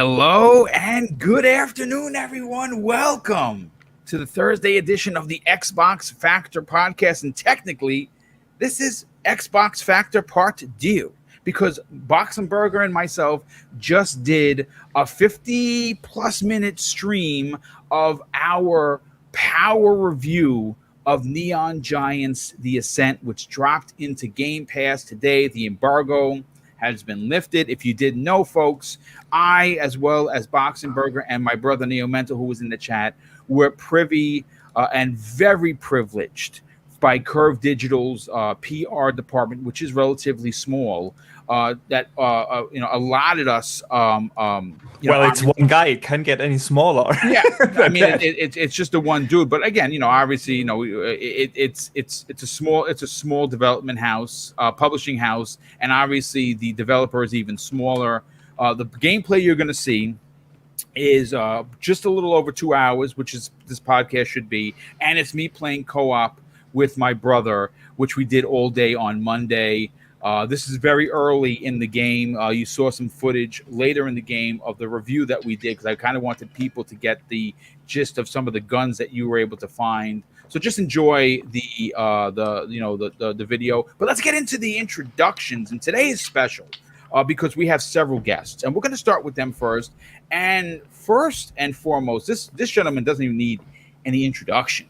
Hello and good afternoon, everyone. Welcome to the Thursday edition of the Xbox Factor podcast. And technically, this is Xbox Factor Part 2 because Boxenberger and myself just did a 50-plus minute stream of our power review of Neon Giants The Ascent, which dropped into Game Pass today. The embargo has been lifted. If you didn't know, folks, I, as well as Boxenberger and my brother Neo Mental, who was in the chat, were privy and very privileged by Curve Digital's PR department, which is relatively small, that allotted us. It's one guy; it can't get any smaller. Yeah, I mean, it's just the one dude. But again, obviously, it's a small development house, publishing house, and obviously the developer is even smaller. The gameplay you're going to see is just a little over 2 hours, which is this podcast should be, and it's me playing co-op with my brother, which we did all day on Monday. This is very early in the game. You saw some footage later in the game of the review that we did because I kind of wanted people to get the gist of some of the guns that you were able to find. So just enjoy the video. But let's get into the introductions. And today is special because we have several guests, and we're going to start with them first. And first and foremost, this gentleman doesn't even need any introduction.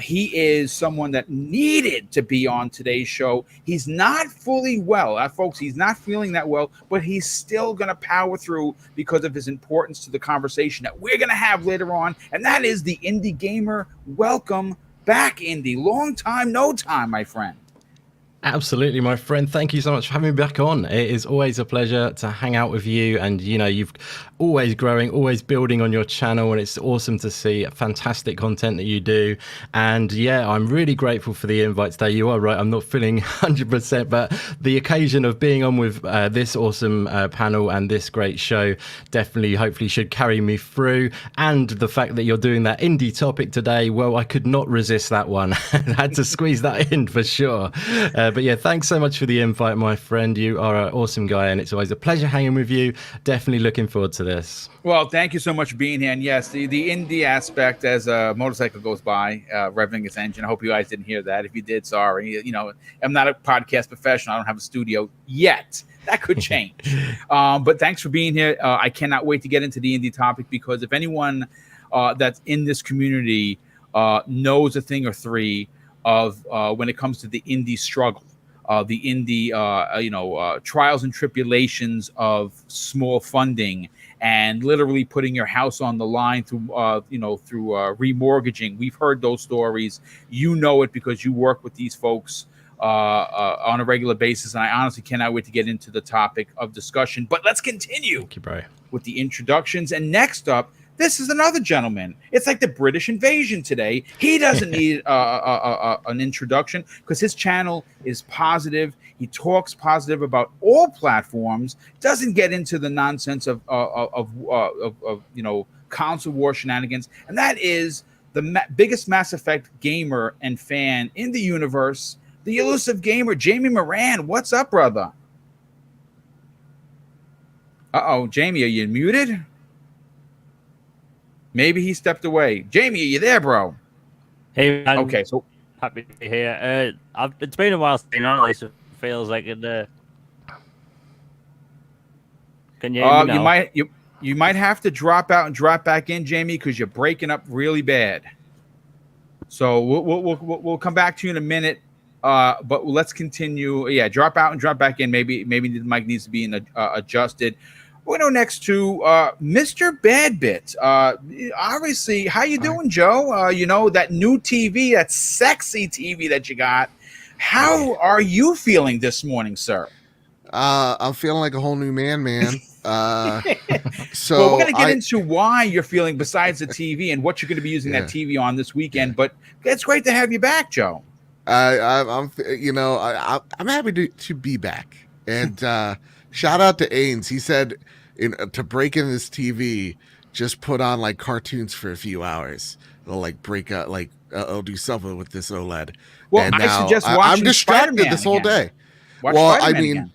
He is someone that needed to be on today's show. He's not fully well, folks. He's not feeling that well, but he's still going to power through because of his importance to the conversation that we're going to have later on. And that is the Indie Gamer. Welcome back, Indie. Long time, no time, my friend. Absolutely, my friend. Thank you so much for having me back on. It is always a pleasure to hang out with you. And, you've always growing, always building on your channel. And it's awesome to see fantastic content that you do. And yeah, I'm really grateful for the invite today. You are right. I'm not feeling 100%, but the occasion of being on with this awesome panel and this great show definitely, hopefully should carry me through. And the fact that you're doing that indie topic today, well, I could not resist that one. I had to squeeze that in for sure. But yeah, thanks so much for the invite, my friend. You are an awesome guy, and it's always a pleasure hanging with you. Definitely looking forward to this. Well, thank you so much for being here. And yes, the indie aspect as a motorcycle goes by, revving its engine. I hope you guys didn't hear that. If you did, sorry. I'm not a podcast professional. I don't have a studio yet. That could change. But thanks for being here. I cannot wait to get into the indie topic because if anyone that's in this community knows a thing or three of when it comes to the indie struggle, the indie, trials and tribulations of small funding and literally putting your house on the line through remortgaging. We've heard those stories. You know it because you work with these folks on a regular basis. And I honestly cannot wait to get into the topic of discussion. But let's continue with the introductions. And next up, this is another gentleman. It's like the British invasion today. He doesn't need an introduction because his channel is positive. He talks positive about all platforms. Doesn't get into the nonsense of console war shenanigans. And that is the biggest Mass Effect gamer and fan in the universe, the elusive gamer, Jamie Moran. What's up, brother? Jamie, are you muted? Maybe he stepped away. Jamie, are you there, bro? Hey, man. Okay, so happy to be here. It's been a while since I've been on, at least it feels like it. Can you hear me now? You might have to drop out and drop back in, Jamie, because you're breaking up really bad. So we'll come back to you in a minute. But let's continue. Yeah, drop out and drop back in. Maybe the mic needs to be adjusted. We're going to go next to Mr. Badbit. Obviously, how you doing, Joe? That new TV, that sexy TV that you got. How are you feeling this morning, sir? I'm feeling like a whole new man. So well, we're going to get into why you're feeling besides the TV and what you're going to be using that TV on this weekend. But it's great to have you back, Joe. I'm happy to be back. And shout out to Ains. He said to break in this TV, just put on like cartoons for a few hours. It'll like break up, like I'll do something with this OLED. Well, and I suggest watching I'm distracted Spider-Man this whole day. Watch Spider-Man again.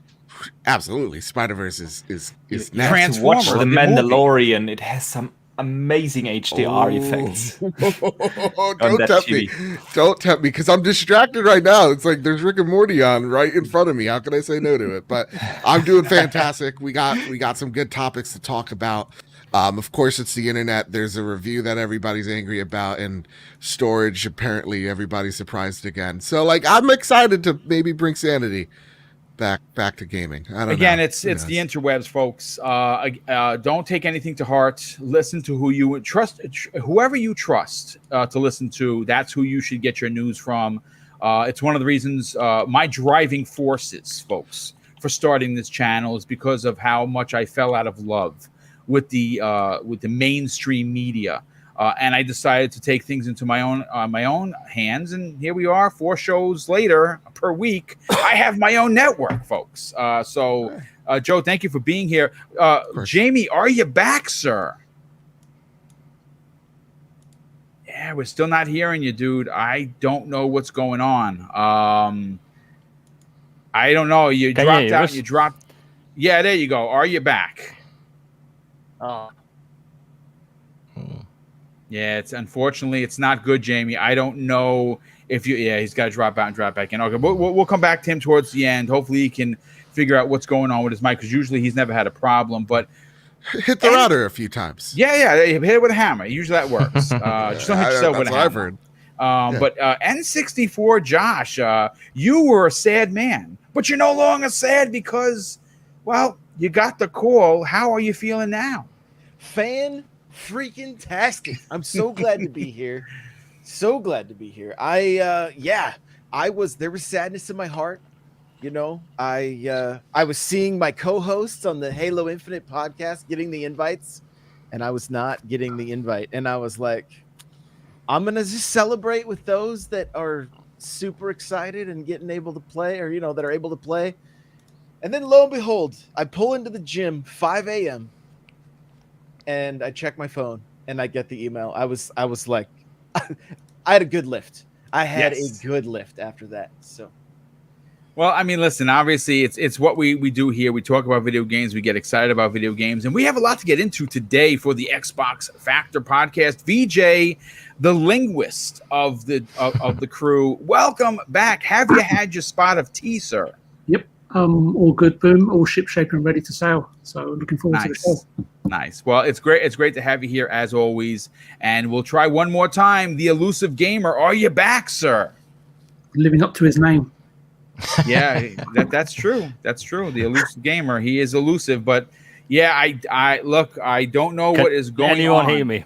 Absolutely, Spider-Verse is You next. have to watch Transformers, The the movie. Mandalorian. It has some amazing HDR effects. on Don't that tempt TV. me. Don't tempt me because I'm distracted right now. It's like there's Rick and Morty on right in front of me. How can I say no to it? But I'm doing fantastic. We got some good topics to talk about. Of course, it's the internet. There's a review that everybody's angry about, and storage. Apparently, everybody's surprised again. So, like, I'm excited to maybe bring sanity back to gaming. I don't Again, know. it's the interwebs, folks. Don't take anything to heart. Listen to who you trust, whoever you trust to listen to. That's who you should get your news from. It's one of the reasons, my driving forces, folks, for starting this channel is because of how much I fell out of love with the mainstream media. And I decided to take things into my own hands, and here we are, 4 shows later per week. I have my own network, folks. So, Joe, thank you for being here. Jamie, are you back, sir? Yeah, we're still not hearing you, dude. I don't know what's going on. I don't know. You Can dropped you out. hear us? You dropped. Yeah, there you go. Are you back? Oh, Yeah, unfortunately it's not good, Jamie. I don't know if you. Yeah, he's got to drop out and drop back in. Okay, we'll come back to him towards the end. Hopefully, he can figure out what's going on with his mic because usually he's never had a problem. But hit the router a few times. yeah, hit it with a hammer. Usually that works. Just don't hit yourself with a hammer. I've heard. But N64 Josh, you were a sad man, but you're no longer sad because, well, you got the call. How are you feeling now? Freaking-tastic. I'm so glad to be here. So glad to be here. There was sadness in my heart. You know, I was seeing my co-hosts on the Halo Infinite podcast getting the invites, and I was not getting the invite. And I was like, I'm gonna just celebrate with those that are super excited and getting able to play, or that are able to play. And then lo and behold, I pull into the gym 5 a.m. and I check my phone and I get the email. I was like, I had a good lift. I had a good lift after that. So, well, I mean, listen, obviously it's what we do here. We talk about video games. We get excited about video games, and we have a lot to get into today for the Xbox Factor podcast. VJ, the linguist of the crew, welcome back. Have you had your spot of tea, sir? Yep. All good, Boom. All ship shape and ready to sail. So looking forward to the show. Nice. Well, it's great. It's great to have you here as always. And we'll try one more time. The elusive gamer, are you back, sir? Living up to his name. Yeah, that's true. That's true. The elusive gamer. He is elusive, but yeah, I look. I don't know what is going on. Can anyone hear me?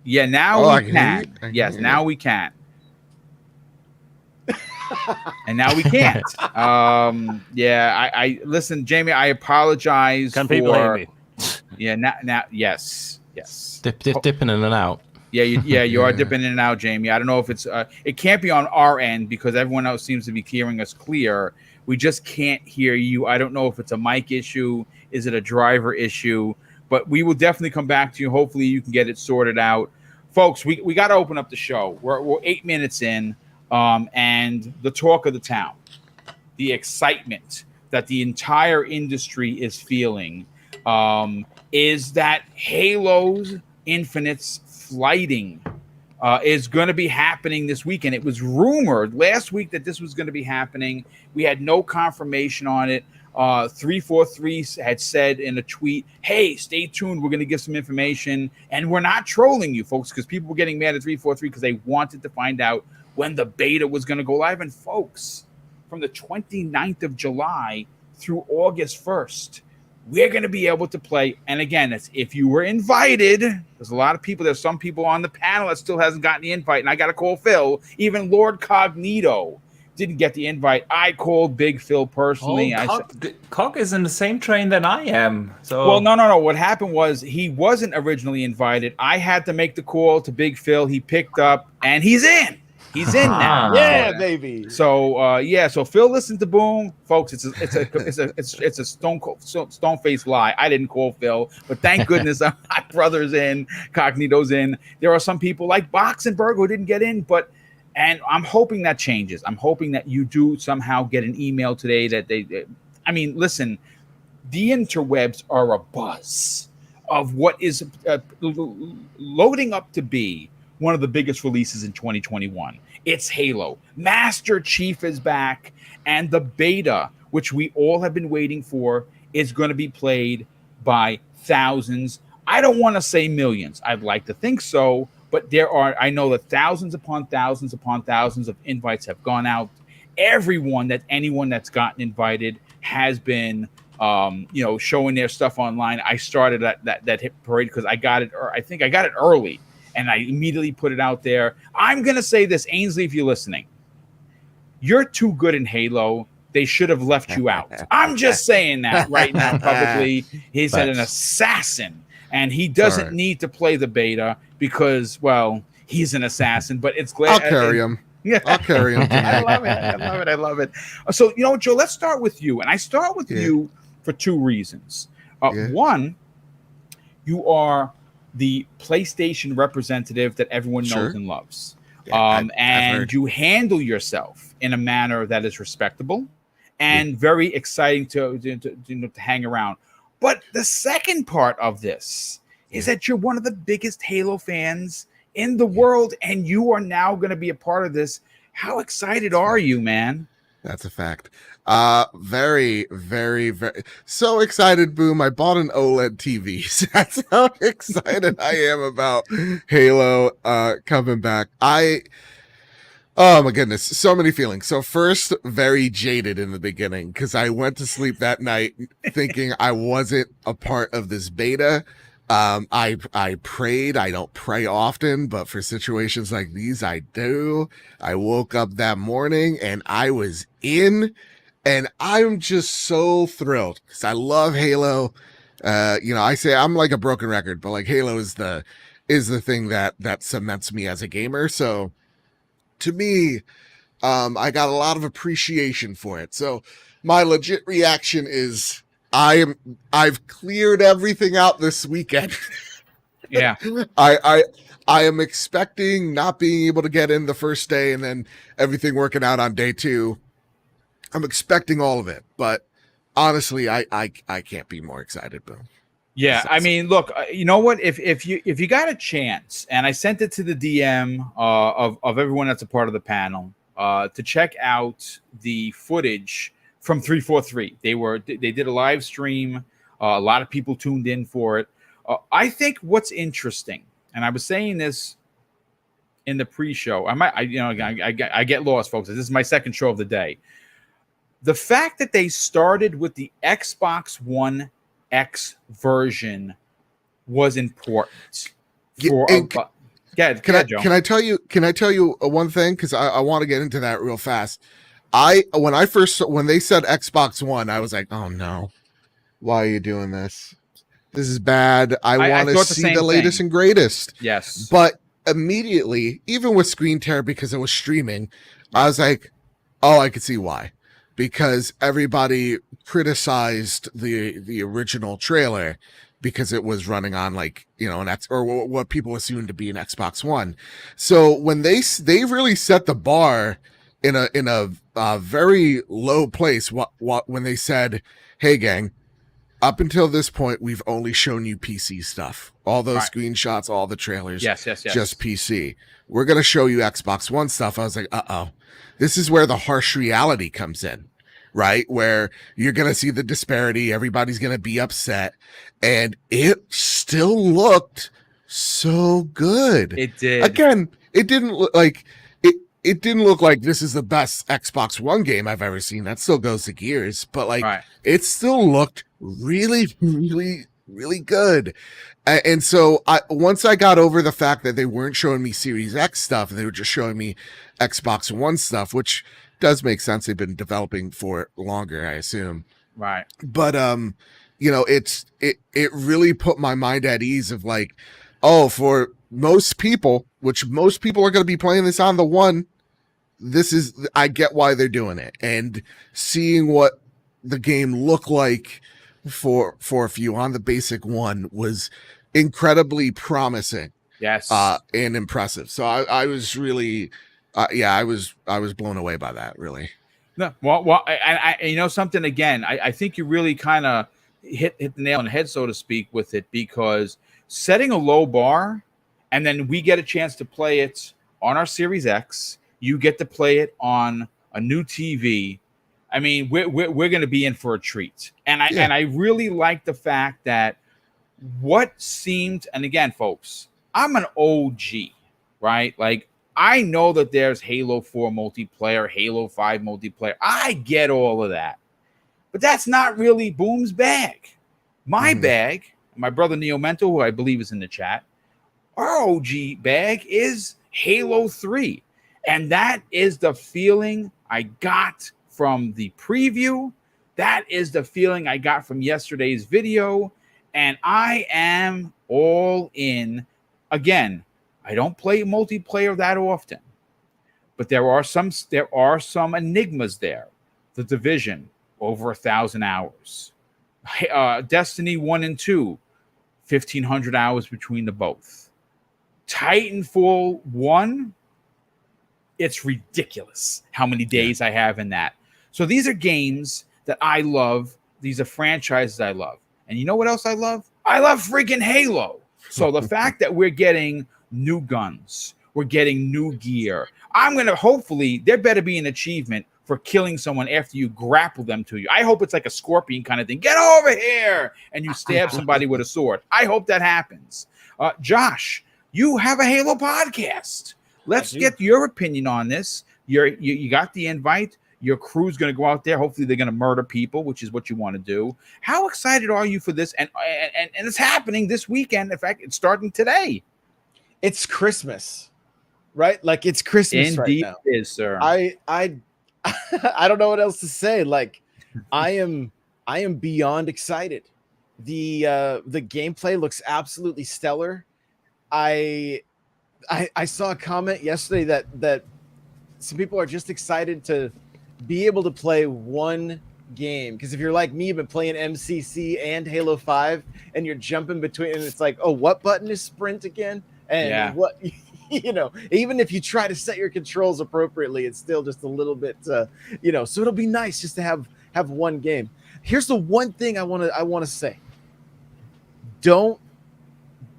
Yeah, now we can. I can Yes, hear now you. we can. And now we can't. Yeah, I listen, Jamie. I apologize. Can people hear me? Yeah, now, yes. Dipping in and out. Yeah, you are dipping in and out, Jamie. I don't know if it's it can't be on our end because everyone else seems to be hearing us clear. We just can't hear you. I don't know if it's a mic issue, is it a driver issue, but we will definitely come back to you. Hopefully you can get it sorted out. Folks, we got to open up the show. We're 8 minutes in, and the talk of the town, the excitement that the entire industry is feeling, is that Halo's Infinite's flighting is going to be happening this weekend. It was rumored last week that this was going to be happening. We had no confirmation on it. 343 had said in a tweet, hey, stay tuned. We're going to give some information. And we're not trolling you, folks, because people were getting mad at 343 because they wanted to find out when the beta was going to go live. And folks, from the 29th of July through August 1st, we're going to be able to play. And again, it's if you were invited. There's a lot of people. There's some people on the panel that still hasn't gotten the invite. And I got to call Phil. Even Lord Cognito didn't get the invite. I called Big Phil personally. Cog is in the same train than I am. So well, no. What happened was he wasn't originally invited. I had to make the call to Big Phil. He picked up, and he's in. He's in now. Yeah, baby. So So Phil listened to Boom, folks. It's a stone faced lie. I didn't call Phil, but thank goodness my brother's in, Cognito's in. There are some people like Boxenberg who didn't get in, and I'm hoping that changes. I'm hoping that you do somehow get an email today that I mean, listen, the interwebs are a buzz of what is loading up to be one of the biggest releases in 2021. It's Halo. Master Chief is back, and the beta, which we all have been waiting for, is going to be played by thousands. I don't want to say millions. I'd like to think so, but I know that thousands upon thousands upon thousands of invites have gone out. Anyone that's gotten invited has been showing their stuff online. I started that hit parade because I got it, or I think I got it early, and I immediately put it out there. I'm gonna say this, Ainsley, if you're listening, you're too good in Halo. They should have left you out. I'm just saying that right now publicly. He's an assassin, and he doesn't need to play the beta because, well, he's an assassin. But it's glad I'll carry him. Yeah, I'll carry him. I love it. So, Joe, let's start with you, and I start with you for two reasons. One, you are the PlayStation representative that everyone knows and loves. And you handle yourself in a manner that is respectable and very exciting to hang around. But the second part of this is that you're one of the biggest Halo fans in the world, and you are now going to be a part of this. How excited are you, man? That's a fact. Very, very, very so excited, Boom. I bought an OLED TV. That's how excited I am about Halo coming back. Oh my goodness, so many feelings. So first, very jaded in the beginning because I went to sleep that night thinking I wasn't a part of this beta. I prayed. I don't pray often, but for situations like these, I do. I woke up that morning and I was in, and I'm just so thrilled because I love Halo. I say I'm like a broken record, but like Halo is the thing that cements me as a gamer. So to me, I got a lot of appreciation for it. So my legit reaction is I've cleared everything out this weekend. Yeah. I am expecting not being able to get in the first day and then everything working out on day 2. I'm expecting all of it, but honestly, I can't be more excited, Boom. Yeah, I mean, look, you know what? If you got a chance, and I sent it to the DM of everyone that's a part of the panel to check out the footage from 343. They did a live stream. A lot of people tuned in for it. I think what's interesting, and I was saying this in the pre-show. I get lost, folks. This is my second show of the day. The fact that they started with the Xbox One X version was important. Can I tell you one thing? Because I want to get into that real fast. When they said Xbox One, I was like, oh no, why are you doing this? This is bad. I want to see the latest and greatest. Yes. But immediately, even with screen tear because it was streaming, I was like, oh, I could see why. Because everybody criticized the original trailer because it was running on what people assumed to be an Xbox One. So when they really set the bar in a very low place, when they said, "Hey gang, up until this point, we've only shown you PC stuff. All those screenshots, all the trailers, yes, just PC. We're gonna show you Xbox One stuff." I was like, uh-oh. This is where the harsh reality comes in, right? Where you're going to see the disparity. Everybody's going to be upset. And it still looked so good. It did. Again, it didn't look like it didn't look like this is the best Xbox One game I've ever seen. That still goes to Gears, but it still looked really, really, really good. And so once I got over the fact that they weren't showing me Series X stuff, they were just showing me Xbox One stuff, which does make sense. They've been developing for it longer, I assume. Right. But it really put my mind at ease of like, oh, for most people, which most people are going to be playing this on the One, I get why they're doing it. And seeing what the game looked like for a few on the basic One was incredibly promising. Yes. And impressive. So I was really, I was blown away by that, really. No, you know something again. I think you really kind of hit the nail on the head, so to speak, with it, because setting a low bar, and then we get a chance to play it on our Series X. You get to play it on a new TV. I mean, we're going to be in for a treat, and I really like the fact that what seemed, and again, folks, I'm an OG, right? Like, I know that there's Halo 4 multiplayer, Halo 5 multiplayer. I get all of that. But that's not really Boom's bag. My bag, my brother Neo Mental, who I believe is in the chat, our OG bag is Halo 3. And that is the feeling I got from the preview. That is the feeling I got from yesterday's video. And I am all in. Again, I don't play multiplayer that often, but there are some enigmas there. The Division, over 1,000 hours. Destiny 1 and 2, 1,500 hours between the both. Titanfall 1, it's ridiculous how many days I have in that. So these are games that I love. These are franchises I love. And you know what else I love? I love freaking Halo. So the fact that we're getting new guns, we're getting new gear. Hopefully, there better be an achievement for killing someone after you grapple them to you. I hope it's like a scorpion kind of thing. Get over here! And you stab somebody with a sword. I hope that happens. Josh, you have a Halo podcast. Let's get your opinion on this. You got the invite. Your crew's going to go out there. Hopefully, they're going to murder people, which is what you want to do. How excited are you for this? And it's happening this weekend. In fact, it's starting today. It's Christmas, right? Like, it's Christmas Indeed right now. It is, sir. I don't know what else to say. Like, I am beyond excited. The gameplay looks absolutely stellar. I saw a comment yesterday that some people are just excited to be able to play one game, because if you're like me, you've been playing MCC and Halo 5 and you're jumping between, and it's like, oh, what button is sprint again? And what, you know, even if you try to set your controls appropriately, it's still just a little bit, you know, so it'll be nice just to have one game. Here's the one thing I want to say. Do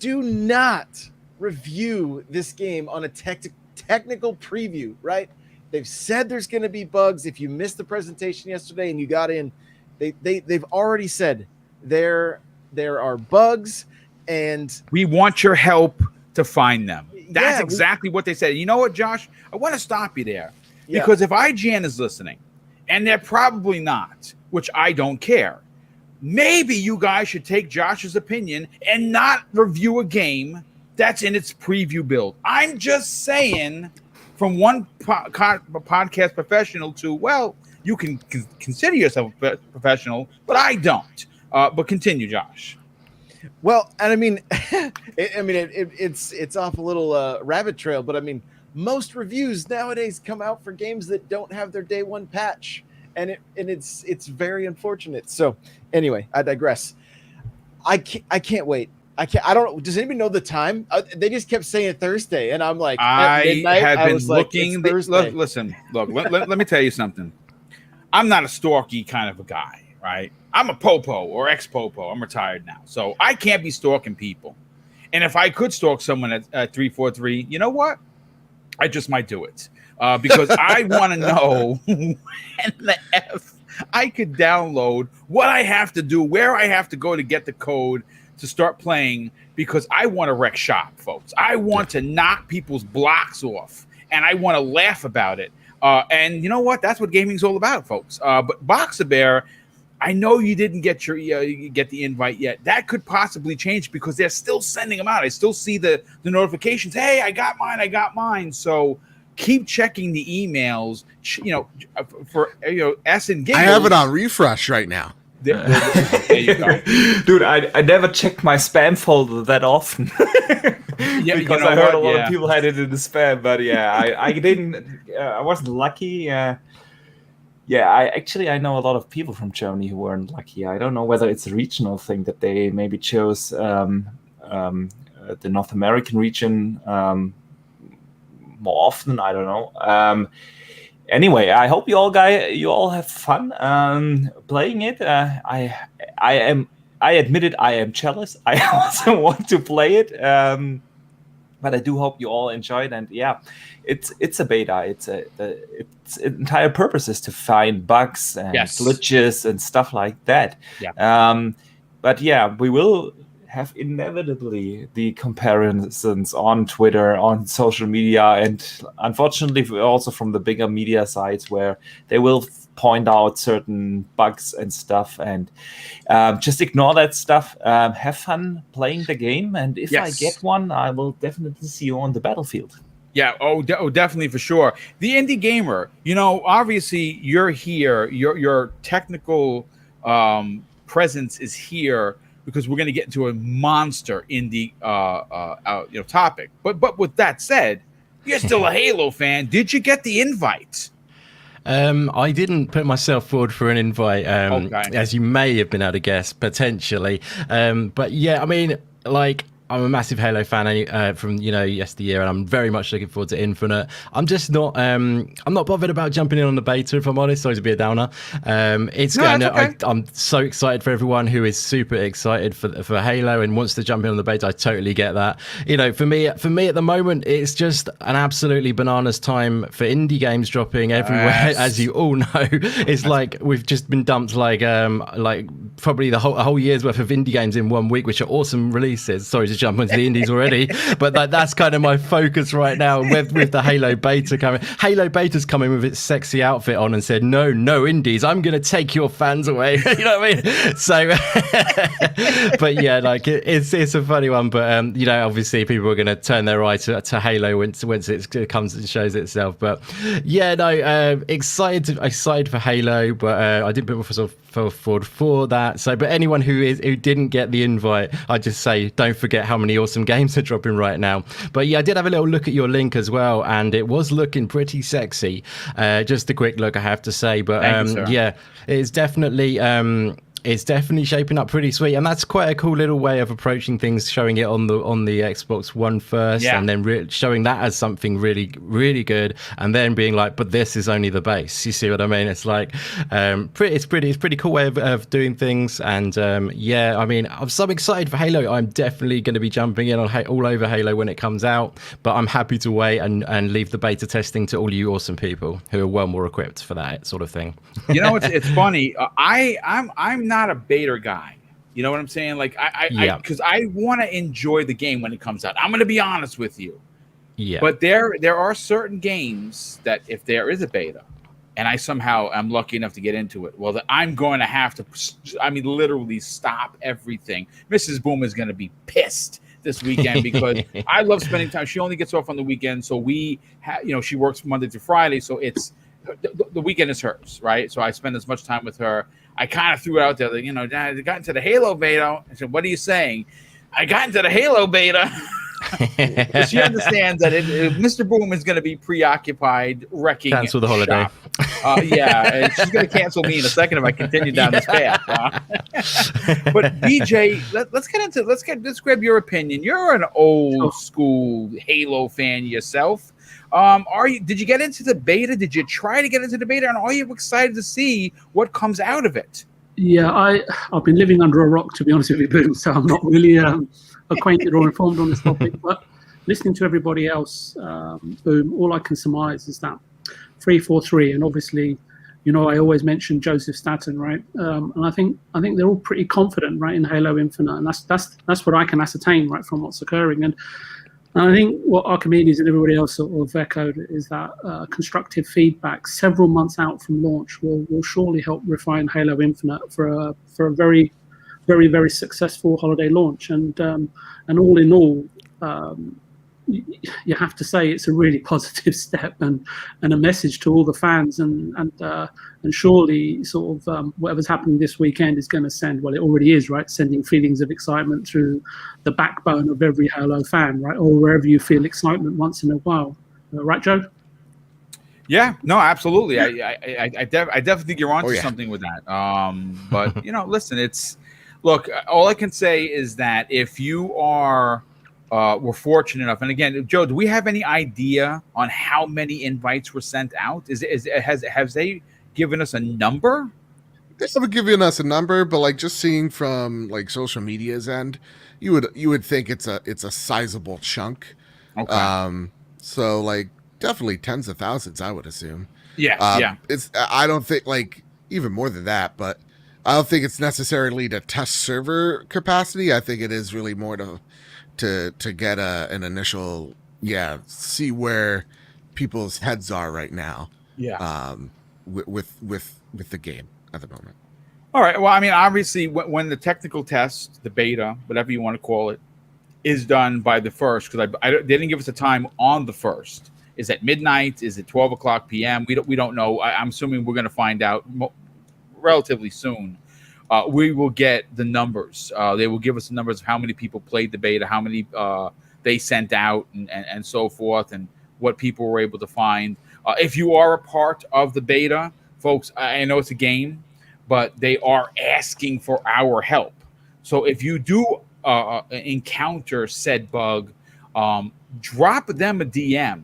not review this game on a technical preview, right? They've said there's going to be bugs. If you missed the presentation yesterday and you got in, they've already said there are bugs, and we want your help to find them. That's exactly what they said. You know what, Josh? I want to stop you there, because if IGN is listening, and they're probably not, which I don't care, maybe you guys should take Josh's opinion and not review a game that's in its preview build. I'm just saying, from one podcast professional to, well, you can consider yourself a professional, but I don't. But continue, Josh. Well, and I mean, it's off a little rabbit trail, but I mean, most reviews nowadays come out for games that don't have their day one patch, and it's very unfortunate. So anyway, I digress. I can't wait. I don't know. Does anybody know the time? They just kept saying Thursday, and I'm like, at midnight, have been looking. Like, listen, look. let me tell you something. I'm not a stalky kind of a guy, right? I'm a popo or ex-popo. I'm retired now, so I can't be stalking people. And if I could stalk someone at 343, you know what? I just might do it because I want to know when the F I could download, what I have to do, where I have to go to get the code to start playing, because I want to wreck shop, folks. I want to knock people's blocks off, and I want to laugh about it. And you know what? That's what gaming's all about, folks. But Boxer Bear, I know you didn't get get the invite yet. That could possibly change because they're still sending them out. I still see the notifications. Hey, I got mine. So keep checking the emails. For S and Giggles. I have it on refresh right now. There you go. Dude, I never checked my spam folder that often. Because I heard a lot of people had it in the spam, but I didn't. I wasn't lucky. I know a lot of people from Germany who weren't lucky. I don't know whether it's a regional thing that they maybe chose the North American region more often. I don't know. anyway, I hope you all have fun playing it. I admit I am jealous. I also want to play it. But I do hope you all enjoy it. And yeah, it's a beta. Its entire purpose is to find bugs and glitches and stuff like that. Yeah. But yeah, we will have inevitably the comparisons on Twitter, on social media, and unfortunately also from the bigger media sites where they will point out certain bugs and stuff, and just ignore that stuff. Have fun playing the game, and if I get one, I will definitely see you on the battlefield. Yeah, definitely, for sure. The indie gamer, obviously you're here, your technical presence is here because we're going to get into a monster indie topic. But with that said, you're still a Halo fan. Did you get the invite? I didn't put myself forward for an invite, as you may have been able to guess, potentially. But yeah, I mean, like, I'm a massive Halo fan from yesteryear, and I'm very much looking forward to Infinite. I'm just not I'm not bothered about jumping in on the beta, if I'm honest. Sorry to be a downer. I'm so excited for everyone who is super excited for Halo and wants to jump in on the beta. I totally get that. For me at the moment, it's just an absolutely bananas time for indie games dropping everywhere. As you all know, it's like we've just been dumped like probably a whole year's worth of indie games in 1 week, which are awesome releases. Sorry to jump into the indies already, but that's kind of my focus right now with the Halo beta coming. Halo beta's coming with its sexy outfit on and said, no indies, I'm going to take your fans away. You know what I mean? So, but yeah, like it's a funny one, but obviously people are going to turn their eye to Halo once it comes and shows itself. But yeah, no, excited for Halo, but I didn't put myself forward for that. So, but anyone who didn't get the invite, I just say, don't forget how many awesome games are dropping right now. But yeah, I did have a little look at your link as well, and it was looking pretty sexy. Just a quick look, I have to say. But yeah, it's definitely shaping up pretty sweet, and that's quite a cool little way of approaching things, showing it on the Xbox One first, and then showing that as something really, really good, and then being like, but this is only the base. You see what I mean? It's like it's pretty cool way of doing things, and yeah, I mean, I'm so excited for Halo. I'm definitely going to be jumping in on all over Halo when it comes out, but I'm happy to wait and leave the beta testing to all you awesome people who are well more equipped for that sort of thing. It's funny. I'm not a beta guy. You know what I'm saying? Like because I want to enjoy the game when it comes out. I'm going to be honest with you. Yeah. But there are certain games that if there is a beta, and I somehow am lucky enough to get into it, well, then I'm going to have to, literally stop everything. Mrs. Boom is going to be pissed this weekend because I love spending time. She only gets off on the weekend, so she works Monday through Friday, so it's the weekend is hers, right? So I spend as much time with her. I kind of threw it out there that, Dad, I got into the Halo beta. I said, what are you saying? I got into the Halo beta. She understands that Mr. Boom is going to be preoccupied wrecking. Cancel the holiday. Yeah, she's going to cancel me in a second if I continue down this path. But DJ, let's grab your opinion. You're an old school Halo fan yourself. Did you get into the beta? Did you try to get into the beta? And are you excited to see what comes out of it? Yeah, I've been living under a rock, to be honest with you, Boom, so I'm not really acquainted or informed on this topic. But listening to everybody else, Boom, all I can surmise is that 343, and obviously, I always mention Joseph Staten, right? And I think they're all pretty confident, right, in Halo Infinite, and that's what I can ascertain, right, from what's occurring. And I think what Archimedes and everybody else sort of echoed is that constructive feedback several months out from launch will surely help refine Halo Infinite for a very, very, very successful holiday launch. And all in all, you have to say it's a really positive step and a message to all the fans, and surely sort of whatever's happening this weekend is going to send, well, it already is, right, sending feelings of excitement through the backbone of every Halo fan, right, or wherever you feel excitement once in a while, right, Joe? Yeah, no, absolutely. I definitely think you're onto something with that. But listen, look, all I can say is that if you are were fortunate enough. And again, Joe, do we have any idea on how many invites were sent out? Has they given us a number? They haven't given us a number, but like just seeing from like social media's end, you would think it's a sizable chunk. Okay. So like definitely tens of thousands, I would assume. Yeah. I don't think like even more than that, but I don't think it's necessarily to test server capacity. I think it is really more to get an initial see where people's heads are right now. Yeah. With the game at the moment. All right. Well, I mean, obviously, when the technical test, the beta, whatever you want to call it, is done by the 1st, because they didn't give us a time on the 1st. Is it midnight? Is it 12 o'clock p.m.? We don't know. I'm assuming we're going to find out relatively soon. We will get the numbers. They will give us the numbers of how many people played the beta, how many they sent out, and so forth, and what people were able to find. If you are a part of the beta, folks, I know it's a game, but they are asking for our help. So if you do encounter said bug, drop them a DM.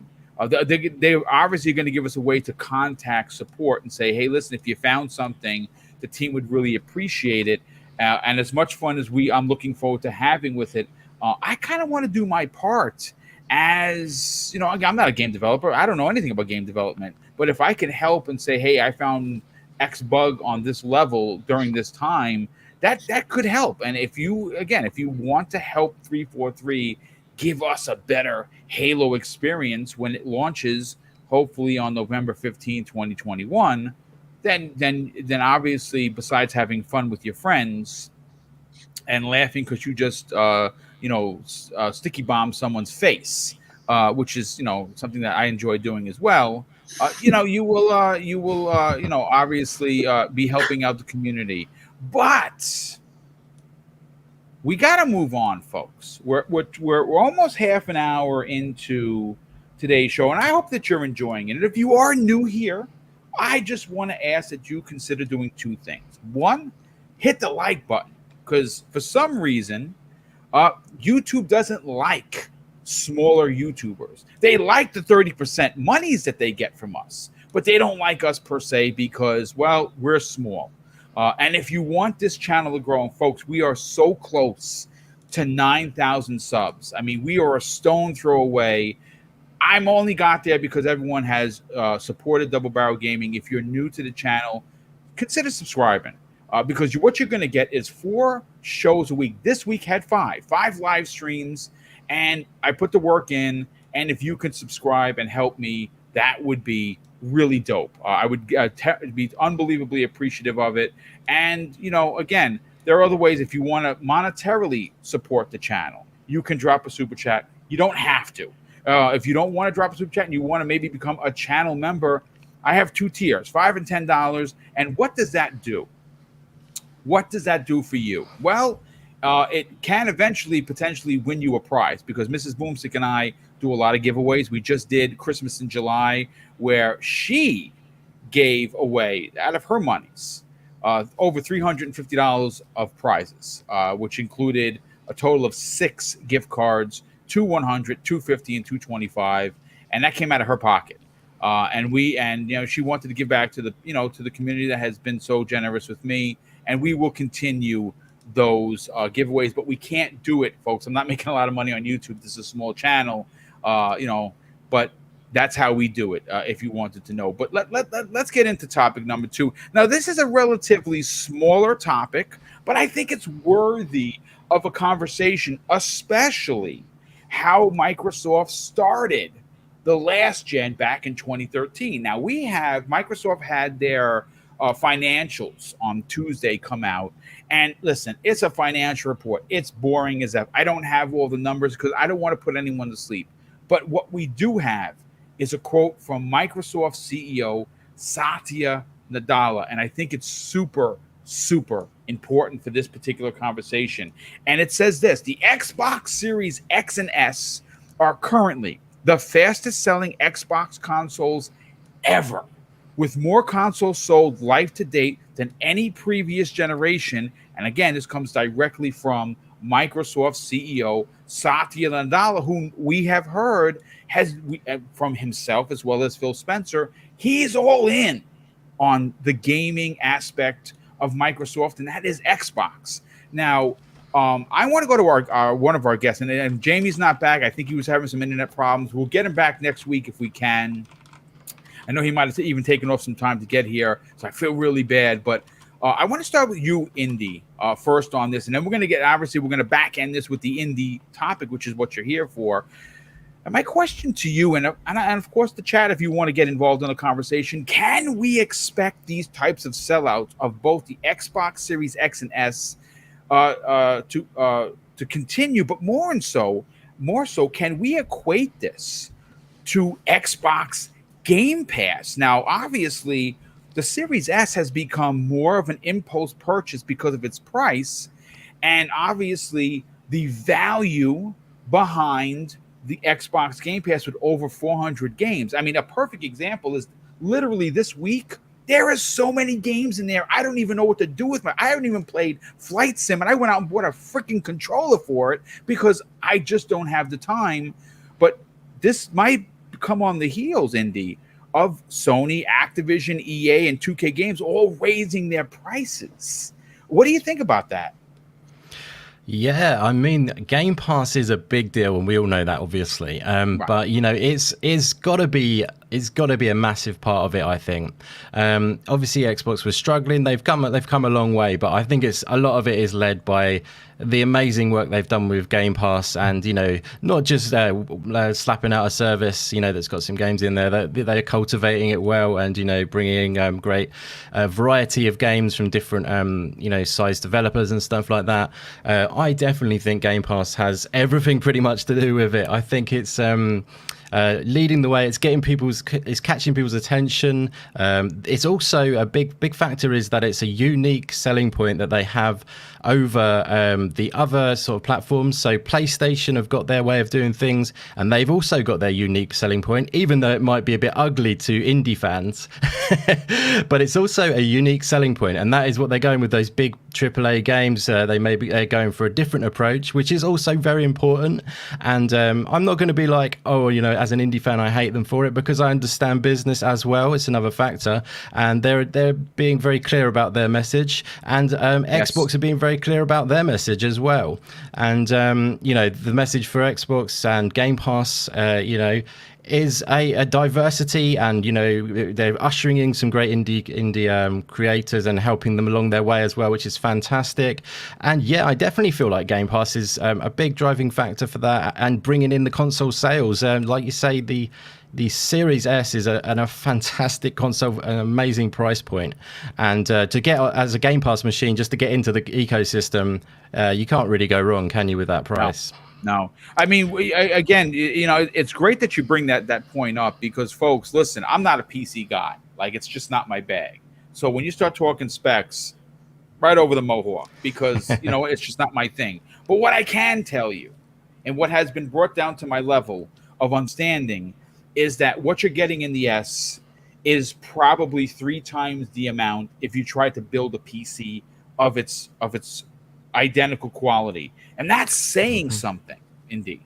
They're obviously going to give us a way to contact support and say, hey, listen, if you found something, the team would really appreciate it. And as much fun as I'm looking forward to having with it, I kind of want to do my part. As you know, I'm not a game developer. I don't know anything about game development. But if I can help and say, hey, I found X bug on this level during this time, that could help. And if you want to help 343 give us a better Halo experience when it launches, hopefully on November 15, 2021, then obviously, besides having fun with your friends and laughing because you just sticky bomb someone's face, which is something that I enjoy doing as well. You will obviously be helping out the community, but we got to move on, folks. We're almost half an hour into today's show, and I hope that you're enjoying it. And if you are new here, I just want to ask that you consider doing two things. One, hit the like button, because for some reason, YouTube doesn't like smaller YouTubers. They like the 30% monies that they get from us, but they don't like us per se because, well, we're small. And if you want this channel to grow, and folks, we are so close to 9,000 subs. I mean, we are a stone throw away. I'm only got there because everyone has supported Double Barrel Gaming. If you're new to the channel, consider subscribing. Because what you're going to get is 4 shows a week. This week had 5 live streams, and I put the work in. And if you can subscribe and help me, that would be really dope. I would be unbelievably appreciative of it. And, again, there are other ways. If you want to monetarily support the channel, you can drop a super chat. You don't have to. If you don't want to drop a super chat and you want to maybe become a channel member, I have 2 tiers, $5 and $10. And what does that do? What does that do for you? Well, it can eventually potentially win you a prize, because Mrs. Boomstick and I do a lot of giveaways. We just did Christmas in July, where she gave away, out of her monies, over $350 of prizes, which included a total of 6 gift cards, $200, $250, and $225, and that came out of her pocket. And she wanted to give back to the community that has been so generous with me, and we will continue those giveaways, but we can't do it, folks. I'm not making a lot of money on YouTube. This is a small channel, but that's how we do it, if you wanted to know. But let's get into topic number 2. Now, this is a relatively smaller topic, but I think it's worthy of a conversation, especially how Microsoft started the last gen back in 2013. Now, Microsoft had their financials on Tuesday come out. And listen, it's a financial report. It's boring as ever. I don't have all the numbers because I don't want to put anyone to sleep. But what we do have is a quote from Microsoft CEO Satya Nadella. And I think it's super, super important for this particular conversation. And it says this: the Xbox Series X and S are currently the fastest selling Xbox consoles ever, with more consoles sold life to date than any previous generation. And again, this comes directly from Microsoft CEO Satya Nadella, whom we have heard from himself as well as Phil Spencer, he's all in on the gaming aspect of Microsoft, and that is Xbox. Now, I want to go to our one of our guests, and Jamie's not back. I think he was having some internet problems. We'll get him back next week if we can. I know he might have even taken off some time to get here, so I feel really bad. But I want to start with you, Indy, first on this, and then we're going to back end this with the Indy topic, which is what you're here for. And my question to you, and of course the chat, if you want to get involved in the conversation, can we expect these types of sellouts of both the Xbox Series X and S to continue? But more so, can we equate this to Xbox Game Pass? Now, obviously, the Series S has become more of an impulse purchase because of its price, and obviously the value behind the Xbox Game Pass with over 400 games. I mean, a perfect example is literally this week, there is so many games in there. I don't even know what to do with I haven't even played Flight Sim, and I went out and bought a freaking controller for it because I just don't have the time. But this might come on the heels, Indy, of Sony, Activision, EA, and 2K Games all raising their prices. What do you think about that? Yeah, I mean, Game Pass is a big deal, and we all know that, obviously. Right. But you know, it's got to be a massive part of it, I think. Obviously, Xbox was struggling. They've come a long way, but I think a lot of it is led by the amazing work they've done with Game Pass, and you know, not just slapping out a service, you know, that's got some games in there. They're cultivating it well, and you know, bringing great variety of games from different you know, size developers and stuff like that. I definitely think Game Pass has everything pretty much to do with it. I think it's leading the way. It's catching people's attention. It's also a big factor is that it's a unique selling point that they have over the other sort of platforms. So PlayStation have got their way of doing things, and they've also got their unique selling point, even though it might be a bit ugly to indie fans. But it's also a unique selling point, and that is what they're going with those big AAA games. They may be going for a different approach, which is also very important. And I'm not going to be like, oh, you know, as an indie fan, I hate them for it, because I understand business as well. It's another factor, and they're being very clear about their message, and yes. Xbox are being very clear about their message as well. And you know, the message for Xbox and Game Pass, you know, is a diversity, and you know, they're ushering in some great indie creators and helping them along their way as well, which is fantastic. And yeah, I definitely feel like Game Pass is a big driving factor for that, and bringing in the console sales. Like you say, the Series S is a fantastic console, an amazing price point, and to get as a Game Pass machine, just to get into the ecosystem, you can't really go wrong, can you, with that price? No. I mean, again, you know, it's great that you bring that point up, because, folks, listen, I'm not a PC guy. Like, it's just not my bag. So when you start talking specs, right over the mohawk, because, you know, it's just not my thing. But what I can tell you, and what has been brought down to my level of understanding, is that what you're getting in the S is probably 3 times the amount if you try to build a PC of its identical quality. And that's saying something, indeed.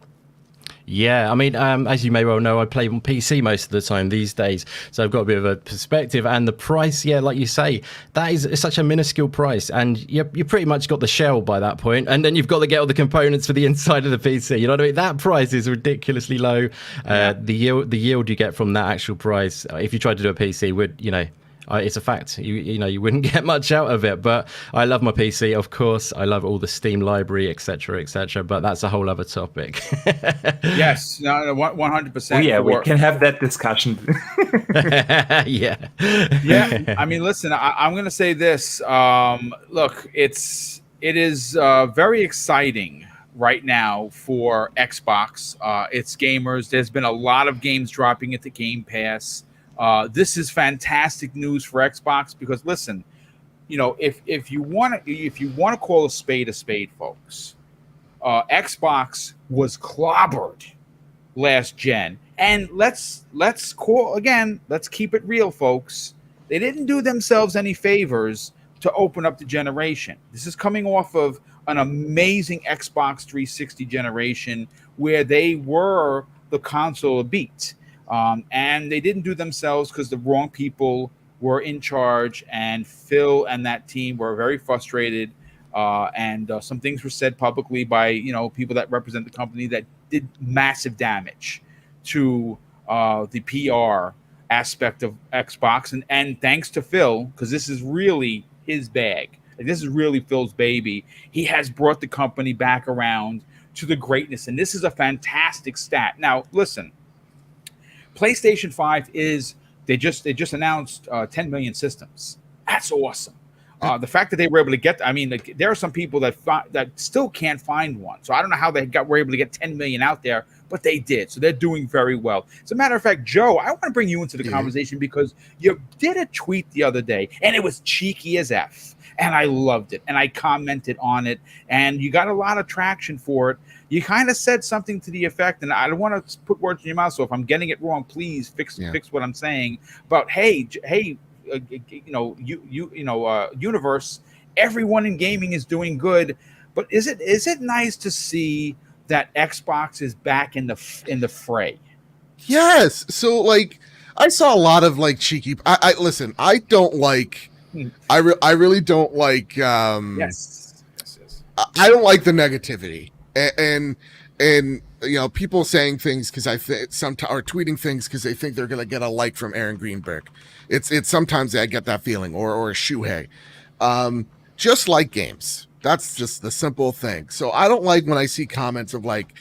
Yeah, I mean, as you may well know, I play on PC most of the time these days, so I've got a bit of a perspective. And the price, yeah, like you say, that is such a minuscule price, and you pretty much got the shell by that point, and then you've got to get all the components for the inside of the PC. You know what I mean? That price is ridiculously low. Yeah. The yield you get from that actual price, if you try to do a PC, would, you know, it's a fact. You know, you wouldn't get much out of it. But I love my PC, of course. I love all the Steam library, etc., etc. But that's a whole other topic. Yes, no, 100%. Oh, yeah, we can have that discussion. Yeah. I mean, listen, I'm going to say this. Look, it is very exciting right now for Xbox. It's gamers. There's been a lot of games dropping into Game Pass. This is fantastic news for Xbox, because listen, you know, if you want to call a spade, folks, Xbox was clobbered last gen, and let's keep it real, folks. They didn't do themselves any favors to open up the generation. This is coming off of an amazing Xbox 360 generation where they were the console of beat. And they didn't do themselves because the wrong people were in charge, and Phil and that team were very frustrated. And some things were said publicly by people that represent the company that did massive damage to the PR aspect of Xbox. And thanks to Phil, because this is really his bag. Like, this is really Phil's baby. He has brought the company back around to the greatness, and this is a fantastic stat. Now, listen, PlayStation 5 is they just announced 10 million systems. That's awesome. The fact that they were able to get, I mean, like, there are some people that still can't find one. So I don't know how were able to get 10 million out there, but they did. So they're doing very well. As a matter of fact, Joe, I want to bring you into the conversation because you did a tweet the other day, and it was cheeky as F. And I loved it, and I commented on it, and you got a lot of traction for it. You kind of said something to the effect, and I don't want to put words in your mouth, so if I'm getting it wrong, please fix what I'm saying. But hey, universe, everyone in gaming is doing good, but is it nice to see that Xbox is back in the fray? Yes. So like, I saw a lot of like cheeky. I listen. I don't like. I really don't like. Yes. I don't like the negativity and people saying things because I think or tweeting things because they think they're gonna get a like from Aaron Greenberg. It's sometimes I get that feeling or Shuhei. Just like games. That's just the simple thing. So I don't like when I see comments of like,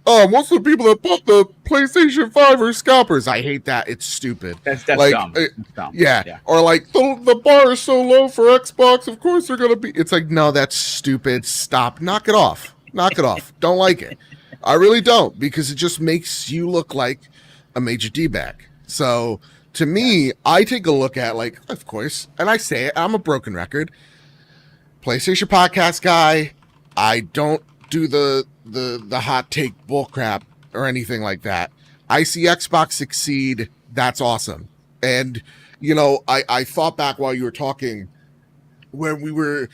oh, most of the people that bought the PlayStation 5 are scalpers. I hate that. It's stupid. That's like, dumb. It's dumb. Yeah. Or like, the bar is so low for Xbox. Of course they're going to be. It's like, no, that's stupid. Stop. Knock it off. Knock it off. Don't like it. I really don't, because it just makes you look like a major D-bag. So to me, I take a look at, like, of course, and I say it, I'm a broken record. PlayStation podcast guy. I don't do the hot take bullcrap or anything like that. I see Xbox succeed. That's awesome. And I thought back while you were talking when we were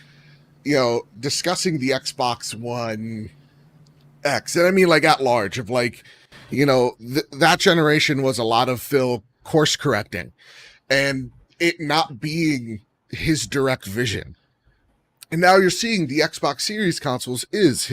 discussing the Xbox One X, and I mean like at large, of like that generation was a lot of Phil course correcting and it not being his direct vision. And now you're seeing the Xbox Series consoles is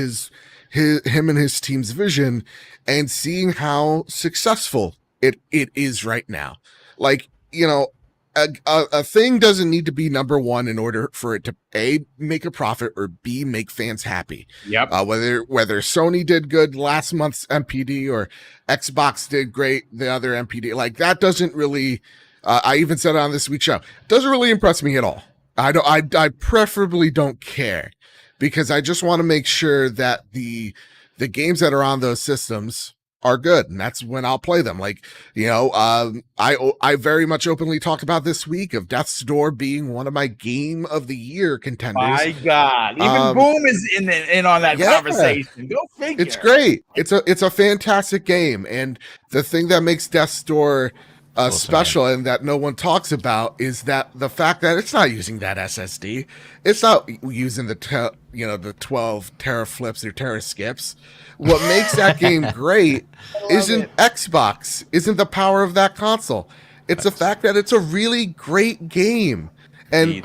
him and his team's vision, and seeing how successful it is right now. Like, a thing doesn't need to be number one in order for it to A, make a profit, or B, make fans happy. Yep. Whether Sony did good last month's MPD or Xbox did great the other MPD, like that doesn't really. I even said it on this week's show, doesn't really impress me at all. I preferably don't care, because I just want to make sure that the games that are on those systems are good, and that's when I'll play them. Like, I very much openly talked about this week of Death's Door being one of my game of the year contenders. My God, even Boom is in on that conversation. Go figure. It's great. It's a fantastic game, and the thing that makes Death's Door special and that no one talks about is that the fact that it's not using that SSD, it's not using the 12 teraflips or teraskips. What makes that game great isn't the power of that console. It's the fact that it's a really great game. And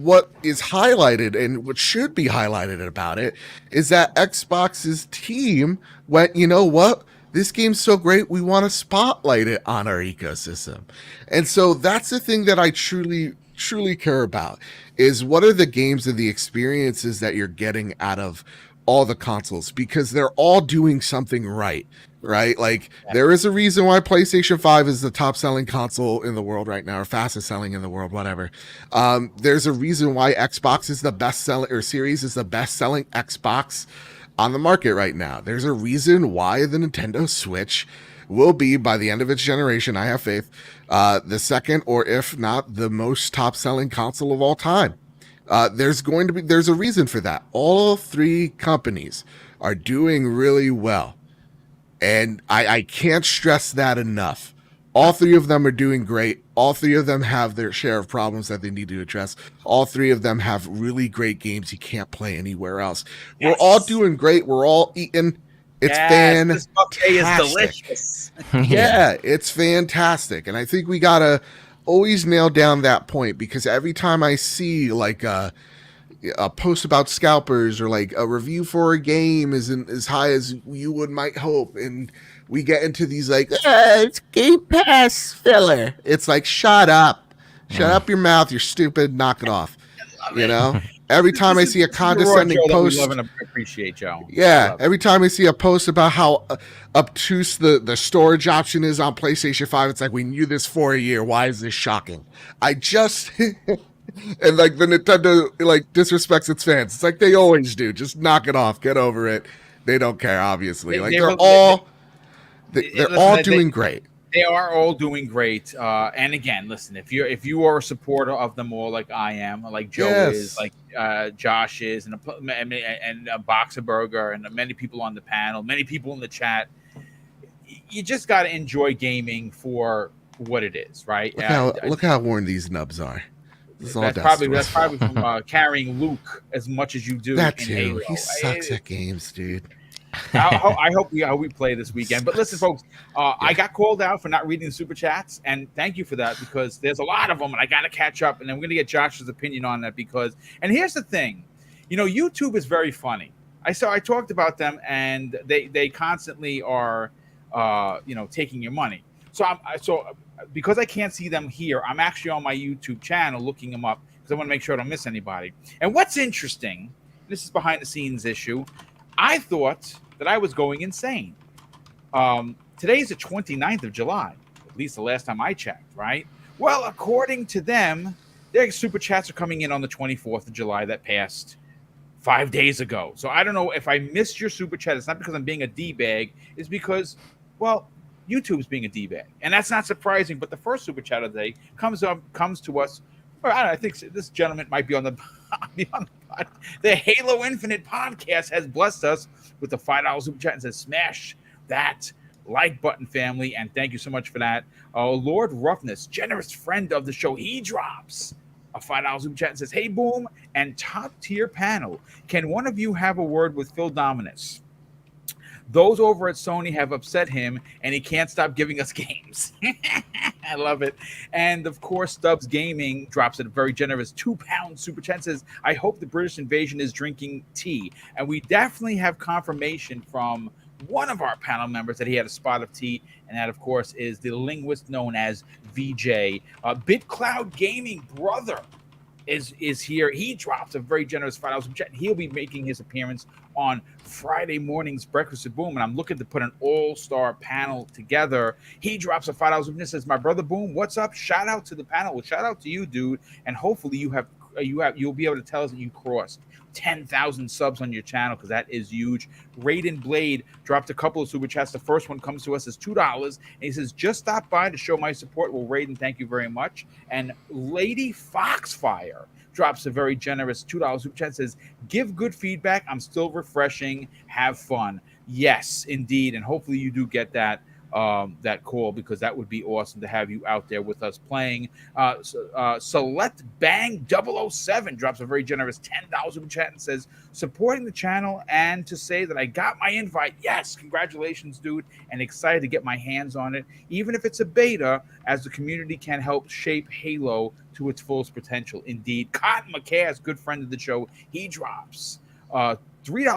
what is highlighted, and what should be highlighted about it, is that Xbox's team went, you know what? This game's so great, we want to spotlight it on our ecosystem. And so that's the thing that I truly, truly care about, is what are the games and the experiences that you're getting out of all the consoles, because they're all doing something right? Like, there is a reason why PlayStation 5 is the top selling console in the world right now, or fastest selling in the world, whatever. There's a reason why Xbox is the best selling, or Series is the best selling Xbox on the market right now. There's a reason why the Nintendo Switch will be, by the end of its generation, I have faith, the second, or if not the most top selling console of all time. There's a reason for that. All three companies are doing really well. And I can't stress that enough. All three of them are doing great. All three of them have their share of problems that they need to address. All three of them have really great games you can't play anywhere else. We're all doing great. We're all eating. It's This buffet is fantastic. delicious. Yeah, it's fantastic. And I think we got to always nail down that point, because every time I see like a post about scalpers or like a review for a game isn't as high as you might hope, and we get into these like it's Game Pass filler. It's like, shut up your mouth, you're stupid, knock it off. You know, every time I see a condescending post, we love and appreciate, Joe. yeah, every time I see a post about how obtuse the storage option is on PlayStation 5, it's like, we knew this for a year. Why is this shocking? I just and like the Nintendo like disrespects its fans. It's like they always do. Just knock it off. Get over it. They don't care, obviously. They're all doing great. They are all doing great. And again, listen, if you are a supporter of them all, like I am, like Joe is, like Josh is, and Boxer Burger, and many people on the panel, many people in the chat, you just got to enjoy gaming for what it is, right? Look how worn these nubs are. That's probably from carrying Luke as much as you do. That too. Halo. He sucks at games, dude. I hope we play this weekend. But listen, folks, I got called out for not reading the super chats, and thank you for that, because there's a lot of them, and I got to catch up. And I'm going to get Josh's opinion on that, and here's the thing, YouTube is very funny. I talked about them, and they constantly are, taking your money. So because I can't see them here, I'm actually on my YouTube channel looking them up, because I want to make sure I don't miss anybody. And what's interesting, this is behind the scenes issue, I thought that I was going insane. Today's the 29th of July, at least the last time I checked, right? Well, according to them, their super chats are coming in on the 24th of July that passed 5 days ago. So I don't know if I missed your super chat. It's not because I'm being a D-bag. It's because, well, YouTube's being a D-bag. And that's not surprising, but the first super chat of the day comes to us. Or I think this gentleman might be on the the Halo Infinite podcast has blessed us with the $5 super chat and says, smash that like button, family, and thank you so much for that. Lord Roughness, generous friend of the show, he drops a $5 super chat and says, hey, Boom and top tier panel, can one of you have a word with Phil Dominus? Those over at Sony have upset him, and he can't stop giving us games. I love it. And, of course, Stubbs Gaming drops a very generous £2 super chat and says, I hope the British invasion is drinking tea. And we definitely have confirmation from one of our panel members that he had a spot of tea, and that, of course, is the linguist known as VJ. BitCloud Gaming brother is here. He drops a very generous $5 super chat. He'll be making his appearance on Friday morning's Breakfast with Boom, and I'm looking to put an all-star panel together. He drops a $5 super chat and says, my brother Boom, what's up? Shout out to the panel. Well, shout out to you, dude, and hopefully you'll be able to tell us that you crossed 10,000 subs on your channel, because that is huge. Raiden Blade dropped a couple of super chats. The first one comes to us as $2, and he says, just stop by to show my support. Well, Raiden, thank you very much. And Lady Foxfire drops a very generous $2 super chat, says, give good feedback. I'm still refreshing. Have fun. Yes, indeed. And hopefully you do get that call, because that would be awesome to have you out there with us playing. Select Bang 007 drops a very generous $10 super chat and says, supporting the channel and to say that I got my invite. Yes, congratulations, dude, and excited to get my hands on it, even if it's a beta, as the community can help shape Halo to its fullest potential. Indeed. Cotton McCass, good friend of the show, he drops $3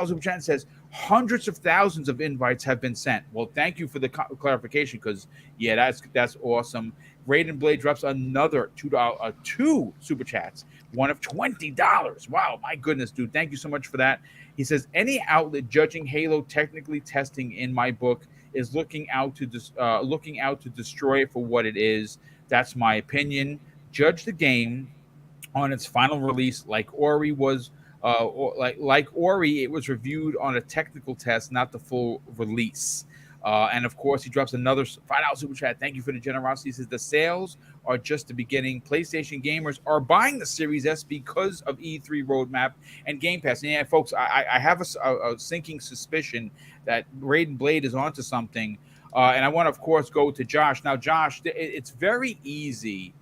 super chat and says, hundreds of thousands of invites have been sent. Well, thank you for the clarification, because yeah, that's awesome. Raiden Blade drops another two super chats, one of $20. Wow, my goodness, dude, thank you so much for that. He says, any outlet judging Halo technically testing, in my book, is looking out to destroy it for what it is. That's my opinion. Judge the game on its final release, like Ori was. Like Ori, it was reviewed on a technical test, not the full release. And of course, he drops another $5 super chat. Thank you for the generosity. He says, the sales are just the beginning. PlayStation gamers are buying the Series S because of E3 roadmap and Game Pass. And yeah, folks, I have a sinking suspicion that Raiden Blade is onto something. And I want to, of course, go to Josh. Now, Josh, it's very easy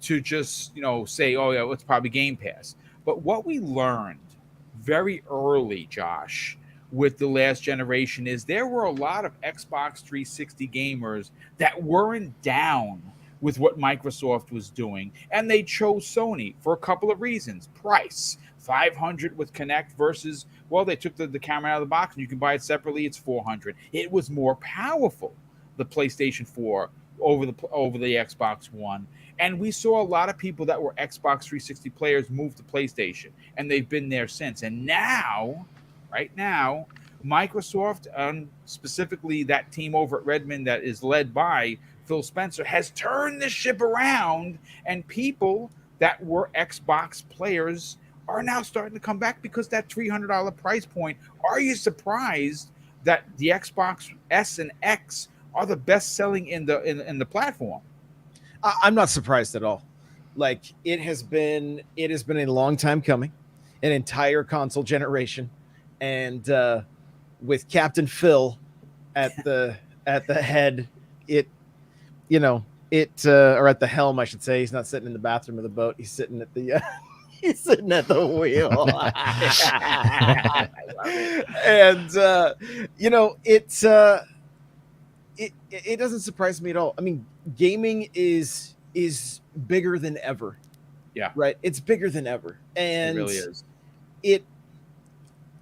to just, say, oh, yeah, it's probably Game Pass. But what we learned very early, Josh, with the last generation is there were a lot of Xbox 360 gamers that weren't down with what Microsoft was doing, and they chose Sony for a couple of reasons. Price, $500 with Kinect versus, well, they took the camera out of the box and you can buy it separately, it's $400. It was more powerful, the PlayStation 4 over the Xbox One. And we saw a lot of people that were Xbox 360 players move to PlayStation, and they've been there since. And now, right now, Microsoft, specifically that team over at Redmond that is led by Phil Spencer, has turned the ship around, and people that were Xbox players are now starting to come back because that $300 price point. Are you surprised that the Xbox S and X are the best selling in the platform? I'm not surprised at all. Like, it has been a long time coming, an entire console generation, and with Captain Phil at the head, or at the helm, I should say. He's not sitting in the bathroom of the boat. He's sitting at the he's sitting at the wheel. And it doesn't surprise me at all. I mean, gaming is bigger than ever. Yeah. Right. It's bigger than ever. And it really is.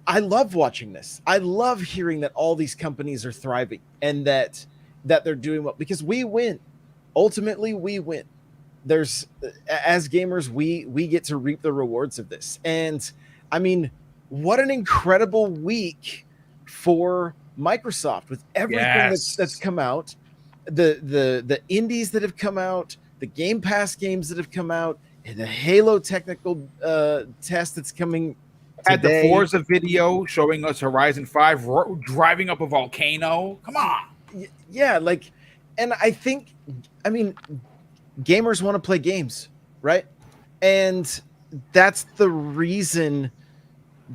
I love watching this. I love hearing that all these companies are thriving and that they're doing well, because we win. Ultimately, we win. As gamers, we get to reap the rewards of this. And I mean, what an incredible week for Microsoft with everything that's come out, the indies that have come out, the Game Pass games that have come out, and the Halo technical test that's coming. Had the Forza video showing us Horizon 5 driving up a volcano. Come on. Yeah, and I mean, gamers want to play games, right? And that's the reason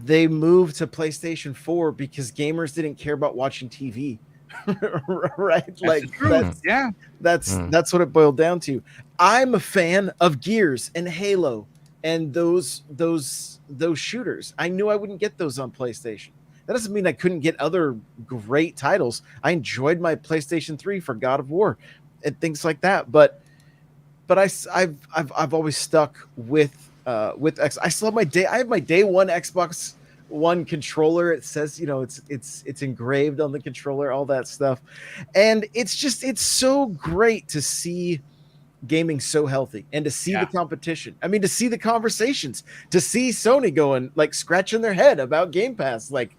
they moved to PlayStation 4, because gamers didn't care about watching TV. Right? That's what it boiled down to. I'm a fan of Gears and Halo and those shooters. I knew I wouldn't get those on PlayStation. That doesn't mean I couldn't get other great titles. I enjoyed my PlayStation 3 for God of War and things like that. But I've always stuck with X. I still have I have my day one Xbox One controller. It says, it's engraved on the controller, all that stuff. And it's so great to see gaming so healthy and to see the competition. I mean, to see the conversations, to see Sony going, scratching their head about Game Pass, and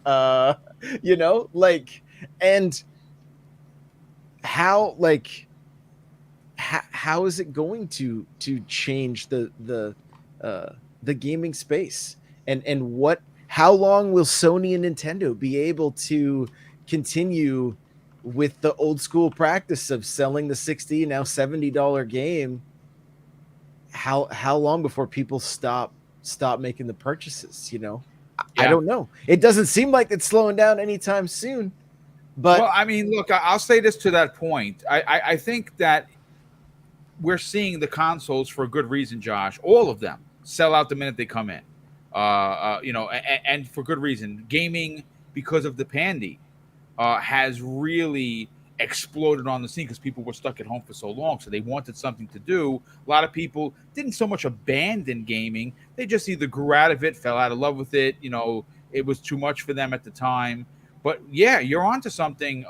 how is it going to change the gaming space, and how long will Sony and Nintendo be able to continue with the old school practice of selling the $60, now $70 game? How long before people stop making the purchases? I don't know. It doesn't seem like it's slowing down anytime soon. But well, I mean, look, I'll say this to that point. I think that we're seeing the consoles for a good reason, Josh. All of them sell out the minute they come in. And for good reason. Gaming, because of the pandy, has really exploded on the scene because people were stuck at home for so long. So they wanted something to do. A lot of people didn't so much abandon gaming. They just either grew out of it, fell out of love with it. It was too much for them at the time. But yeah, you're onto something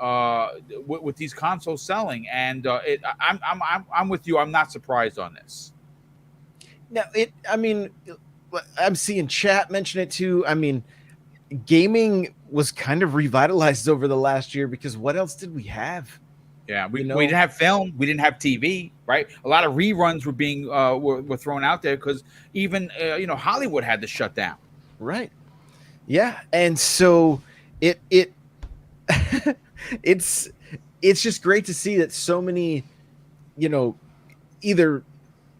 with these consoles selling, and I'm with you. I'm not surprised on this. Now, I'm seeing chat mention it too. I mean, gaming was kind of revitalized over the last year, because what else did we have? Yeah, we didn't have film, we didn't have TV, right? A lot of reruns were being were thrown out there because even Hollywood had to shut down. Right. Yeah, and so it's just great to see that so many, either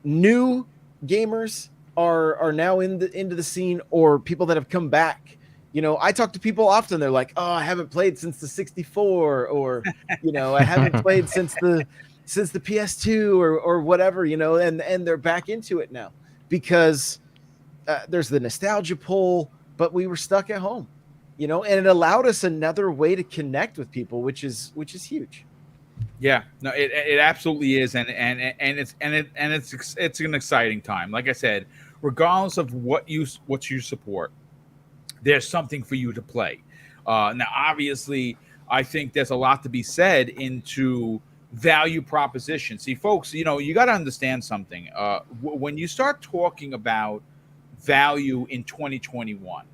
new gamers are now into the scene, or people that have come back I talk to people often. They're like, "Oh, I haven't played since the 64," or I haven't played since the PS2 or whatever, and they're back into it now because there's the nostalgia pull, but we were stuck at home, and it allowed us another way to connect with people, which is huge. Yeah, no, it absolutely is, and it's an exciting time. Like I said, regardless of what you support, there's something for you to play. Now, obviously, I think there's a lot to be said into value proposition. See, folks, you got to understand something. When you start talking about value in 2021,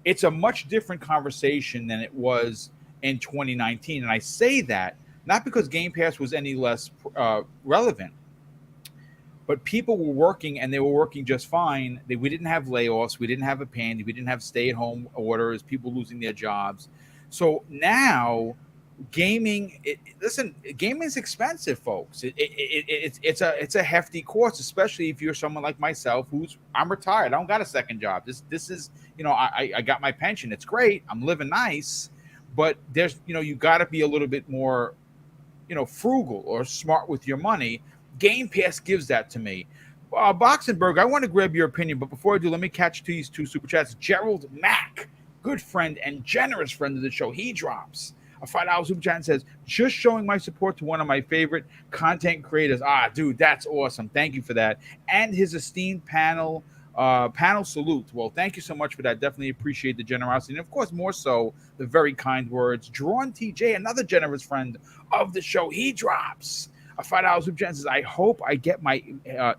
it's a much different conversation than it was in 2019. And I say that not because Game Pass was any less relevant, but people were working and they were working just fine. We didn't have layoffs. We didn't have a pandemic. We didn't have stay-at-home orders, people losing their jobs. So now gaming, gaming is expensive, folks. It's a hefty cost, especially if you're someone like myself I'm retired. I don't got a second job. This is, I got my pension. It's great. I'm living nice, but there's, you got to be a little bit more, frugal or smart with your money. Game Pass gives that to me. Boxenberg, I want to grab your opinion, but before I do, let me catch these two super chats. Gerald Mack, good friend and generous friend of the show. He drops a $5 super chat and says, just showing my support to one of my favorite content creators. Dude, that's awesome. Thank you for that. And his esteemed panel salute. Well, thank you so much for that. Definitely appreciate the generosity. And of course, more so, the very kind words. Drawn TJ, another generous friend of the show, he drops a $5 super chat and says, I hope I get my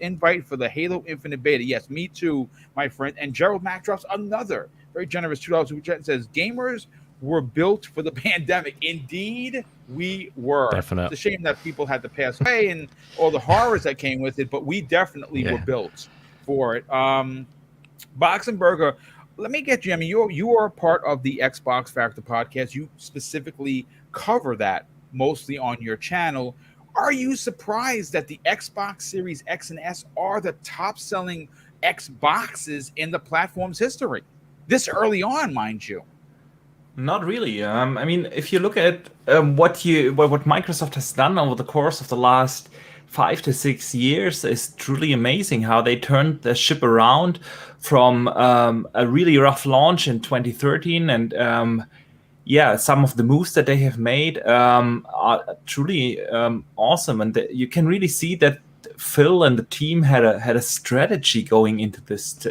invite for the Halo Infinite beta. Yes, me too, my friend. And Gerald Mack drops another very generous $2 super chat and says, gamers were built for the pandemic. Indeed, we were. Definitely. It's a shame that people had to pass away and all the horrors that came with it, but we definitely were built for it. Boxenberger, let me get you. I mean, you are a part of the Xbox Factor podcast. You specifically cover that mostly on your channel. Are you surprised that the Xbox Series X and S are the top-selling Xboxes in the platform's history? This early on, mind you. Not really. I mean, if you look at what Microsoft has done over the course of the last 5 to 6 years, is truly amazing. How they turned the ship around from a really rough launch in 2013, and some of the moves that they have made are truly awesome, and you can really see that Phil and the team had a strategy going into this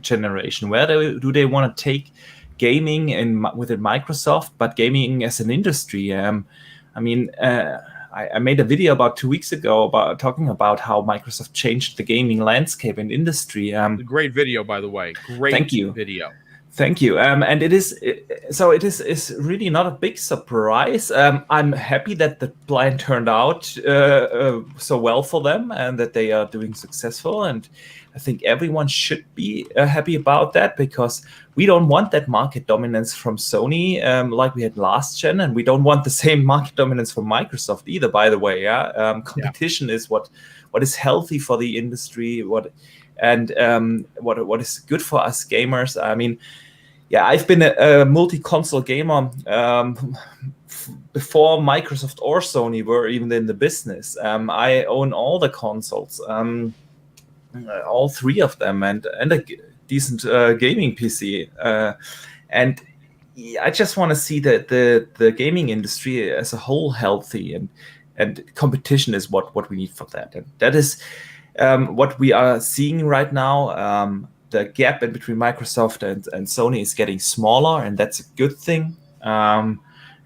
generation. Where do they want to take gaming within Microsoft, but gaming as an industry? I made a video about 2 weeks ago about talking about how Microsoft changed the gaming landscape and industry. Great video, by the way. Great. Thank you. Video. Thank you. And it is really not a big surprise. I'm happy that the plan turned out so well for them and that they are doing successful. And I think everyone should be happy about that, because we don't want that market dominance from Sony like we had last gen, and we don't want the same market dominance from Microsoft either, by the way. Competition is what is healthy for the industry, what is good for us gamers. I mean, I've been a multi-console gamer before Microsoft or Sony were even in the business. I own all the consoles, all three of them, and a decent gaming PC. And I just want to see the gaming industry as a whole healthy, and competition is what we need for that. And that is what we are seeing right now. The gap in between Microsoft and Sony is getting smaller, and that's a good thing. And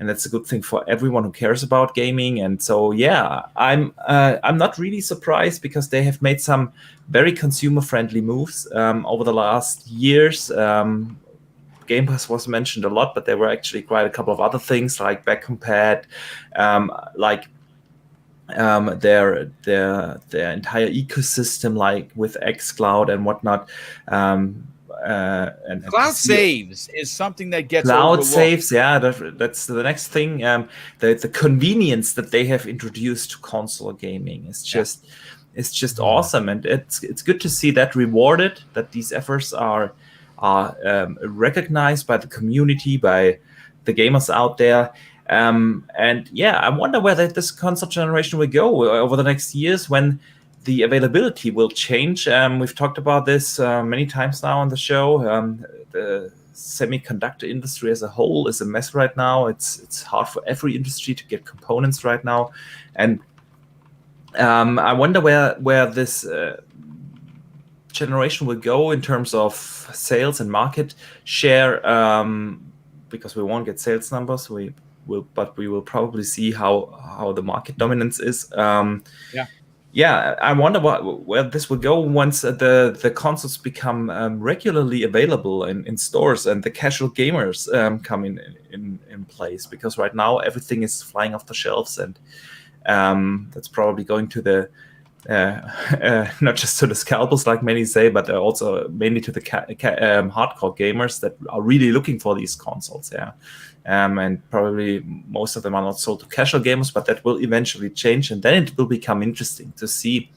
that's a good thing for everyone who cares about gaming. And so, I'm not really surprised, because they have made some very consumer-friendly moves over the last years. Game Pass was mentioned a lot, but there were actually quite a couple of other things, like back compat, like their entire ecosystem, like with xCloud and whatnot. And Cloud saves is something that gets cloud overlooked. saves. That's the next thing. The convenience that they have introduced to console gaming is just awesome, and it's good to see that rewarded. That these efforts are are recognized by the community, by the gamers out there. And yeah, I wonder where this console generation will go over the next years when the availability will change. We've talked about this many times now on the show. The semiconductor industry as a whole is a mess right now. It's hard for every industry to get components right now, and I wonder where this generation will go in terms of sales and market share, because we won't get sales numbers. But we will probably see how the market dominance is. Yeah, I wonder where this will go once the consoles become regularly available in stores and the casual gamers come in place. Because right now everything is flying off the shelves, and that's probably going to the not just to the scalpers, like many say, but also mainly to the hardcore gamers that are really looking for these consoles. Yeah. And probably most of them are not sold to casual gamers, but that will eventually change, and then it will become interesting to see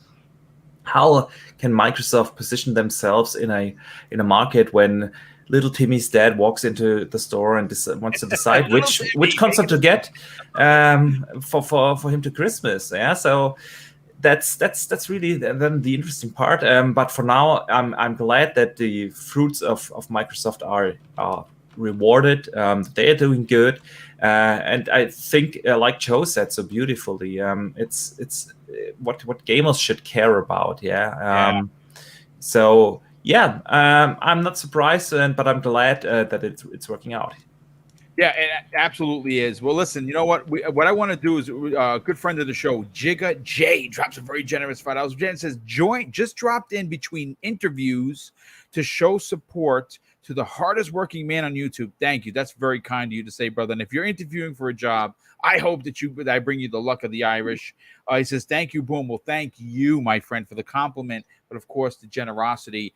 how can Microsoft position themselves in a market when little Timmy's dad walks into the store and wants to decide which console to get for him to Christmas. Yeah, so that's really then the interesting part. But for now, I'm glad that the fruits of Microsoft are rewarded. They are doing good, and I think, like Joe said so beautifully, it's what gamers should care about. So yeah, I'm not surprised, but I'm glad that it's working out. Yeah, it absolutely is. Well, listen, you know what? What I want to do is a good friend of the show, Jigga J, drops a very generous $5. Jen says, just dropped in between interviews to show support to the hardest working man on YouTube. Thank you. That's very kind of you to say, brother. And if you're interviewing for a job, I hope that I bring you the luck of the Irish. He says, thank you, Boom. Well, thank you, my friend, for the compliment, but of course, the generosity.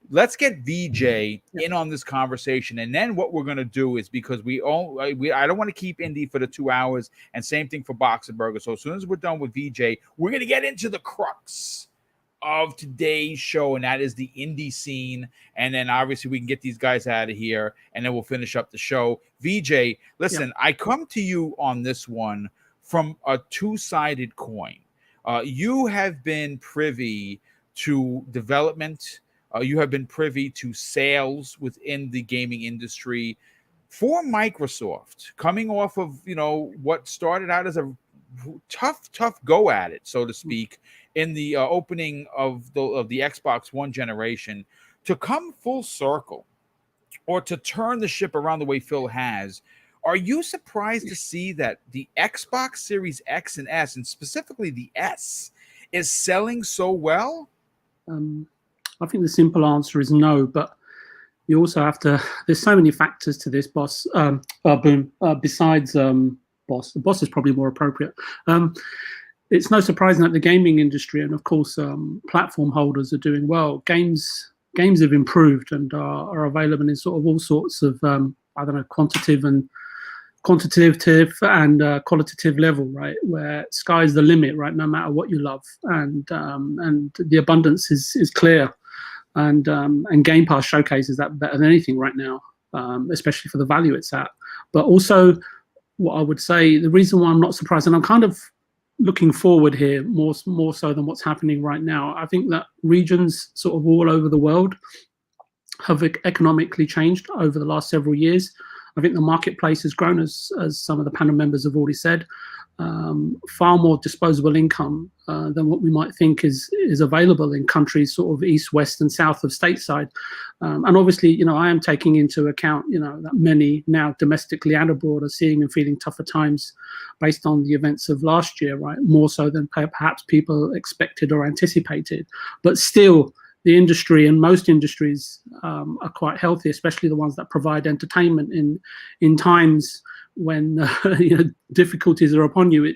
Let's get VJ in on this conversation, and then what we're going to do is, because I don't want to keep Indy for the 2 hours, and same thing for Boxer Burger. So as soon as we're done with VJ, we're going to get into the crux of today's show, and that is the indie scene. And then obviously we can get these guys out of here, and then we'll finish up the show. VJ, listen, I come to you on this one from a two-sided coin. You have been privy to development. You have been privy to sales within the gaming industry for Microsoft, coming off of, what started out as a tough go at it, so to speak, in the opening of the Xbox One generation, to come full circle, or to turn the ship around the way Phil has. Are you surprised to see that the Xbox Series X and S, and specifically the S, is selling so well? I think the simple answer is no, but you also have to. There's so many factors to this, boss. Boom. Besides boss, the boss is probably more appropriate. It's no surprise that the gaming industry, and of course platform holders, are doing well. Games have improved and are available in sort of all sorts of quantitative and qualitative level, right? Where sky's the limit, right? No matter what you love, and the abundance is clear. And Game Pass showcases that better than anything right now, especially for the value it's at. But also, what I would say, the reason why I'm not surprised, and I'm kind of looking forward here more so than what's happening right now, I think that regions sort of all over the world have economically changed over the last several years. I think the marketplace has grown, as some of the panel members have already said. Far more disposable income than what we might think is available in countries sort of east, west, and south of stateside. And obviously, I am taking into account, that many now domestically and abroad are seeing and feeling tougher times based on the events of last year, right? More so than perhaps people expected or anticipated. But still, the industry and most industries are quite healthy, especially the ones that provide entertainment in times when difficulties are upon you.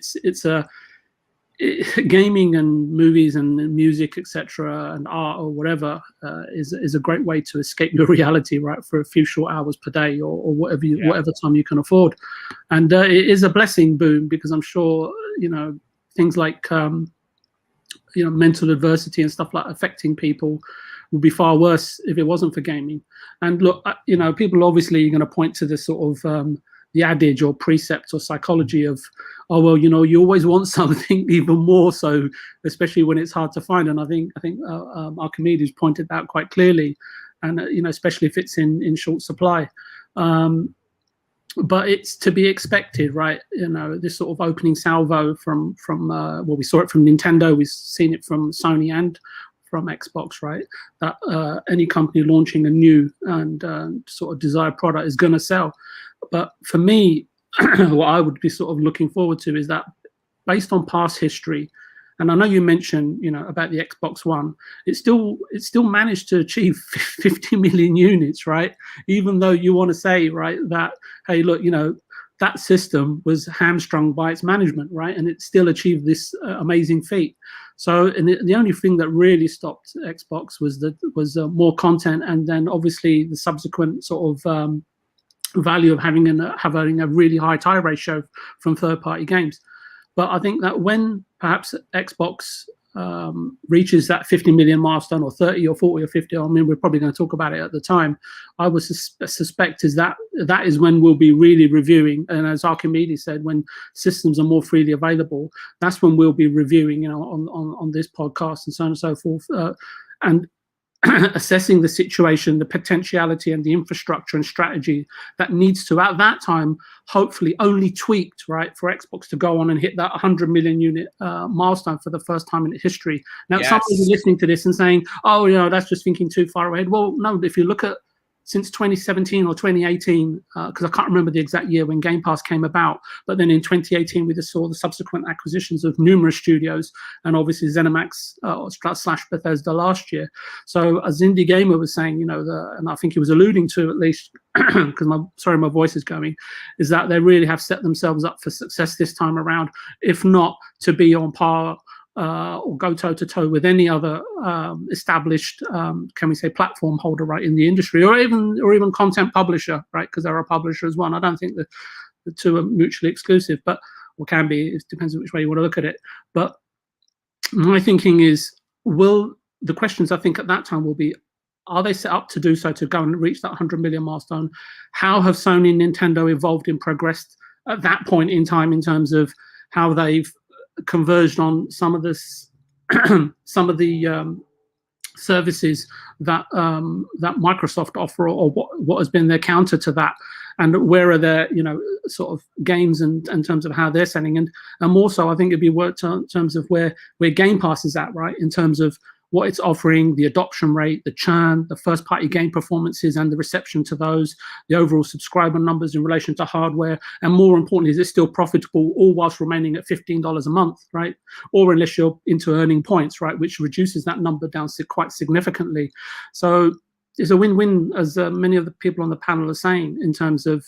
Gaming and movies and music, etc., and art or whatever is a great way to escape your reality, right, for a few short hours per day or whatever time you can afford. And it is a blessing, Boom, because I'm sure things like mental adversity and stuff like affecting people would be far worse if it wasn't for gaming. And look, you know, people obviously are going to point to this sort of the adage or precept or psychology of, oh well, you know, you always want something even more so, especially when it's hard to find. And I think Archimedes pointed that out quite clearly, and you know, especially if it's in short supply. But it's to be expected, right? You know, this sort of opening salvo from well, we saw it from Nintendo, we've seen it from Sony and from Xbox, right? That any company launching a new and sort of desired product is going to sell. But for me, what I would be sort of looking forward to is that, based on past history, and I know you mentioned, you know, about the Xbox One, it still managed to achieve 50 million units, right? Even though you want to say, right, that, hey, look, you know, that system was hamstrung by its management, right? And it still achieved this amazing feat. So, and the only thing that really stopped Xbox was more content, and then obviously the subsequent sort of value of having a really high tie ratio from third-party games. But I think that when perhaps Xbox reaches that 50 million milestone, or 30 or 40 or 50, I mean, we're probably going to talk about it at the time, I would suspect is that is when we'll be really reviewing. And as Archimedes said, when systems are more freely available, that's when we'll be reviewing, you know, on this podcast and so on and so forth, and assessing the situation, the potentiality, and the infrastructure and strategy that needs to, at that time, hopefully only tweaked, right, for Xbox to go on and hit that 100 million unit milestone for the first time in history. Now, Yes. somebody's listening to this and saying, oh, you know, that's just thinking too far ahead. Well, no, if you look at since 2017 or 2018, because I can't remember the exact year when Game Pass came about, but then in 2018 we just saw the subsequent acquisitions of numerous studios, and obviously ZeniMax / Bethesda last year. So as Indie Gamer was saying, you know, and I think he was alluding to, at least, because my voice is going, is that they really have set themselves up for success this time around, if not to be on par or go toe-to-toe with any other established, can we say, platform holder, right, in the industry, or even content publisher, right, because they're a publisher as well. I don't think the two are mutually exclusive, but, or can be, it depends on which way you want to look at it. But my thinking is, the questions I think at that time will be, are they set up to do so, to go and reach that 100 million milestone? How have Sony and Nintendo evolved and progressed at that point in time, in terms of how they've converged on some of this, some of the services that that Microsoft offer, or what has been their counter to that, and where are their, you know, sort of games and in terms of how they're selling, and more so, I think it'd be worked in terms of where Game Pass is at, right, in terms of what it's offering, the adoption rate, the churn, the first-party game performances and the reception to those, the overall subscriber numbers in relation to hardware, and more importantly, is it still profitable, all whilst remaining at $15 a month, right? Or unless you're into earning points, right, which reduces that number down quite significantly. So it's a win-win, as many of the people on the panel are saying, in terms of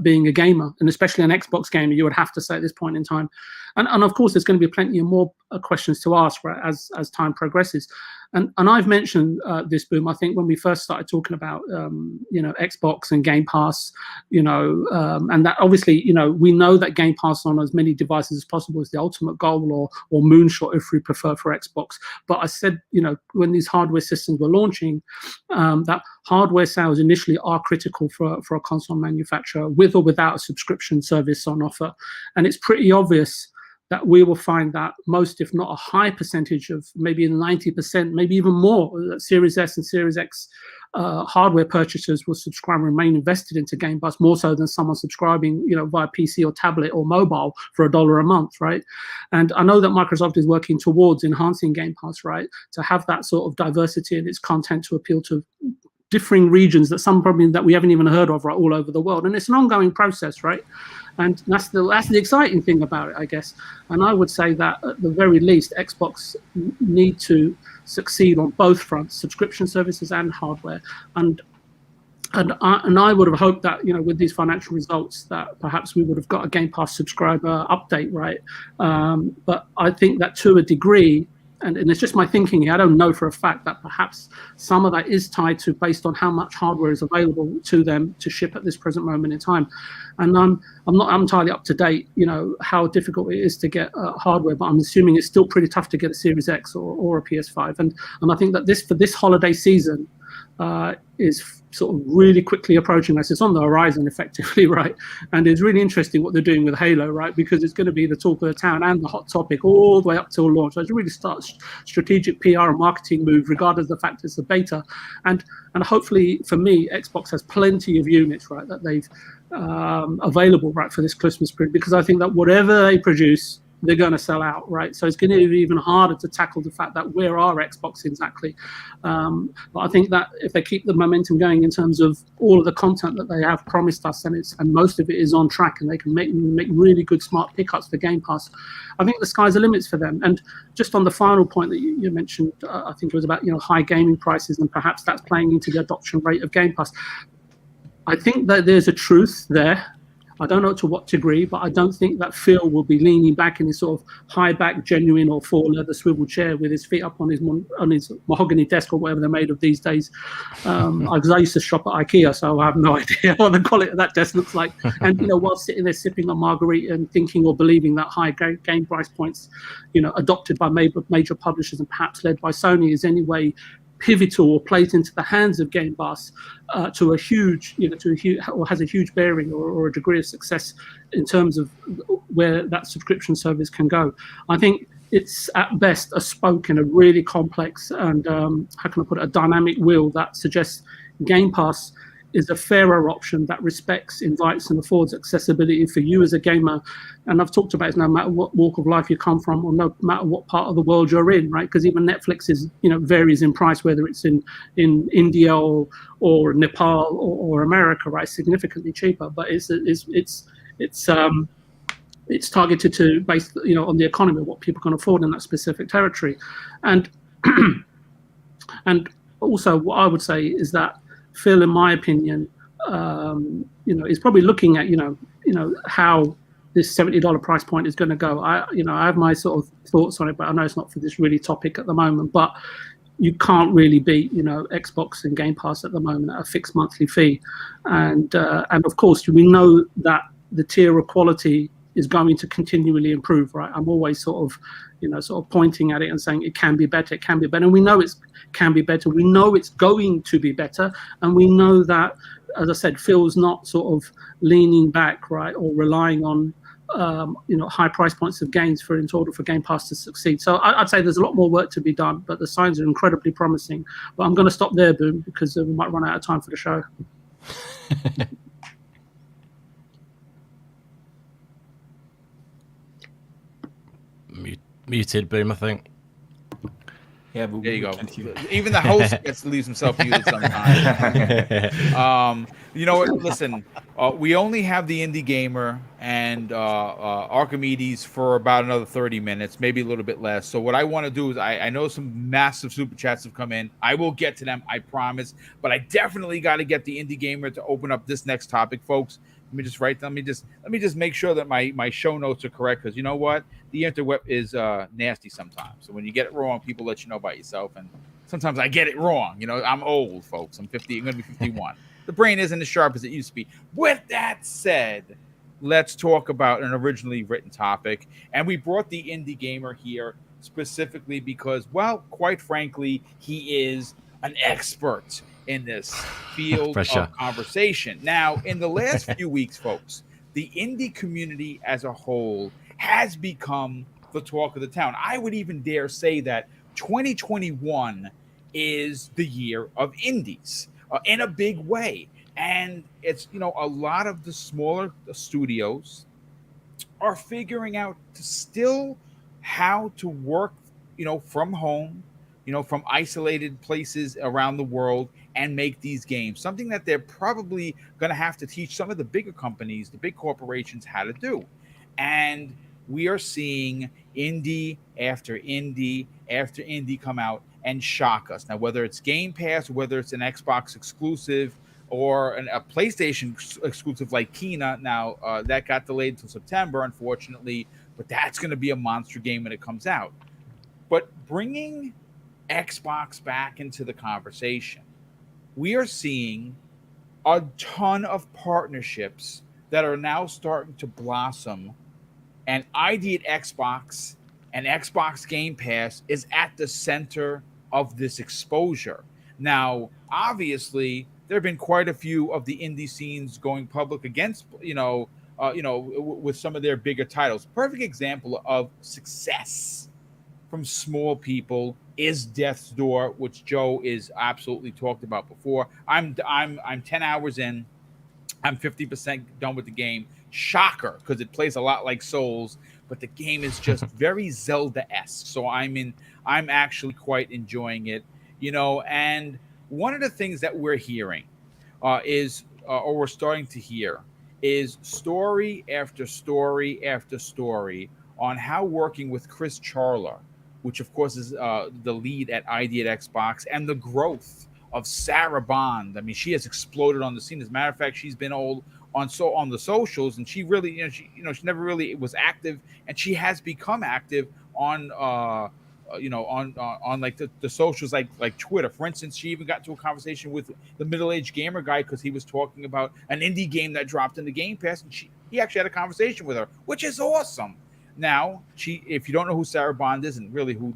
being a gamer, and especially an Xbox gamer, you would have to say at this point in time. And of course, there's going to be plenty of more questions to ask, right, as time progresses. And I've mentioned this, Boom, I think when we first started talking about, you know, Xbox and Game Pass, you know, and that obviously, you know, we know that Game Pass on as many devices as possible is the ultimate goal, or moonshot, if we prefer, for Xbox. But I said, you know, when these hardware systems were launching, that hardware sales initially are critical for a console manufacturer, with or without a subscription service on offer. And it's pretty obvious that we will find that most, if not a high percentage of, maybe 90%, maybe even more, Series S and Series X hardware purchasers will subscribe and remain invested into Game Pass, more so than someone subscribing, you know, via PC or tablet or mobile for $1 a month, right? And I know that Microsoft is working towards enhancing Game Pass, right, to have that sort of diversity in its content to appeal to differing regions that that we haven't even heard of, right, all over the world. And it's an ongoing process, right? And that's the exciting thing about it, I guess. And I would say that at the very least, Xbox need to succeed on both fronts, subscription services and hardware. And I would have hoped that, you know, with these financial results, that perhaps we would have got a Game Pass subscriber update, right? But I think that to a degree, and it's just my thinking here. I don't know for a fact that perhaps some of that is tied to based on how much hardware is available to them to ship at this present moment in time. And I'm not entirely up to date, how difficult it is to get hardware, but I'm assuming it's still pretty tough to get a Series X or a PS5. And I think that for this holiday season is sort of really quickly approaching us. It's on the horizon, effectively, right? And it's really interesting what they're doing with Halo, right? Because it's going to be the talk of the town and the hot topic all the way up till launch. So it's really strategic PR and marketing move, regardless of the fact it's a beta. And hopefully, for me, Xbox has plenty of units, right, that they've available, right, for this Christmas period, because I think that whatever they produce, they're going to sell out, right? So it's going to be even harder to tackle the fact that where are Xbox exactly? But I think that if they keep the momentum going in terms of all of the content that they have promised us, and most of it is on track, and they can make really good smart pickups for Game Pass, I think the sky's the limits for them. And just on the final point that you mentioned, I think it was about high gaming prices, and perhaps that's playing into the adoption rate of Game Pass. I think that there's a truth there. I don't know to what degree, but I don't think that Phil will be leaning back in his sort of high back, genuine or full leather swivel chair with his feet up on his mahogany desk or whatever they're made of these days. Because I used to shop at IKEA, so I have no idea what the quality of that desk looks like. And while sitting there sipping a margarita and thinking or believing that high game price points, adopted by major publishers and perhaps led by Sony, is anyway pivotal or plays into the hands of Game Pass to a huge, or has a huge bearing or a degree of success in terms of where that subscription service can go. I think it's at best a spoke in a really complex and how can I put it, a dynamic wheel that suggests Game Pass is a fairer option that respects, invites, and affords accessibility for you as a gamer. And I've talked about it, no matter what walk of life you come from, or no matter what part of the world you're in, right? Because even Netflix is, varies in price, whether it's in India or Nepal or America, right? Significantly cheaper, but it's targeted to based, on the economy, what people can afford in that specific territory, and and also what I would say is that Phil, in my opinion, is probably looking at how this $70 price point is going to go. I have my sort of thoughts on it, but I know it's not for this really topic at the moment. But you can't really beat Xbox and Game Pass at the moment at a fixed monthly fee, and of course we know that the tier of quality is going to continually improve, right? I'm always sort of pointing at it and saying it can be better, it can be better. And we know it can be better. We know it's going to be better. And we know that, as I said, Phil's not sort of leaning back, right, or relying on, high price points of gains in order for Game Pass to succeed. So I'd say there's a lot more work to be done, but the signs are incredibly promising. But I'm going to stop there, Boom, because we might run out of time for the show. Muted, Boom, I think. Yeah, there you go. Even the host gets to leave himself muted sometimes. You know what? Listen, we only have the Indie Gamer and Archimedes for about another 30 minutes, maybe a little bit less. So what I want to do is, I know some massive super chats have come in. I will get to them, I promise. But I definitely got to get the Indie Gamer to open up this next topic, folks. Let me just write. Let me just make sure that my show notes are correct, because you know what, the interweb is nasty sometimes. So when you get it wrong, people let you know about yourself, and sometimes I get it wrong. I'm old, folks. I'm 50. I'm going to be 51. The brain isn't as sharp as it used to be. With that said, let's talk about an originally written topic, and we brought the Indie Gamer here specifically because, well, quite frankly, he is an expert in this field of conversation. Now, in the last few weeks, folks, the indie community as a whole has become the talk of the town. I would even dare say that 2021 is the year of indies in a big way. And it's, a lot of the smaller studios are figuring out still how to work, from home, from isolated places around the world, and make these games, something that they're probably going to have to teach some of the bigger companies, the big corporations, how to do. And we are seeing indie after indie after indie come out and shock us. Now, whether it's Game Pass, whether it's an Xbox exclusive or a PlayStation exclusive like Kena, now that got delayed until September, unfortunately, but that's going to be a monster game when it comes out. But bringing Xbox back into the conversation, we are seeing a ton of partnerships that are now starting to blossom, and ID at Xbox and Xbox Game Pass is at the center of this exposure. Now, obviously, there have been quite a few of the indie scenes going public against, with some of their bigger titles. Perfect example of success from small people is Death's Door, which Joe is absolutely talked about before. I'm 10 hours in. I'm 50% done with the game. Shocker, because it plays a lot like Souls, but the game is just very Zelda-esque. So I'm actually quite enjoying it, And one of the things that we're hearing or we're starting to hear, is story after story after story on how working with Chris Charla, which of course is the lead at ID at Xbox, and the growth of Sarah Bond. I mean, she has exploded on the scene. As a matter of fact, she's been on the socials, and she really, she never really was active, and she has become active on on like the socials, like Twitter. For instance, she even got into a conversation with the middle-aged gamer guy because he was talking about an indie game that dropped in the Game Pass, and he actually had a conversation with her, which is awesome. Now, if you don't know who Sarah Bond is, and really who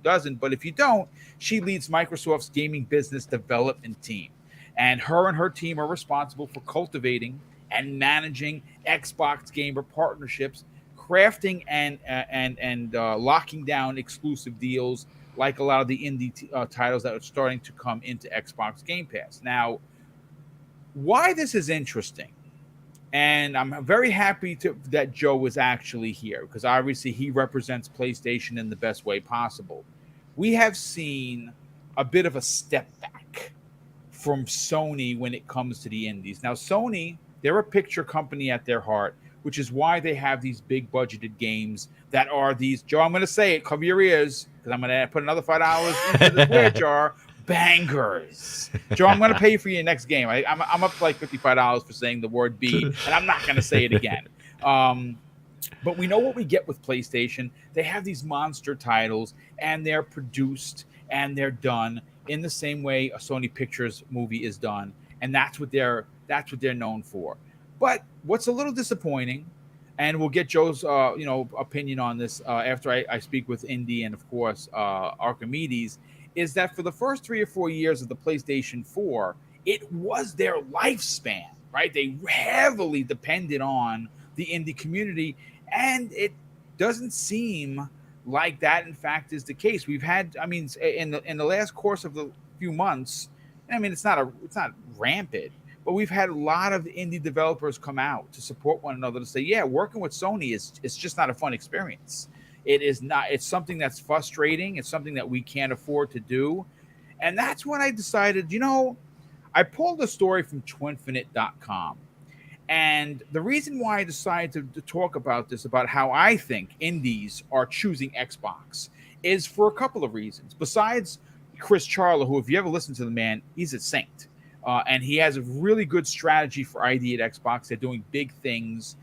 doesn't, but if you don't, she leads Microsoft's gaming business development team. And her team are responsible for cultivating and managing Xbox gamer partnerships, crafting and locking down exclusive deals like a lot of the indie titles that are starting to come into Xbox Game Pass. Now, why this is interesting, and I'm very happy that Joe was actually here, because obviously he represents PlayStation in the best way possible. We have seen a bit of a step back from Sony when it comes to the indies. Now, Sony, they're a picture company at their heart, which is why they have these big budgeted games that are these, Joe, I'm going to say it, cover your ears, because I'm going to put another $5 into the swear jar, bangers. Joe, I'm going to pay you for your next game. I'm up to like $55 for saying the word B, and I'm not going to say it again. But we know what we get with PlayStation. They have these monster titles, and they're produced and they're done in the same way a Sony Pictures movie is done, and that's what they're known for. But what's a little disappointing, and we'll get Joe's opinion on this after I speak with Indy and of course Archimedes, is that for the first 3 or 4 years of the PlayStation 4, it was their lifespan, right? They heavily depended on the indie community, and it doesn't seem like that in fact is the case. We've had, I mean, in the last course of the few months, I mean, it's not rampant, but we've had a lot of indie developers come out to support one another to say, yeah, working with Sony is just not a fun experience. It is not. It's something that's frustrating. It's something that we can't afford to do. And that's when I decided, I pulled a story from Twinfinite.com. And the reason why I decided to talk about this, about how I think indies are choosing Xbox, is for a couple of reasons. Besides Chris Charla, who, if you ever listen to the man, he's a saint. And he has a really good strategy for ID at Xbox. They're doing big things,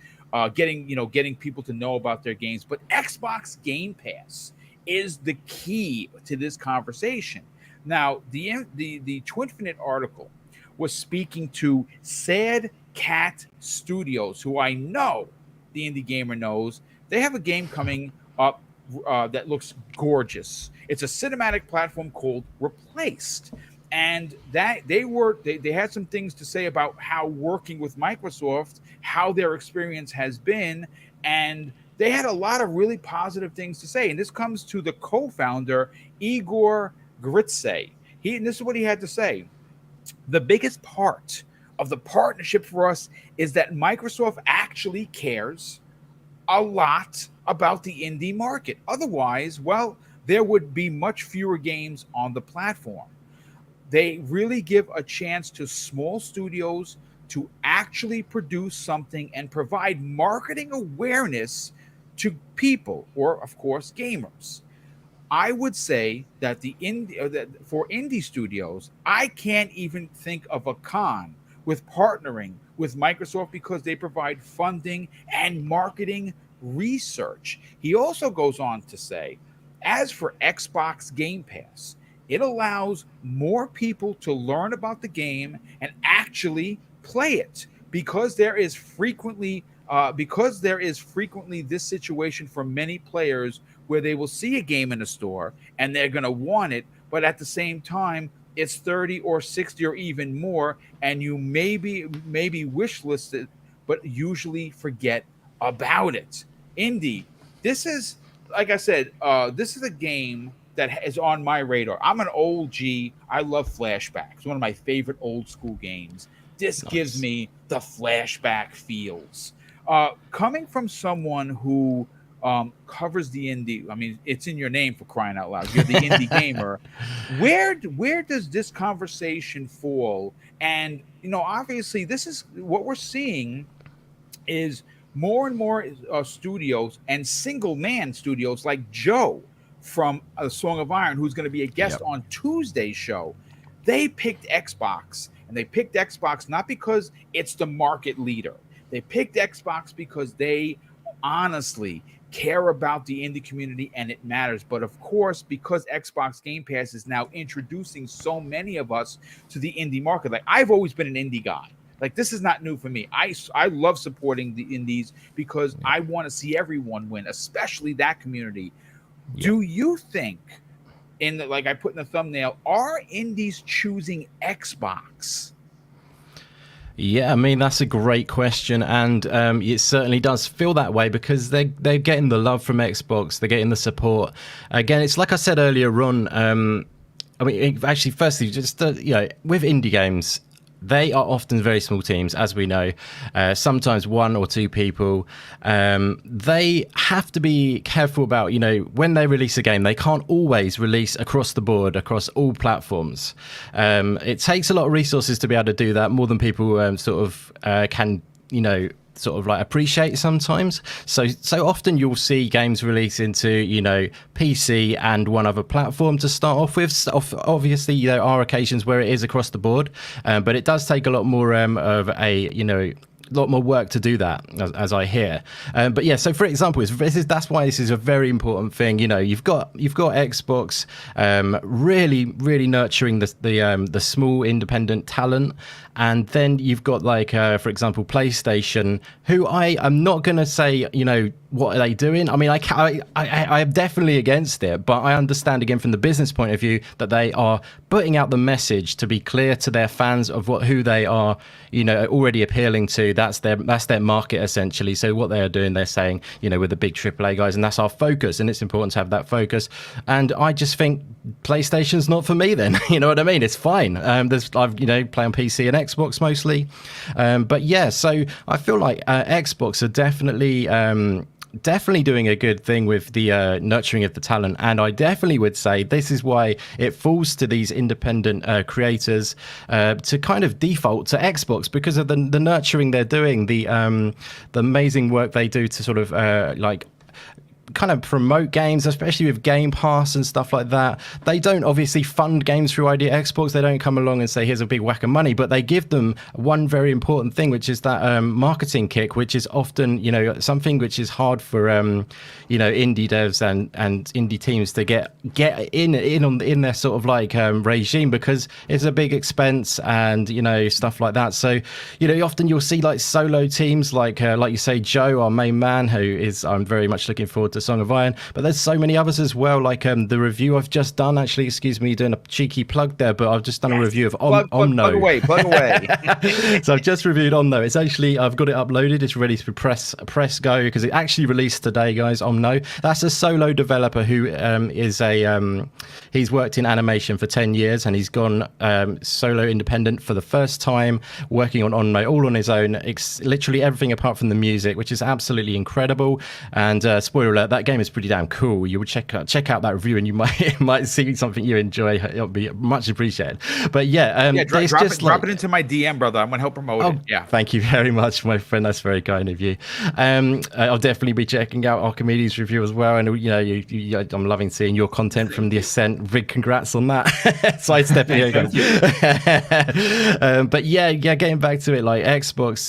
getting people to know about their games. But Xbox Game Pass is the key to this conversation. Now, the Twinfinite article was speaking to Sad Cat Studios, who I know the indie gamer knows. They have a game coming up that looks gorgeous. It's a cinematic platform called Replaced. And that they had some things to say about how working with Microsoft, how their experience has been, and they had a lot of really positive things to say. And this comes to the co-founder, Igor Gritse. And this is what he had to say. The biggest part of the partnership for us is that Microsoft actually cares a lot about the indie market. Otherwise, well, there would be much fewer games on the platform. They really give a chance to small studios to actually produce something and provide marketing awareness to people, or of course, gamers. I would say that for indie studios, I can't even think of a con with partnering with Microsoft, because they provide funding and marketing research. He also goes on to say As for Xbox Game Pass, it allows more people to learn about the game and actually play it, because there is frequently this situation for many players where they will see a game in a store and they're going to want it, but at the same time it's 30 or 60 or even more, and you maybe wish list it but usually forget about it. Indy, this is, like I said, this is a game that is on my radar. I'm an old G. I love flashbacks. One of my favorite old school games. This gives me the flashback feels. Coming from someone who covers the indie, I mean, it's in your name, for crying out loud. You're the indie gamer. Where does this conversation fall? And obviously, this is what we're seeing is more and more studios and single man studios like Joe from A Song of Iron, who's going to be a guest on Tuesday's show. They picked Xbox, and they picked Xbox not because it's the market leader. They picked Xbox because they honestly care about the indie community and it matters. But of course, because Xbox Game Pass is now introducing so many of us to the indie market, like I've always been an indie guy. Like, this is not new for me. I love supporting the indies because I want to see everyone win, especially that community. Do you think, like I put in the thumbnail, are indies choosing Xbox? Yeah, I mean, that's a great question, and it certainly does feel that way because they're getting the love from Xbox, they're getting the support. Again, it's like I said earlier on. I mean, actually, firstly, just with indie games, they are often very small teams, as we know, sometimes one or two people. They have to be careful about, when they release a game, they can't always release across the board, across all platforms. It takes a lot of resources to be able to do that, more than people can, sort of like appreciate sometimes. So often you'll see games release into PC and one other platform to start off with. Obviously there are occasions where it is across the board, but it does take a lot more of a lot more work to do that, as I hear. But yeah, so for example, that's why this is a very important thing. You've got Xbox really nurturing the small independent talent, and then you've got for example, PlayStation, who I'm not gonna say what are they doing. I mean, I am definitely against it, but I understand again from the business point of view that they are putting out the message to be clear to their fans of who they are already appealing to. That's their market essentially. So what they are doing, they're saying we're the big AAA guys and that's our focus, and it's important to have that focus. And I just think PlayStation's not for me then. You know what I mean? It's fine. I've play on PC and Xbox mostly, but yeah, so I feel like Xbox are definitely doing a good thing with the nurturing of the talent, and I definitely would say this is why it falls to these independent creators to kind of default to Xbox, because of the nurturing they're doing, the amazing work they do to sort of kind of promote games, especially with Game Pass and stuff like that. They don't obviously fund games through Idea Xbox. They don't come along and say, here's a big whack of money, but they give them one very important thing, which is that marketing kick, which is often, something which is hard for, indie devs and indie teams to get in their sort of regime, because it's a big expense and, stuff like that. So, often you'll see solo teams like you say, Joe, our main man, I'm very much looking forward to Song of Iron, but there's so many others as well, the review I've just done, actually, excuse me doing a cheeky plug there, but I've just done a review of Omno. Plug away. So I've just reviewed Omno. It's actually, I've got it uploaded, it's ready to press go, because it actually released today, guys. Omno, that's a solo developer who he's worked in animation for 10 years and he's gone solo independent for the first time, working on Omno all on his own, literally everything apart from the music, which is absolutely incredible. And spoiler alert, that game is pretty damn cool. You would check out that review and you might see something you enjoy. It'll be much appreciated. But yeah, drop it into my DM, brother. I'm gonna help promote it. Yeah, thank you very much, my friend. That's very kind of you. I'll definitely be checking out Archimedes' review as well. And I'm loving seeing your content from the Ascent. Big congrats on that. Sidestepping again. But yeah, getting back to it, Xbox,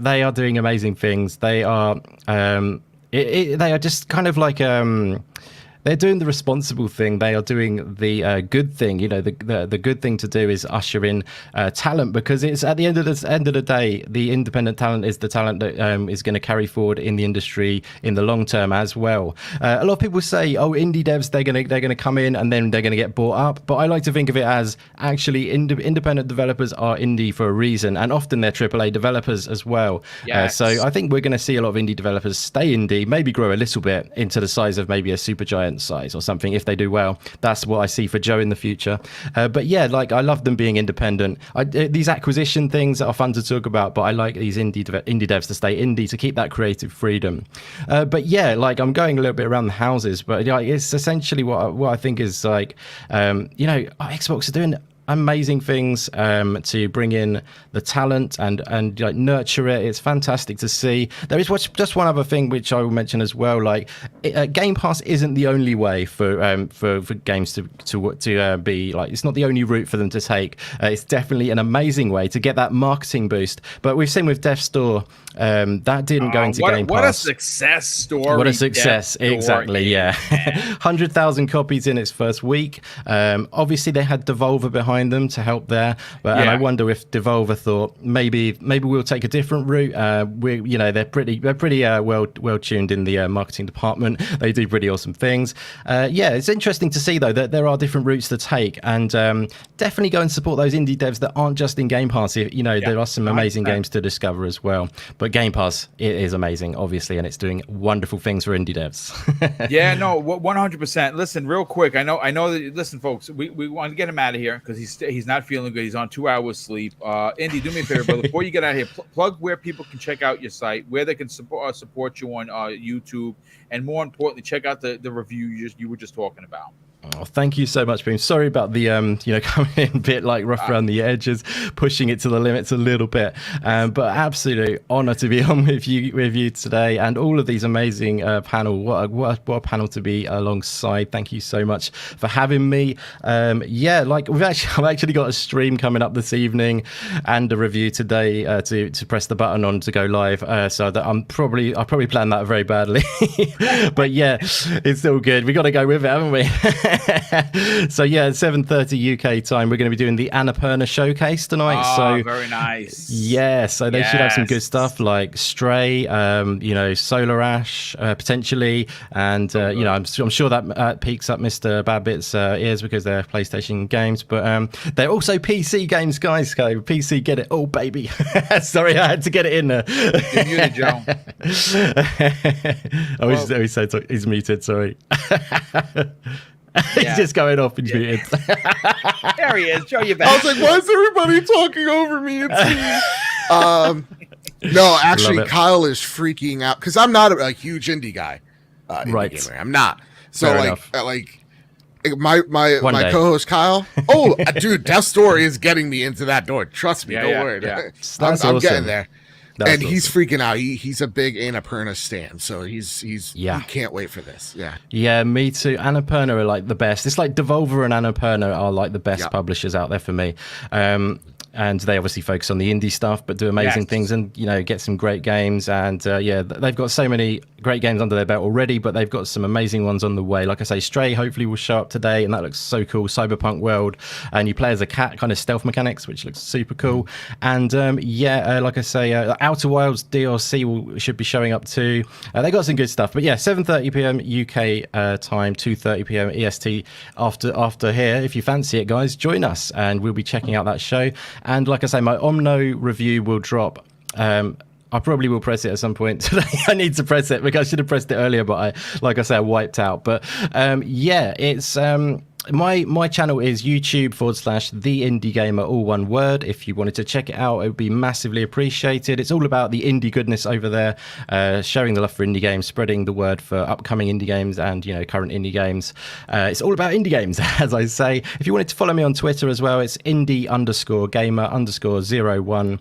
they are doing amazing things. They are. They are just kind of they're doing the responsible thing. They are doing the good thing. You know, the good thing to do is usher in talent, because it's at the end of the day, the independent talent is the talent that is going to carry forward in the industry in the long term as well. A lot of people say, oh, indie devs, they're gonna come in and then they're gonna get bought up, but I like to think of it as actually independent developers are indie for a reason, and often they're AAA developers as well. Yes. So I think we're going to see a lot of indie developers stay indie, maybe grow a little bit into the size of maybe a Supergiant size or something if they do well. That's what I see for Joe in the future. But yeah, like I love them being independent. These acquisition things are fun to talk about, but I like these indie devs to stay indie, to keep that creative freedom. But yeah, like I'm going a little bit around the houses, but like, it's essentially what I think is like, you know, Xbox are doing amazing things to bring in the talent and like nurture it. It's fantastic to see. There is just one other thing which I will mention as well. Like Game Pass isn't the only way for games to be like. It's not the only route for them to take. It's definitely an amazing way to get that marketing boost. But we've seen with Death's Door that didn't go into Game Pass. What a success story! What a success! Exactly. Yeah, 100,000 copies in its first week. Obviously, they had Devolver behind them to help there, but and I wonder if Devolver thought maybe we'll take a different route. They're pretty well tuned in the marketing department. They do pretty awesome things. It's interesting to see though that there are different routes to take, and definitely go and support those indie devs that aren't just in Game Pass. There are some amazing games to discover as well. But Game Pass, it is amazing, obviously, and it's doing wonderful things for indie devs. 100%. Listen, real quick. I know that. Listen, folks, we want to get him out of here because he's not feeling good. He's on 2 hours sleep. Indy, do me a favor, brother. Before you get out of here, plug where people can check out your site, where they can support you on YouTube, and more importantly, check out the review you were just talking about. Oh, thank you so much, Boom. Sorry about the coming in a bit like rough around the edges, pushing it to the limits a little bit. But absolute honor to be on with you today, and all of these amazing panel. What a panel to be alongside. Thank you so much for having me. I've actually got a stream coming up this evening and a review today to press the button on to go live. So that I probably planned that very badly, but yeah, it's all good. We got to go with it, haven't we? So yeah, 7:30 UK time, we're going to be doing the Annapurna showcase tonight. So very nice. Yeah, so they should have some good stuff like Stray, Solar Ash, potentially, and I'm sure that peaks up Mr. Babbitt's ears because they're PlayStation games, but they're also PC games, guys. Go PC, get it. Oh baby, sorry, I had to get it in there. You're muted, Joe. He's muted. Sorry. He's just going off and muted. There he is. Joe, you back. I was like, why is everybody talking over me? It's me. No, actually, Kyle is freaking out because I'm not a huge indie guy. Right. Gamer. I'm not. So my co-host Kyle. Oh, dude, Death's Door is getting me into that door. Trust me. Don't worry. Yeah. I'm getting there. And he's freaking out. He's a big Annapurna stan, so he can't wait for this. Yeah, me too. Annapurna are like the best. It's like Devolver and Annapurna are like the best publishers out there for me. And they obviously focus on the indie stuff, but do amazing things and, get some great games. And they've got so many great games under their belt already, but they've got some amazing ones on the way. Like I say, Stray hopefully will show up today, and that looks so cool. Cyberpunk world, and you play as a cat, kind of stealth mechanics, which looks super cool. And like I say, Outer Wilds DLC should be showing up too. They got some good stuff. But yeah, 7:30 p.m. UK time, 2:30 p.m. EST after here. If you fancy it, guys, join us, and we'll be checking out that show. And like I say, my Omno review will drop. I probably will press it at some point today. I need to press it because I should have pressed it earlier, but I wiped out. But it's my channel is YouTube/The Indie Gamer, all one word. If you wanted to check it out, it would be massively appreciated. It's all about the indie goodness over there, sharing the love for indie games, spreading the word for upcoming indie games and current indie games. It's all about indie games, as I say. If you wanted to follow me on Twitter as well, it's indie_gamer_01.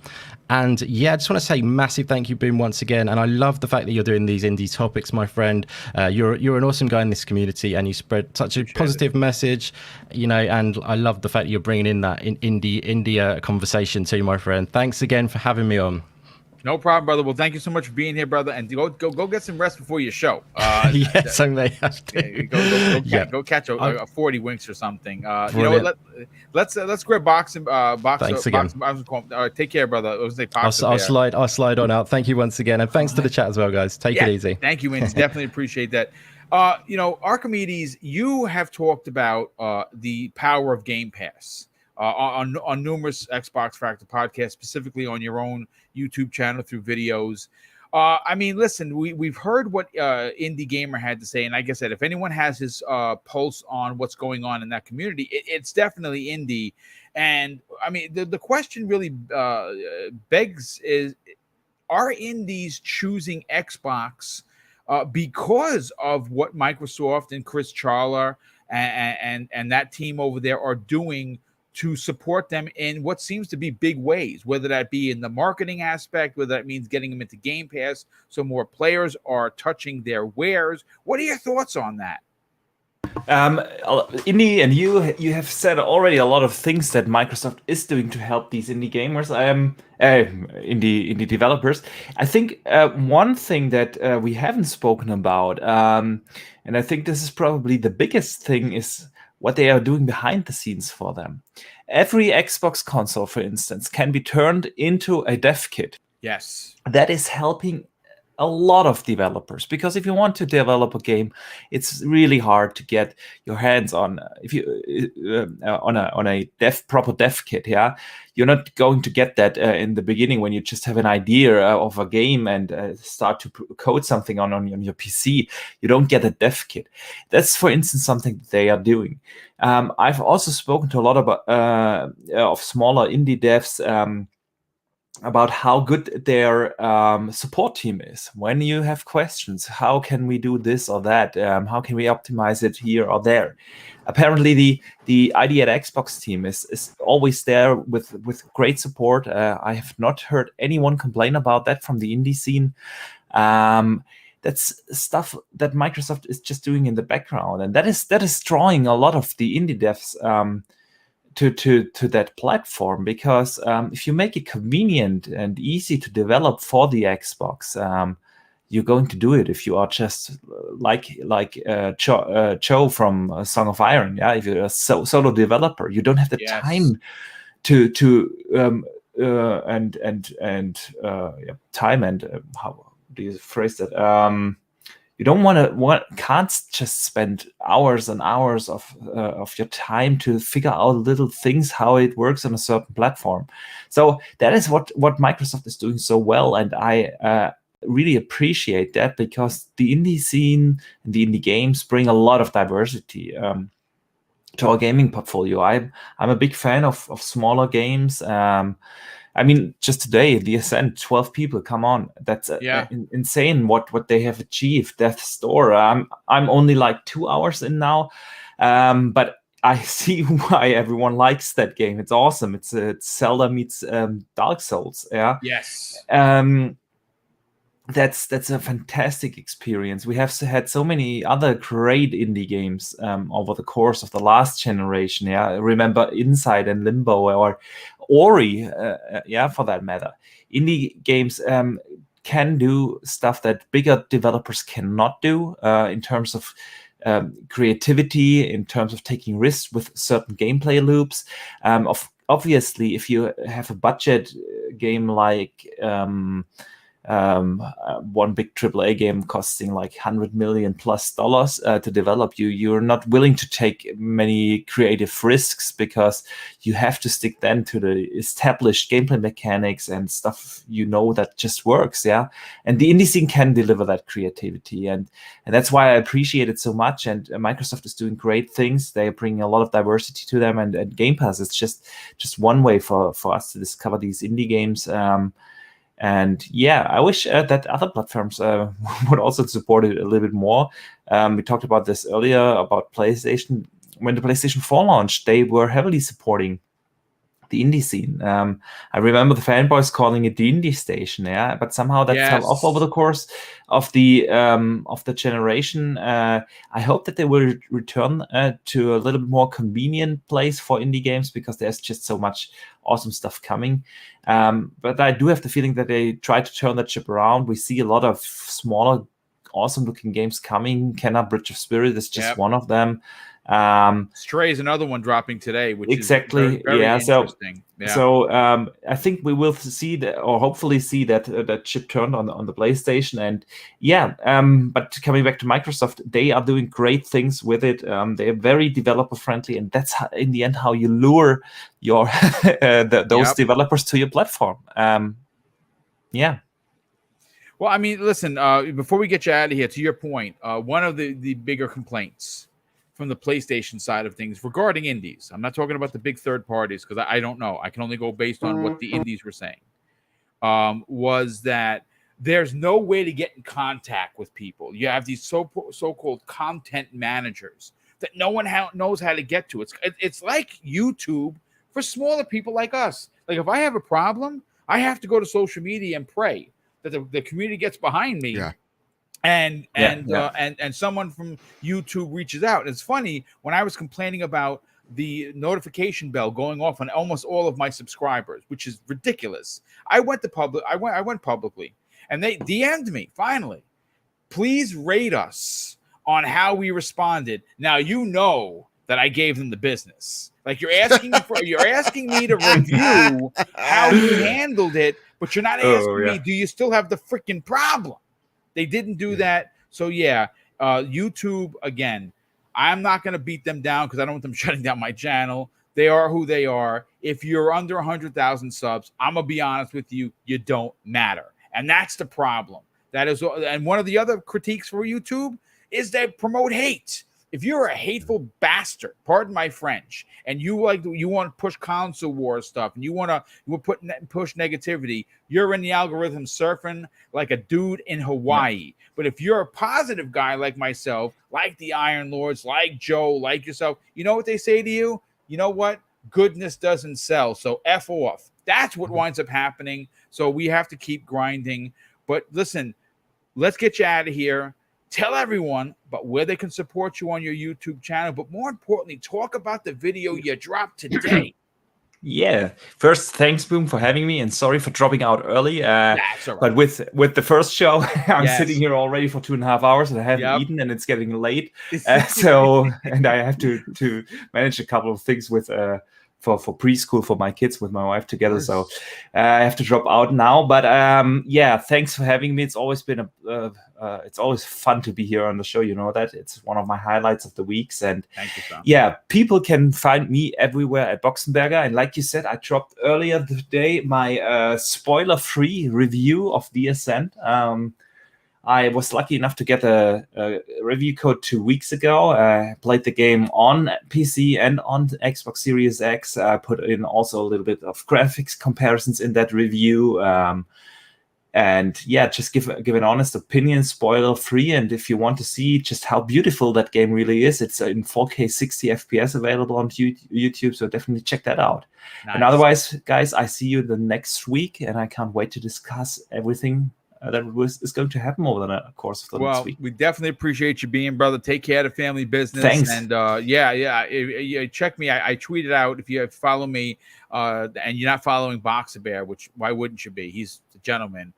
And yeah, I just want to say massive thank you, Boom, once again. And I love the fact that you're doing these indie topics, my friend. You're an awesome guy in this community, and you spread such a positive message, and I love the fact that you're bringing in that indie conversation too, my friend. Thanks again for having me on. No problem, brother. Well, thank you so much for being here, brother, and go get some rest before your show. Yes, I may have to. Go catch a 40 winks or something. You know Brilliant. what? Let's grab boxing. Thanks again. Take care, brother. It was a I'll slide on out. Thank you once again, and thanks to the chat as well, guys. Take it easy. Thank you, Vince. Definitely appreciate that. You know, Archimedes, you have talked about the power of Game Pass on numerous Xbox Factor podcasts, specifically on your own YouTube channel through videos. I mean, listen, we've heard what Indie Gamer had to say, and like I said, if anyone has his pulse on what's going on in that community, it's definitely Indie. And I mean, the question really begs is, are indies choosing Xbox because of what Microsoft and Chris Charler and that team over there are doing to support them in what seems to be big ways, whether that be in the marketing aspect, whether that means getting them into Game Pass so more players are touching their wares? What are your thoughts on that? Indie, and you have said already a lot of things that Microsoft is doing to help these indie gamers, indie developers. I think one thing that we haven't spoken about, and I think this is probably the biggest thing, is what they are doing behind the scenes for them. Every Xbox console, for instance, can be turned into a dev kit. Yes. That is helping a lot of developers, because if you want to develop a game, it's really hard to get your hands on on a proper dev kit. Yeah, you're not going to get that in the beginning when you just have an idea of a game and start to code something on your PC. You don't get a dev kit. That's, for instance, something that they are doing. I've also spoken to a lot of smaller indie devs about how good their support team is. When you have questions, how can we do this or that? How can we optimize it here or there? Apparently, the ID at Xbox team is always there with great support. I have not heard anyone complain about that from the indie scene. That's stuff that Microsoft is just doing in the background, and that is drawing a lot of the indie devs to that platform, because if you make it convenient and easy to develop for the Xbox, you're going to do it. If you are just like Joe from Song of Iron, yeah, if you're a solo developer, you don't have the time to time and how do you phrase that? You can't just spend hours and hours of your time to figure out little things, how it works on a certain platform. So that is what Microsoft is doing so well, and I really appreciate that, because the indie scene and the indie games bring a lot of diversity to our gaming portfolio. I'm a big fan of smaller games. I mean, just today, The Ascent, 12 people. Come on, that's insane what they have achieved. Death's Door. I'm only like 2 hours in now, but I see why everyone likes that game. It's awesome. It's Zelda meets Dark Souls. Yeah. Yes. That's a fantastic experience. We have had so many other great indie games over the course of the last generation. Yeah, remember Inside and Limbo, or Ori, for that matter. Indie games can do stuff that bigger developers cannot do in terms of creativity, in terms of taking risks with certain gameplay loops. Obviously, if you have a budget game like one big AAA game costing like $100 million plus to develop, you're not willing to take many creative risks, because you have to stick then to the established gameplay mechanics and stuff that just works. Yeah, and the indie scene can deliver that creativity, and that's why I appreciate it so much. And Microsoft is doing great things. They are bringing a lot of diversity to them, and Game Pass is just one way for us to discover these indie games. And yeah, I wish that other platforms would also support it a little bit more. We talked about this earlier about PlayStation. When the PlayStation 4 launched, they were heavily supporting the indie scene. I remember the fanboys calling it the indie station, yeah, but somehow that fell off over the course of the generation. I hope that they will return to a little bit more convenient place for indie games, because there's just so much awesome stuff coming. But I do have the feeling that they try to turn that ship around. We see a lot of smaller, awesome looking games coming. Kenna Bridge of Spirit is just one of them. Stray is another one dropping today, which is very interesting. So I think we will see that, or hopefully see that that chip turned on the PlayStation. And but coming back to Microsoft, they are doing great things with it. They are very developer friendly, and that's in the end how you lure your those developers to your platform. Well, I mean, listen, before we get you out of here, to your point, one of the bigger complaints from the PlayStation side of things regarding indies, I'm not talking about the big third parties, because I don't know. I can only go based on what the indies were saying, was that there's no way to get in contact with people. You have these so-called content managers that no one knows how to get to. It's like YouTube for smaller people like us. Like, if I have a problem, I have to go to social media and pray that the community gets behind me. And someone from YouTube reaches out. And it's funny, when I was complaining about the notification bell going off on almost all of my subscribers, which is ridiculous, I went publicly, and they DM'd me finally. Please rate us on how we responded. Now you know that I gave them the business. Like, you're asking me to review how you handled it, but you're not asking me, do you still have the freaking problem? They didn't do that. So YouTube, again, I'm not going to beat them down because I don't want them shutting down my channel. They are who they are. If you're under 100,000 subs, I'm going to be honest with you, you don't matter. And that's the problem. And one of the other critiques for YouTube is they promote hate. If you're a hateful bastard, pardon my French, and you want to push console war stuff, and you want to push negativity, you're in the algorithm surfing like a dude in Hawaii. But if you're a positive guy like myself, like the Iron Lords, like Joe, like yourself, you know what they say to you? You know what? Goodness doesn't sell, so F off. That's what winds up happening. So we have to keep grinding. But listen, let's get you out of here. Tell everyone about where they can support you on your YouTube channel, but more importantly, talk about the video you dropped today. First, thanks, Boom, for having me, and sorry for dropping out early. That's all right. But with the first show, I'm sitting here already for 2.5 hours, and I haven't eaten, and it's getting late. And I have to manage a couple of things with for preschool for my kids with my wife together. So I have to drop out now. But thanks for having me. It's always been it's always fun to be here on the show. You know that it's one of my highlights of the weeks. And thank you, Tom. People can find me everywhere at Boxenberger. And like you said, I dropped earlier today my spoiler-free review of The Ascent. I was lucky enough to get a review code 2 weeks ago. I played the game on PC and on Xbox Series X. I put in also a little bit of graphics comparisons in that review. Just give an honest opinion, spoiler free. And if you want to see just how beautiful that game really is, it's in 4K 60 FPS available on YouTube. So definitely check that out. Nice. And otherwise, guys, I see you the next week, and I can't wait to discuss everything that is going to happen over the course of the next week. We definitely appreciate you being, brother. Take care of the family business. Thanks. And check me. I tweeted out, if you follow me and you're not following Boxer Bear, which why wouldn't you be? He's a gentleman.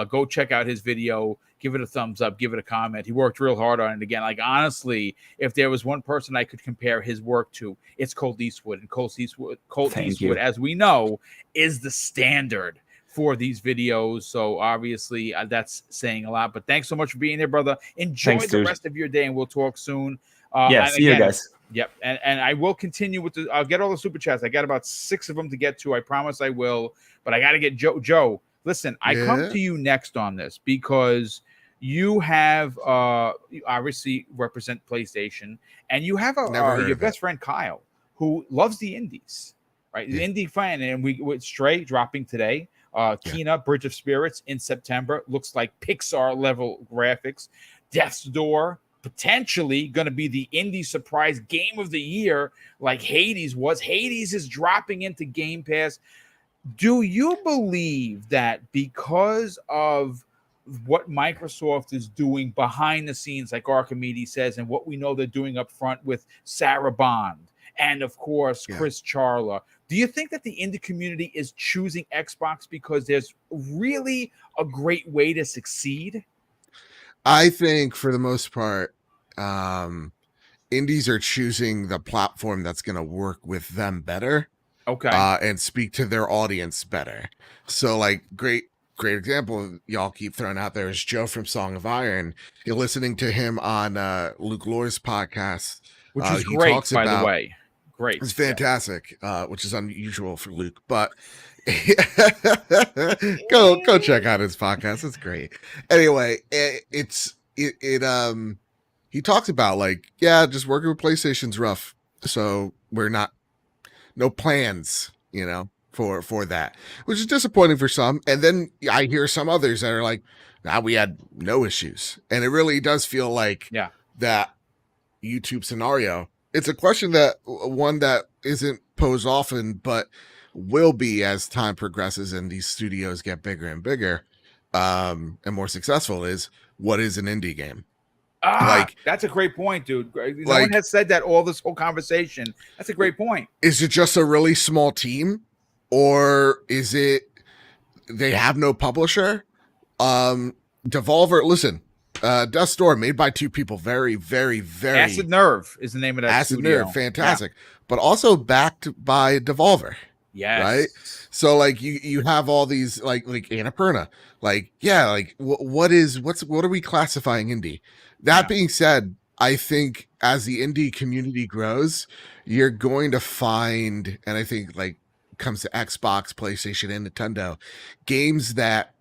Go check out his video. Give it a thumbs up. Give it a comment. He worked real hard on it. Again, like, honestly, if there was one person I could compare his work to, it's Colt Eastwood. And Colt Eastwood, as we know, is the standard for these videos. So obviously that's saying a lot. But thanks so much for being here, brother. Enjoy the rest of your day, and we'll talk soon. See you guys. Yep. And I will continue with I'll get all the super chats. I got about 6 of them to get to. I promise I will. But I got to get Joe. Listen, I come to you next on this because you have obviously represent PlayStation, and you have your best friend Kyle, who loves the indies, right? The indie fan, and we with Stray dropping today. Kena, Bridge of Spirits in September, looks like Pixar level graphics. Death's Door, potentially going to be the indie surprise game of the year, like Hades was. Hades is dropping into Game Pass. Do you believe that because of what Microsoft is doing behind the scenes, like Archimedes says, and what we know they're doing up front with Sarah Bond and, of course, Chris Charla, do you think that the indie community is choosing Xbox because there's really a great way to succeed? I think for the most part, indies are choosing the platform that's going to work with them better. Okay. And speak to their audience better. So, like, great example y'all keep throwing out there is Joe from Song of Iron. You're listening to him on Luke Lore's podcast, which is he great, talks by about, the way. Great. It's fantastic, which is unusual for Luke, but go check out his podcast. It's great. Anyway, he talks about, like, just working with PlayStation's rough, so we're not no plans, for that, which is disappointing for some. And then I hear some others that are like, we had no issues. And it really does feel like that YouTube scenario. It's a question that isn't posed often, but will be as time progresses and these studios get bigger and bigger, and more successful, is what is an indie game? That's a great point, dude. No one has said that all this whole conversation. That's a great point. Is it just a really small team, or is it they have no publisher? Devolver, listen, Death's Door, made by two people, very, very, very. Acid Nerve is the name of that Acid studio. Nerve, fantastic, but also backed by Devolver. Yes. Right. So, like, you have all these like Annapurna, what are we classifying indie? That being said, I think as the indie community grows, you're going to find, and I think, like, comes to Xbox, PlayStation, and Nintendo, games that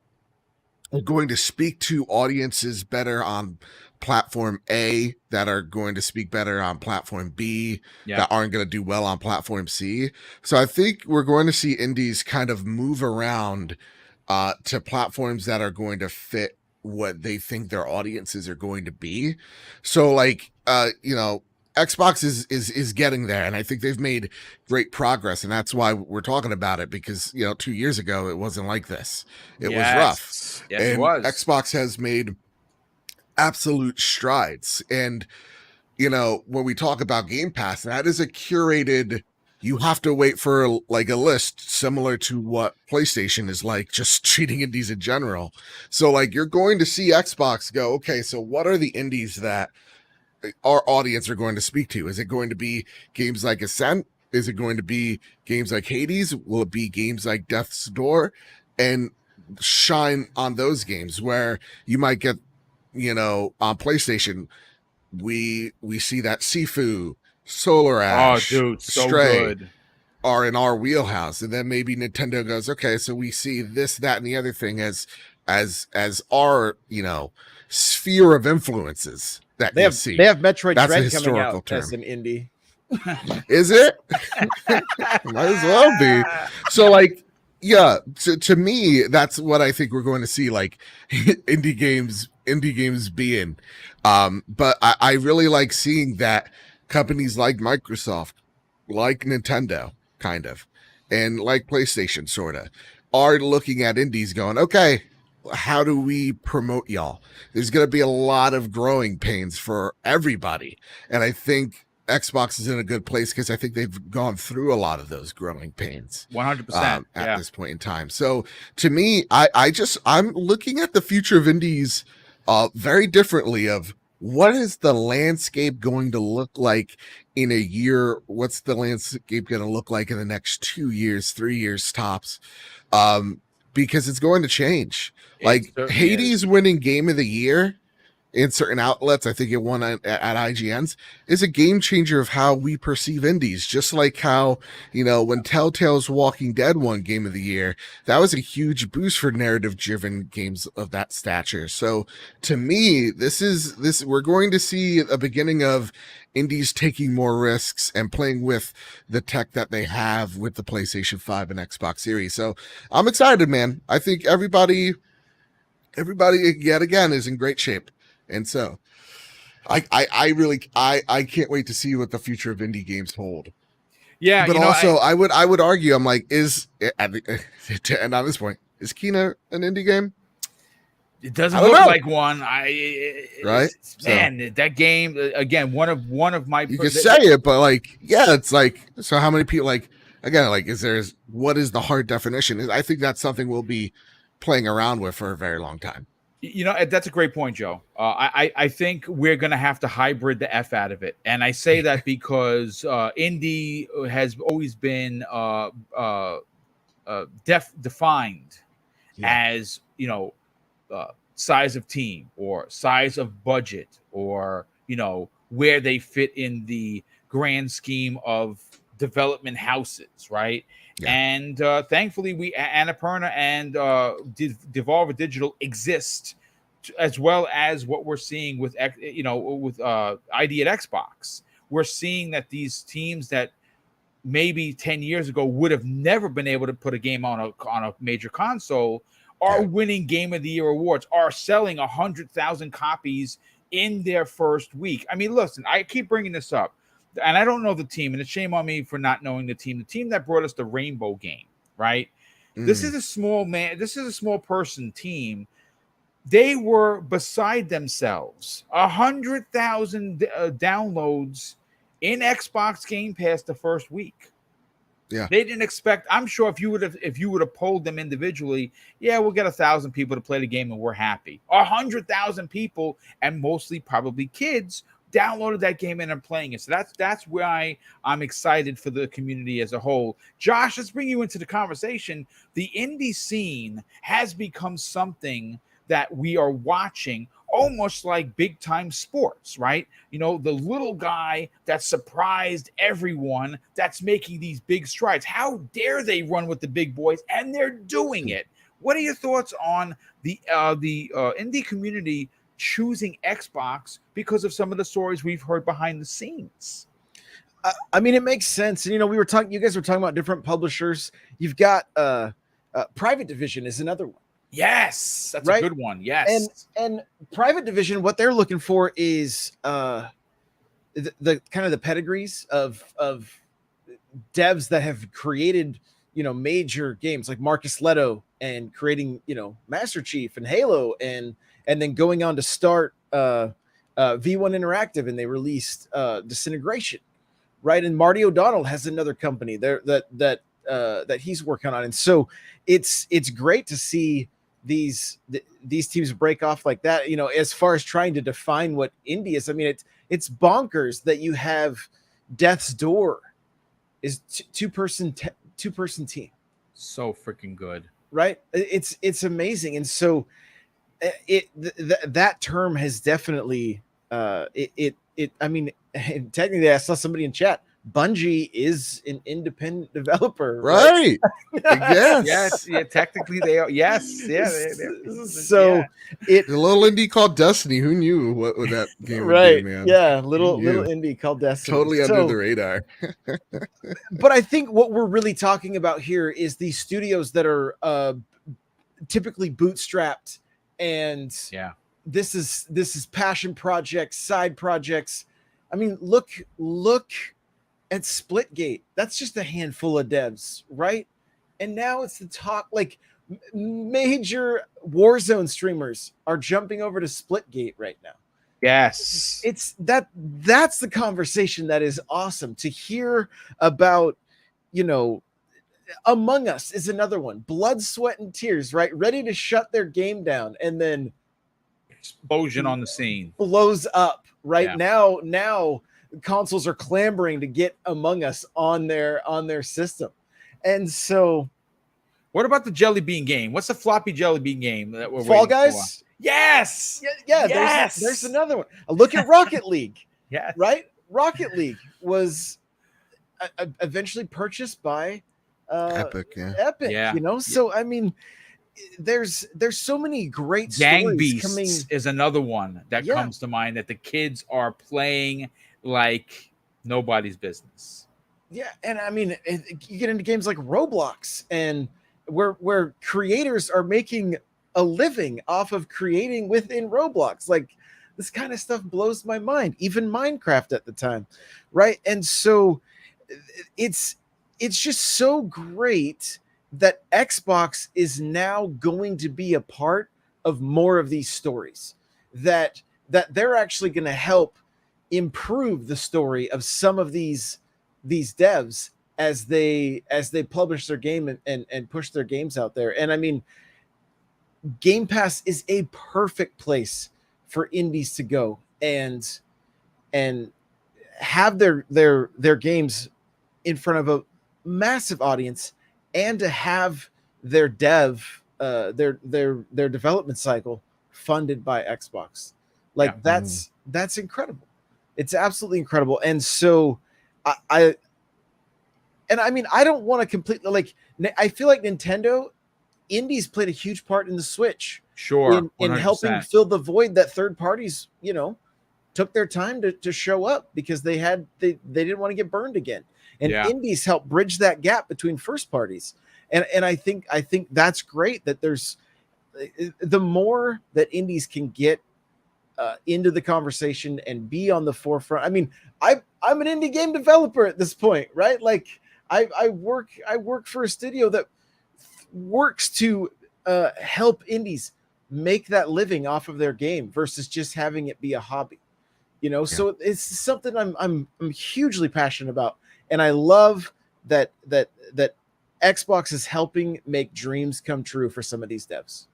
are going to speak to audiences better on platform A, that are going to speak better on platform B, that aren't going to do well on platform C. So I think we're going to see indies kind of move around to platforms that are going to fit what they think their audiences are going to be. So, like, Xbox is getting there, and I think they've made great progress, and that's why we're talking about it, because 2 years ago it wasn't like this. It was rough. Yes, and it was. Xbox has made absolute strides. And when we talk about Game Pass, that is a curated, you have to wait for like a list similar to what PlayStation is like, just treating indies in general. So, like, you're going to see Xbox go, okay, so what are the indies that our audience are going to speak to? Is it going to be games like Ascent? Is it going to be games like Hades? Will it be games like Death's Door? And shine on those games where you might get, on PlayStation, we see that Sifu, Solar Ash, so Stray good, are in our wheelhouse. And then maybe Nintendo goes, okay, so we see this, that, and the other thing as our, sphere of influences that they have Metroid That's Dread a coming out historical term. as an indie. Is it? Might as well be. So, like, to me, that's what I think we're going to see, like, indie games being. But I really like seeing that companies like Microsoft, like Nintendo, kind of, and like PlayStation, sort of, are looking at indies going, okay, how do we promote y'all? There's going to be a lot of growing pains for everybody. And I think Xbox is in a good place because I think they've gone through a lot of those growing pains 100% at this point in time. So to me, I'm looking at the future of indies very differently. Of what is the landscape going to look like in a year? What's the landscape going to look like in the next 2 years, 3 years tops? Because it's going to change. Like Hades winning Game of the Year in certain outlets, I think it won at IGN's, is a game changer of how we perceive indies. Just like how, when Telltale's Walking Dead won Game of the Year, that was a huge boost for narrative-driven games of that stature. So to me, we're going to see a beginning of indies taking more risks and playing with the tech that they have with the PlayStation 5 and Xbox Series. So I'm excited, man. I think everybody yet again is in great shape. And so I can't wait to see what the future of indie games hold. Yeah, But you know, also, I would argue, I'm like, and on this point, is Kena an indie game? it doesn't I don't look know. like one. Right? Man, that game again. One of my. You can say it, but like, yeah, it's like, so how many people like again, like, what is the hard definition? I think that's something we'll be playing around with for a very long time. You know, that's a great point, Joe. I think we're going to have to hybrid the F out of it. And I say that because indie has always been defined as, you know, size of team or size of budget or, you know, where they fit in the grand scheme of development houses, right? Yeah. And thankfully, Annapurna and Devolver Digital exist, as well as what we're seeing with ID at Xbox. We're seeing that these teams that maybe 10 years ago would have never been able to put a game on a major console are winning Game of the Year awards, are selling 100,000 copies in their first week. I mean, listen, I keep bringing this up. And I don't know the team, and it's shame on me for not knowing the team that brought us the Rainbow game, right? This is a small person team. They were beside themselves. 100,000 downloads in Xbox Game Pass the first week. Yeah, they didn't expect. I'm sure if you would have polled them individually, yeah, we'll get 1,000 people to play the game and we're happy. 100,000 people, and mostly probably kids, downloaded that game and are playing it. So that's why I'm excited for the community as a whole. Josh, let's bring you into the conversation. The indie scene has become something that we are watching almost like big time sports, right? You know, the little guy that surprised everyone that's making these big strides. How dare they run with the big boys? And they're doing it. What are your thoughts on the indie community choosing Xbox because of some of the stories we've heard behind the scenes? I mean, it makes sense. And, you know, you guys were talking about different publishers. You've got Private Division is another one. Yes, that's a good one. Yes. And Private Division, what they're looking for is the kind of the pedigrees of devs that have created, you know, major games like Marcus Leto and creating, you know, Master Chief and Halo and then going on to start V1 Interactive, and they released Disintegration, right? And Marty O'Donnell has another company there that he's working on, and so it's great to see these teams break off like that. You know, as far as trying to define what indie is, I mean, it's bonkers that you have Death's Door is two-person team. So freaking good, right? It's amazing, and so that term has definitely I mean, technically, I saw somebody in chat. Bungie is an independent developer, right? Yes, yeah. Technically, they are. Yes, yeah. So the little indie called Destiny. Who knew what that game would be, man? Yeah, little indie called Destiny. Totally under the radar. But I think what we're really talking about here is these studios that are typically bootstrapped, and this is passion projects, side projects. I mean, look at Splitgate. That's just a handful of devs, right? And now it's the talk, like major Warzone streamers are jumping over to Splitgate right now. Yes. That's the conversation that is awesome to hear about. You know, Among Us is another one. Blood, sweat, and tears, right? Ready to shut their game down, and then explosion on the scene. Blows up, right? Yeah. Now consoles are clamoring to get Among Us on their system. And so what about the Jelly Bean game? What's the floppy Jelly Bean game that we're Fall Guys? For? Yes. Yeah. Yes. There's another one. Look at Rocket League. Yes. Right? Rocket League was eventually purchased by Epic. Yeah. You know, so I mean, there's so many great Gang stories Beasts coming. Is another one that comes to mind that the kids are playing like nobody's business. Yeah, and I mean, you get into games like Roblox, and where creators are making a living off of creating within Roblox. Like this kind of stuff blows my mind. Even Minecraft at the time, right? And so it's just so great that Xbox is now going to be a part of more of these stories, that they're actually going to help improve the story of some of these devs as they publish their game and push their games out there. And I mean, Game Pass is a perfect place for indies to go and have their games in front of a massive audience, and to have their their development cycle funded by Xbox. Like, that's incredible. It's absolutely incredible. And so I mean, I don't want to completely, like, I feel like Nintendo indies played a huge part in the Switch. Sure. In helping fill the void that third parties, you know, took their time to show up because they didn't want to get burned again. And indies help bridge that gap between first parties. And I think that's great that there's the more that indies can get into the conversation and be on the forefront. I mean, I'm an indie game developer at this point, right? Like, I work for a studio that works to help indies make that living off of their game versus just having it be a hobby, you know. So it's something I'm hugely passionate about, and I love that Xbox is helping make dreams come true for some of these devs.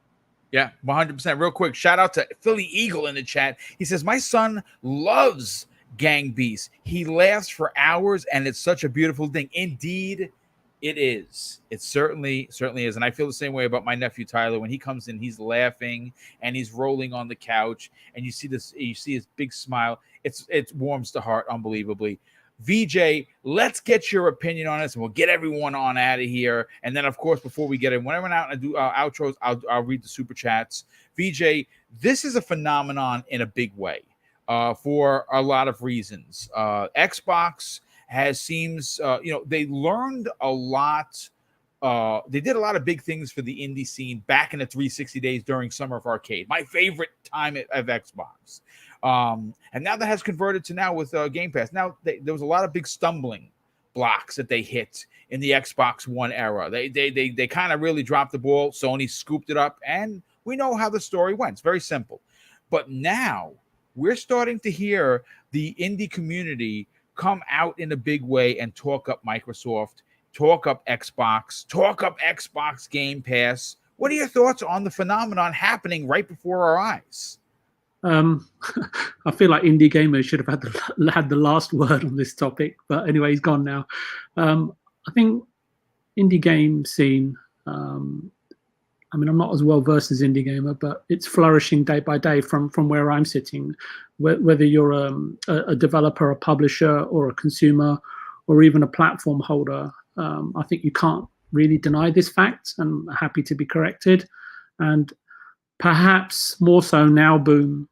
Yeah, 100%. Real quick, shout out to Philly Eagle in the chat. He says, my son loves Gang Beasts. He laughs for hours, and it's such a beautiful thing. Indeed, it is. It certainly is. And I feel the same way about my nephew Tyler. When he comes in, he's laughing and he's rolling on the couch, and you see his big smile. It warms the heart unbelievably. VJ, let's get your opinion on this, and we'll get everyone on out of here. And then, of course, before we get in, when I run out and do outros, I'll read the super chats. VJ, this is a phenomenon in a big way for a lot of reasons. Xbox seems they learned a lot. They did a lot of big things for the indie scene back in the 360 days during Summer of Arcade, my favorite time of Xbox. And now that has converted to now with Game Pass. Now there was a lot of big stumbling blocks that they hit in the Xbox One era. They kind of really dropped the ball. Sony scooped it up, and we know how the story went. It's very simple. But now we're starting to hear the indie community come out in a big way and talk up Microsoft, talk up Xbox Game Pass. What are your thoughts on the phenomenon happening right before our eyes? I feel like Indie Gamer should have had the last word on this topic, but anyway, he's gone now. I think indie game scene, I mean, I'm not as well versed as Indie Gamer, but it's flourishing day by day from where I'm sitting. Whether you're a developer, a publisher, or a consumer, or even a platform holder, I think you can't really deny this fact. I'm happy to be corrected. And perhaps more so now, Boom,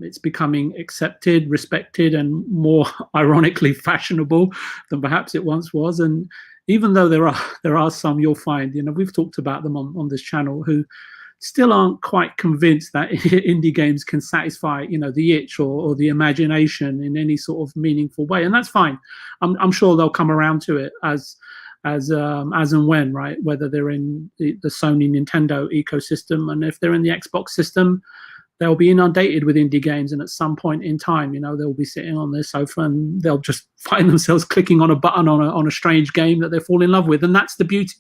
it's becoming accepted, respected, and more ironically fashionable than perhaps it once was. And even though there are some, you'll find, we've talked about them on this channel, who still aren't quite convinced that indie games can satisfy, the itch or the imagination in any sort of meaningful way, and that's fine. I'm sure they'll come around to it as and when, right? Whether they're in the Sony Nintendo ecosystem, and if they're in the Xbox system, they'll be inundated with indie games, and at some point in time, they'll be sitting on their sofa and they'll just find themselves clicking on a button on a strange game that they fall in love with, and that's the beauty.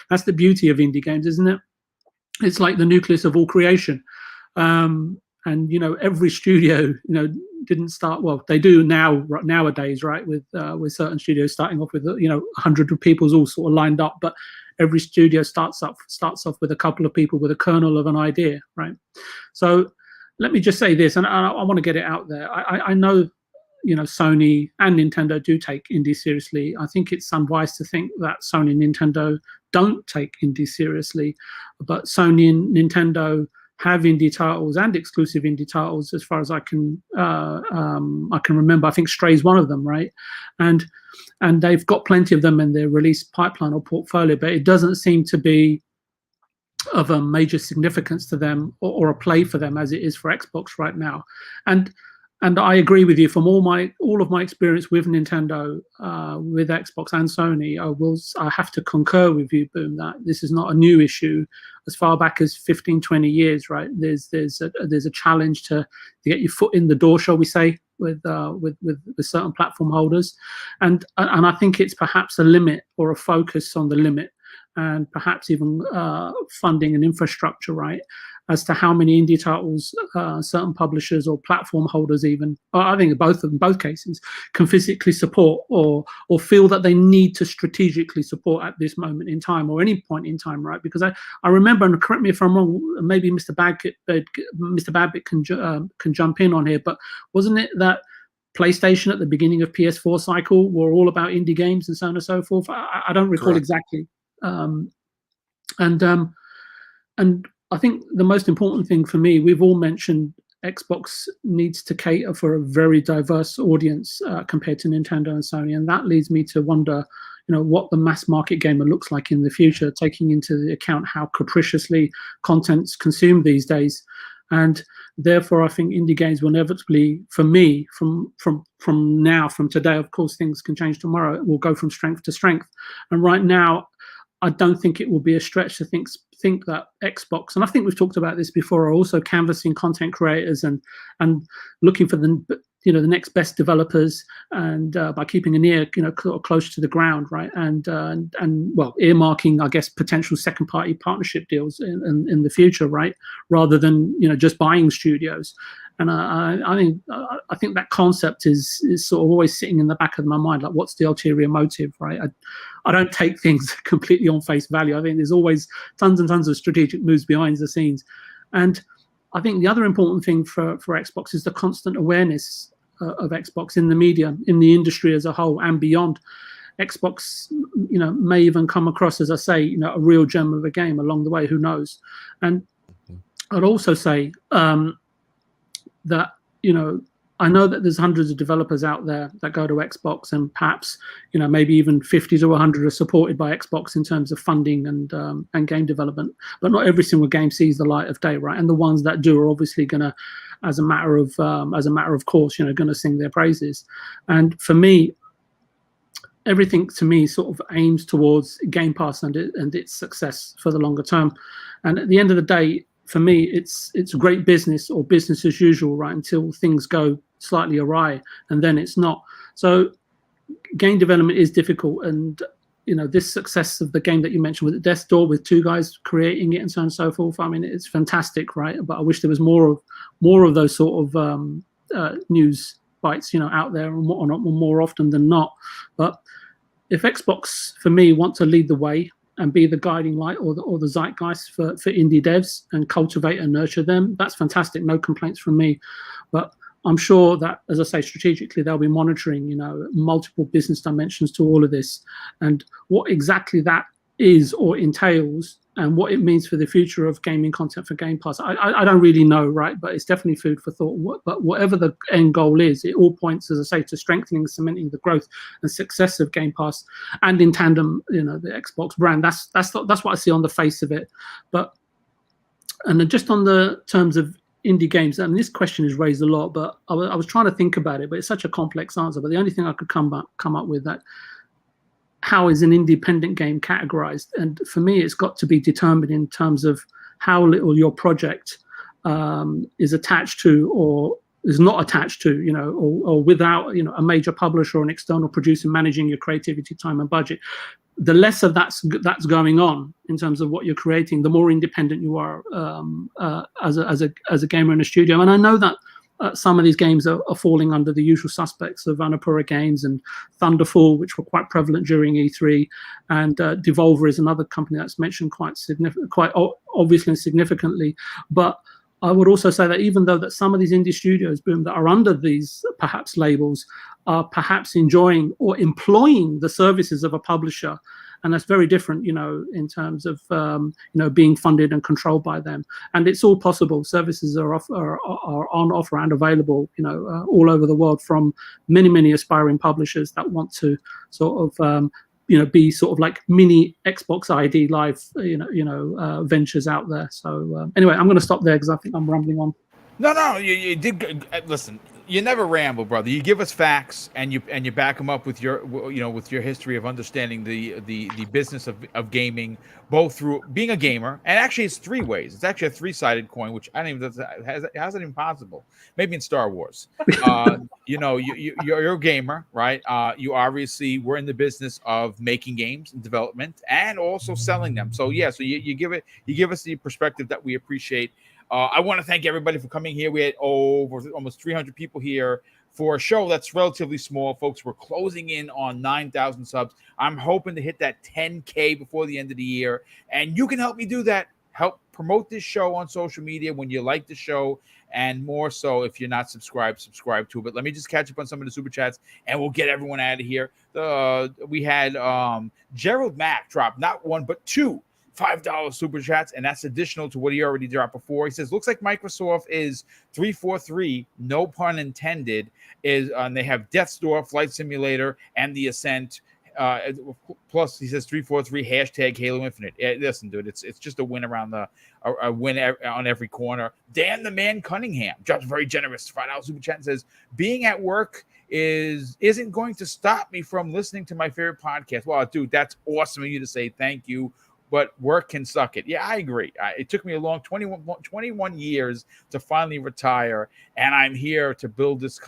That's the beauty of indie games, isn't it? It's like the nucleus of all creation. And every studio, didn't start, well, they do nowadays, right? With certain studios starting off with 100 people all sort of lined up, but every studio starts off with a couple of people with a kernel of an idea, right? So let me just say this, and I want to get it out there. I know, Sony and Nintendo do take indie seriously. I think it's unwise to think that Sony and Nintendo don't take indie seriously, but Sony and Nintendo have indie titles and exclusive indie titles, as far as I can remember. I think Stray's one of them, right? And they've got plenty of them in their release pipeline or portfolio, but it doesn't seem to be of a major significance to them, or a play for them as it is for Xbox right now. And I agree with you. From all of my experience with Nintendo, with Xbox and Sony, I have to concur with you, Boom, that this is not a new issue. As far back as 15, 20 years, right? There's a challenge to get your foot in the door, shall we say, with certain platform holders, and I think it's perhaps a limit or a focus on the limit, and perhaps even funding and infrastructure, right, as to how many indie titles certain publishers or platform holders, even, I think in both cases, can physically support or feel that they need to strategically support at this moment in time, or any point in time, right? Because I remember, and correct me if I'm wrong, maybe Mr. Babbitt can jump in on here, but wasn't it that PlayStation at the beginning of PS4 cycle were all about indie games and so on and so forth? I don't recall exactly. And I think the most important thing for me, we've all mentioned Xbox needs to cater for a very diverse audience compared to Nintendo and Sony, and that leads me to wonder, what the mass market gamer looks like in the future, taking into account how capriciously content's consumed these days. And therefore, I think indie games will inevitably, for me, from today, of course, things can change tomorrow. It will go from strength to strength. And right now, I don't think it will be a stretch to think that Xbox, and I think we've talked about this before, are also canvassing content creators and looking for the next best developers, and by keeping an ear close to the ground, right, and well, earmarking, I guess, potential second party partnership deals in the future, right, rather than just buying studios. And I think that concept is sort of always sitting in the back of my mind, like, what's the ulterior motive, right? I don't take things completely on face value. I think there's always tons and tons of strategic moves behind the scenes. And I think the other important thing for Xbox is the constant awareness of Xbox in the media, in the industry as a whole and beyond. Xbox, may even come across, as I say, a real gem of a game along the way. Who knows? And I'd also say that I know that there's hundreds of developers out there that go to Xbox, and perhaps maybe even 50 to 100 are supported by Xbox in terms of funding and game development. But not every single game sees the light of day, right? And the ones that do are obviously gonna, as a matter of course, gonna sing their praises. And for me, everything to me sort of aims towards Game Pass and its success for the longer term. And at the end of the day, for me, it's great business, or business as usual, right, until things go slightly awry, and then it's not. So game development is difficult, and this success of the game that you mentioned with the Death's Door, with 2 guys creating it and so on and so forth, I mean, it's fantastic, right? But I wish there was more of those sort of news bites out there, more often than not. But if Xbox, for me, want to lead the way and be the guiding light or the zeitgeist for indie devs and cultivate and nurture them, that's fantastic. No complaints from me. But I'm sure that, as I say, strategically, they'll be monitoring, multiple business dimensions to all of this, and what exactly that is or entails, and what it means for the future of gaming content for Game Pass. I don't really know, right? But it's definitely food for thought. But whatever the end goal is, it all points, as I say, to strengthening, cementing the growth and success of Game Pass, and in tandem, the Xbox brand. That's what I see on the face of it. And then just on the terms of indie games, and this question is raised a lot, but I was trying to think about it, but it's such a complex answer. But the only thing I could come up with, that how is an independent game categorized? And for me, it's got to be determined in terms of how little your project is attached to, or is not attached to, or without, a major publisher or an external producer managing your creativity, time, and budget. The lesser that's going on in terms of what you're creating, the more independent you are as a gamer in a studio. And I know that some of these games are falling under the usual suspects of Annapurna Games and Thunderful, which were quite prevalent during E3, and Devolver is another company that's mentioned quite obviously and significantly. But I would also say that even though that some of these indie studios, Boom, that are under these perhaps labels, are perhaps enjoying or employing the services of a publisher, and that's very different, in terms of being funded and controlled by them. And it's all possible. Services are on offer and available, all over the world, from many aspiring publishers that want to sort of be sort of like mini Xbox ID live, ventures out there. So anyway, I'm going to stop there because I think I'm rambling on. No, you did good. Listen, you never ramble, brother. You give us facts, and you back them up with your with your history of understanding the business of gaming, both through being a gamer, and actually it's three ways. It's actually a three-sided coin, which I don't even how's that even possible? Maybe in Star Wars. You're a gamer, right? You obviously were in the business of making games and development, and also selling them. So yeah, so you give us the perspective that we appreciate. I want to thank everybody for coming here. We had over almost 300 people here for a show that's relatively small, folks. We're closing in on 9,000 subs. I'm hoping to hit that 10K before the end of the year, and you can help me do that. Help promote this show on social media when you like the show, and more so if you're not subscribe to it. But let me just catch up on some of the super chats, and we'll get everyone out of here. We had Gerald Mack drop not one but two $5 super chats, and that's additional to what he already dropped before. He says, looks like Microsoft is 343, no pun intended, and they have Death's Door, Flight Simulator, and The Ascent. Plus, he says 343 hashtag Halo Infinite. Listen, dude, it's just a win around a win on every corner. Dan the Man Cunningham drops very generous $5 super chat and says, being at work isn't going to stop me from listening to my favorite podcast. Well, dude, that's awesome of you to say. Thank you. But work can suck it. Yeah, I agree. It took me a long 21 years to finally retire, and I'm here to build this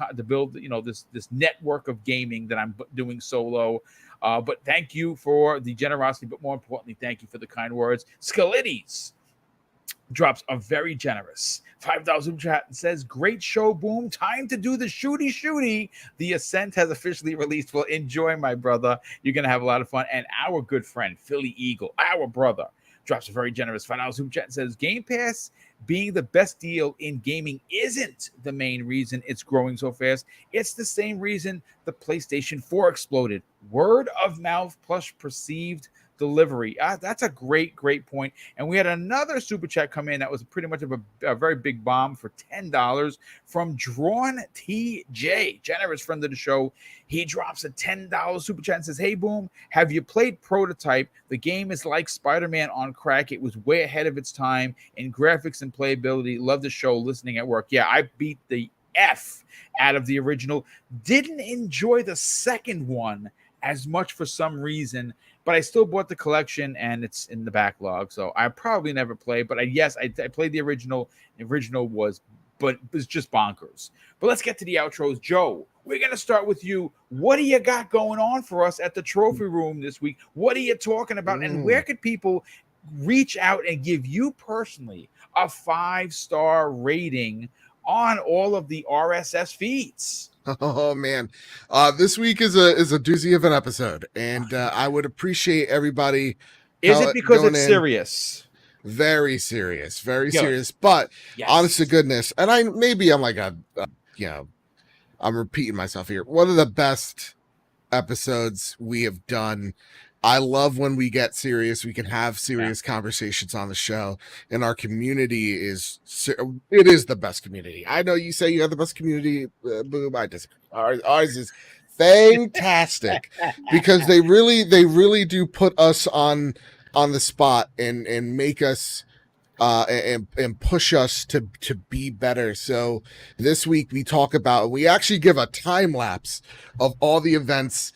network of gaming that I'm doing solo. But thank you for the generosity, but more importantly, thank you for the kind words. Skalitties drops a very generous $5 super chat and says, great show, Boom. Time to do the shooty. The Ascent has officially released. Well, enjoy, my brother. You're going to have a lot of fun. And our good friend, Philly Eagle, our brother, drops a very generous $5 super chat and says, Game Pass being the best deal in gaming isn't the main reason it's growing so fast. It's the same reason the PlayStation 4 exploded. Word of mouth plus perceived delivery. That's a great point. And we had another super chat come in that was pretty much of a very big bomb for $10 from Drawn TJ, generous friend of the show. He drops a $10 super chat and says, hey, Boom, have you played Prototype? The game is like Spider-Man on crack. It was way ahead of its time in graphics and playability. Love the show, listening at work. Yeah, I beat the F out of the original. Didn't enjoy the second one as much for some reason, but I still bought the collection and it's in the backlog. So I probably never played, but I played the original. The original was just bonkers. But let's get to the outros. Joe, we're going to start with you. What do you got going on for us at the trophy room this week? What are you talking about? And where could people reach out and give you personally a 5-star rating on all of the RSS feeds? Oh man, this week is a doozy of an episode, and I would appreciate everybody. Is it because it's serious? Very serious, very serious. But honest to goodness, and I'm like I'm repeating myself here. One of the best episodes we have done. I love when we get serious. We can have serious conversations on the show, and our community is the best community. I know you say you have the best community, Boom. I disagree. Ours is fantastic because they really do put us on the spot and make us and push us to be better. So this week we actually give a time lapse of all the events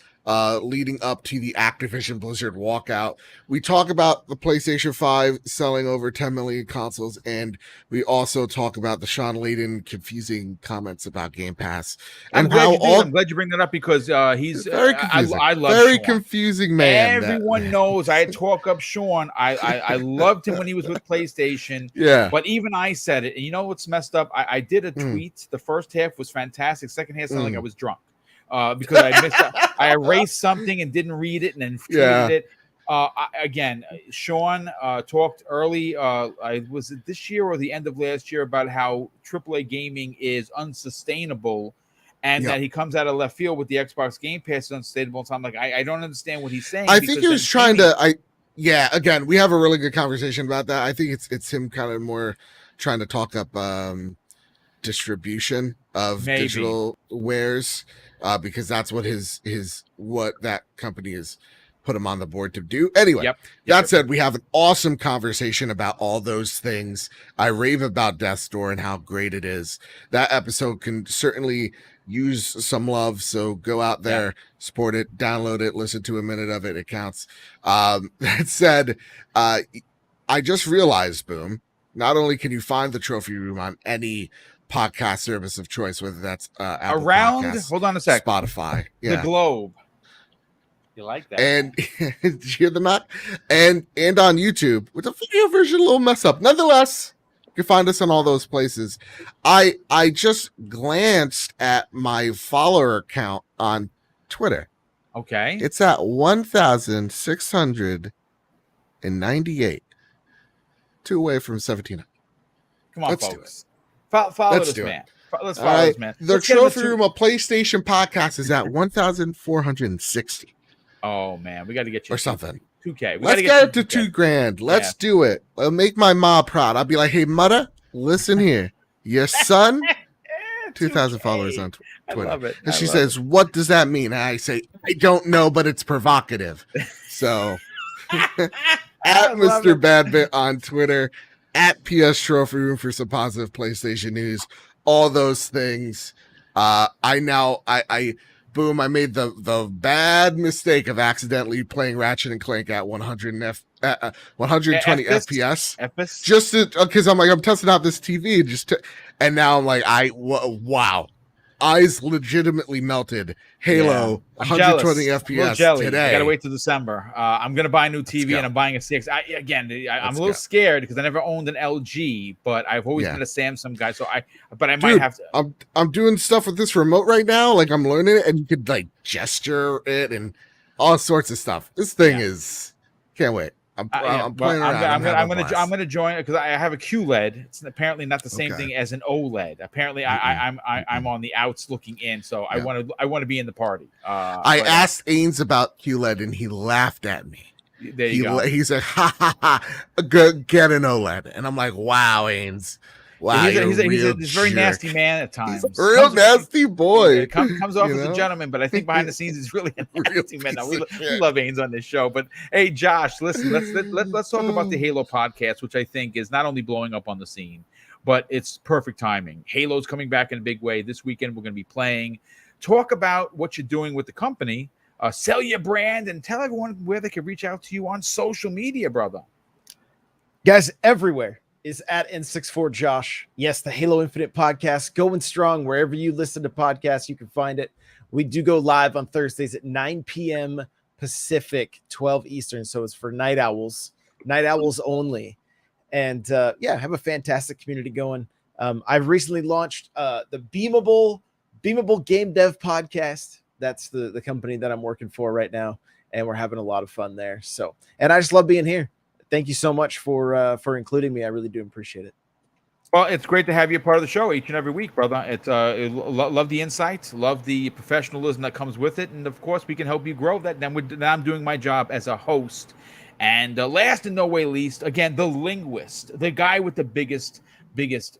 leading up to the Activision Blizzard walkout. We talk about the PlayStation 5 selling over 10 million consoles, and we also talk about the Sean Layden confusing comments about Game Pass. I'm glad you bring that up because he's very confusing. I love very Sean. Confusing man. Everyone knows I talk up Sean. I loved him when he was with PlayStation. Yeah. But even I said it. And you know what's messed up? I did a tweet. The first half was fantastic. Second half sounded like I was drunk. Because I missed I erased something and didn't read it and then tweeted it. Sean talked early. Was it this year or the end of last year about how AAA gaming is unsustainable, and that he comes out of left field with the Xbox Game Pass is unsustainable. So I'm like, I don't understand what he's saying. I think he was trying to. Again, we have a really good conversation about that. I think it's him kind of more trying to talk up distribution of digital wares. Because that's what what that company is put them on the board to do. Anyway, that said, we have an awesome conversation about all those things. I rave about Death's Door and how great it is. That episode can certainly use some love, so go out there, support it, download it, listen to a minute of it. It counts. That said, I just realized, Boom, not only can you find the Trophy Room on any podcast service of choice, whether that's Apple around Podcasts, hold on a sec, Spotify, the globe. You like that? And did you hear the knock? And on YouTube with the video version, a little mess up. Nonetheless, you can find us on all those places. I just glanced at my follower count on Twitter. Okay, it's at 1,698. 2 away from 17. Come on, Let's folks. Follow Let's this do man. it. Let's follow this man. The Trophy Room, a PlayStation podcast, is at 1,460. Oh man, we got to get you or something. 2K. Let's get it to $2,000. Let's do it. I'll make my mom proud. I'll be like, hey, mother, listen here. Your son, 2,000 followers on Twitter. I love it. And she says, what does that mean? And I say, I don't know, but it's provocative. So at Mr. Badbit on Twitter, at PS Trophy Room for some positive PlayStation news, all those things. I Boom, I made the bad mistake of accidentally playing Ratchet and Clank at 120 FPS. Just because I'm testing out this TV and now I'm like, wow. Eyes legitimately melted. Halo, 120 FPS today. I gotta wait till December. I'm gonna buy a new TV and I'm buying a 6. I'm a little scared because I never owned an LG, but I've always been a Samsung guy. So I might have to. I'm doing stuff with this remote right now. Like I'm learning it, and you could like gesture it and all sorts of stuff. This thing is can't wait. I'm playing around. I'm gonna join because I have a QLED. It's apparently not the same thing as an OLED. Apparently, I'm on the outs looking in, so I want to be in the party. I asked Ains about QLED, and he laughed at me. There you go. He said, "Ha ha ha! Get an OLED," and I'm like, "Wow, Ains." Wow, he's a very nasty man at times. He's a real nasty boy. Comes off as a gentleman, but I think behind the scenes he's really a nasty man. No, we love Ains on this show. But hey, Josh, listen, let's talk about the Halo podcast, which I think is not only blowing up on the scene, but it's perfect timing. Halo's coming back in a big way. This weekend we're going to be playing. Talk about what you're doing with the company. Sell your brand and tell everyone where they can reach out to you on social media, brother. Guys, everywhere is at N64Josh. Yes, the Halo Infinite podcast going strong. Wherever you listen to podcasts, you can find it. We do go live on Thursdays at 9 p.m. Pacific, 12 Eastern. So it's for night owls only. And have a fantastic community going. I've recently launched the Beamable Game Dev podcast. That's the company that I'm working for right now. And we're having a lot of fun there. So, and I just love being here. Thank you so much for including me. I really do appreciate it. Well, it's great to have you part of the show each and every week, brother. It's love the insights, love the professionalism that comes with it, and of course, we can help you grow that. Then I'm doing my job as a host, and last and no way least, again, the linguist, the guy with the biggest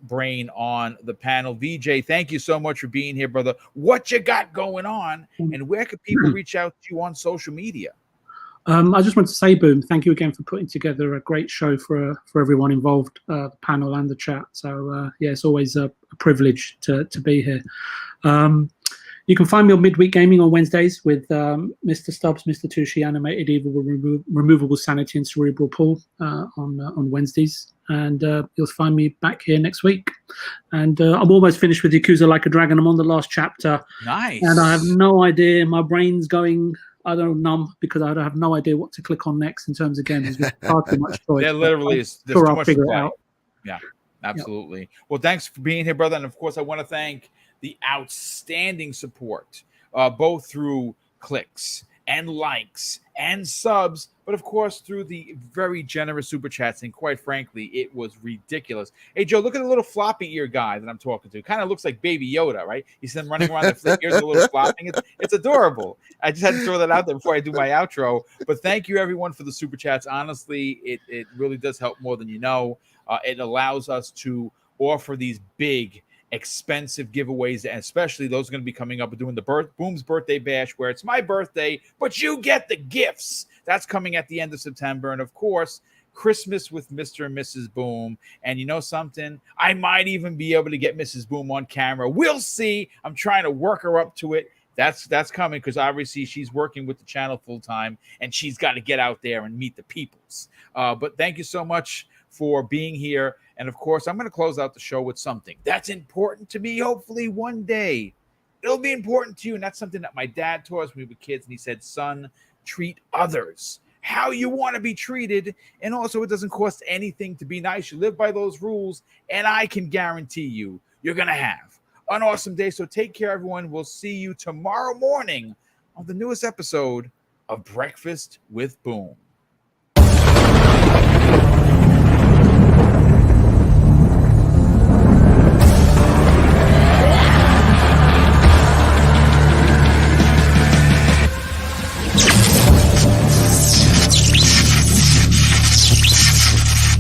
brain on the panel. VJ, thank you so much for being here, brother. What you got going on, and where can people reach out to you on social media? I just want to say, Boom, thank you again for putting together a great show for everyone involved, the panel and the chat. So, it's always a privilege to be here. You can find me on Midweek Gaming on Wednesdays with Mr. Stubbs, Mr. Tushy, Animated Evil, Removable Sanity, and Cerebral Pool on Wednesdays. And you'll find me back here next week. And I'm almost finished with Yakuza Like a Dragon. I'm on the last chapter. Nice. And I have no idea. My brain's going... I don't numb because I have no idea what to click on next in terms of games. There's far too much choice. There literally is. Sure, I'll figure it out. Yeah, absolutely. Yep. Well, thanks for being here, brother. And of course, I want to thank the outstanding support, both through clicks and likes and subs, but of course through the very generous super chats. And quite frankly, it was ridiculous. Hey, Joe, look at the little floppy ear guy that I'm talking to. Kind of looks like Baby Yoda, right? He's then running around the ears a little flopping. It's adorable. I just had to throw that out there before I do my outro. But thank you, everyone, for the super chats. Honestly, it really does help more than you know. It allows us to offer these big, expensive giveaways, and especially those are going to be coming up. We're doing the Boom's birthday bash, where it's my birthday, but you get the gifts That's coming at the end of September. And of course, Christmas with Mr. and Mrs. Boom. And you know something? I might even be able to get Mrs. Boom on camera. We'll see. I'm trying to work her up to it. That's coming because obviously she's working with the channel full time and she's got to get out there and meet the peoples. But thank you so much for being here. And of course, I'm going to close out the show with something that's important to me. Hopefully one day it'll be important to you. And that's something that my dad taught us when we were kids. And he said, son, treat others how you want to be treated. And also, it doesn't cost anything to be nice. You live by those rules. And I can guarantee you, you're going to have an awesome day. So take care, everyone. We'll see you tomorrow morning on the newest episode of Breakfast with Boom.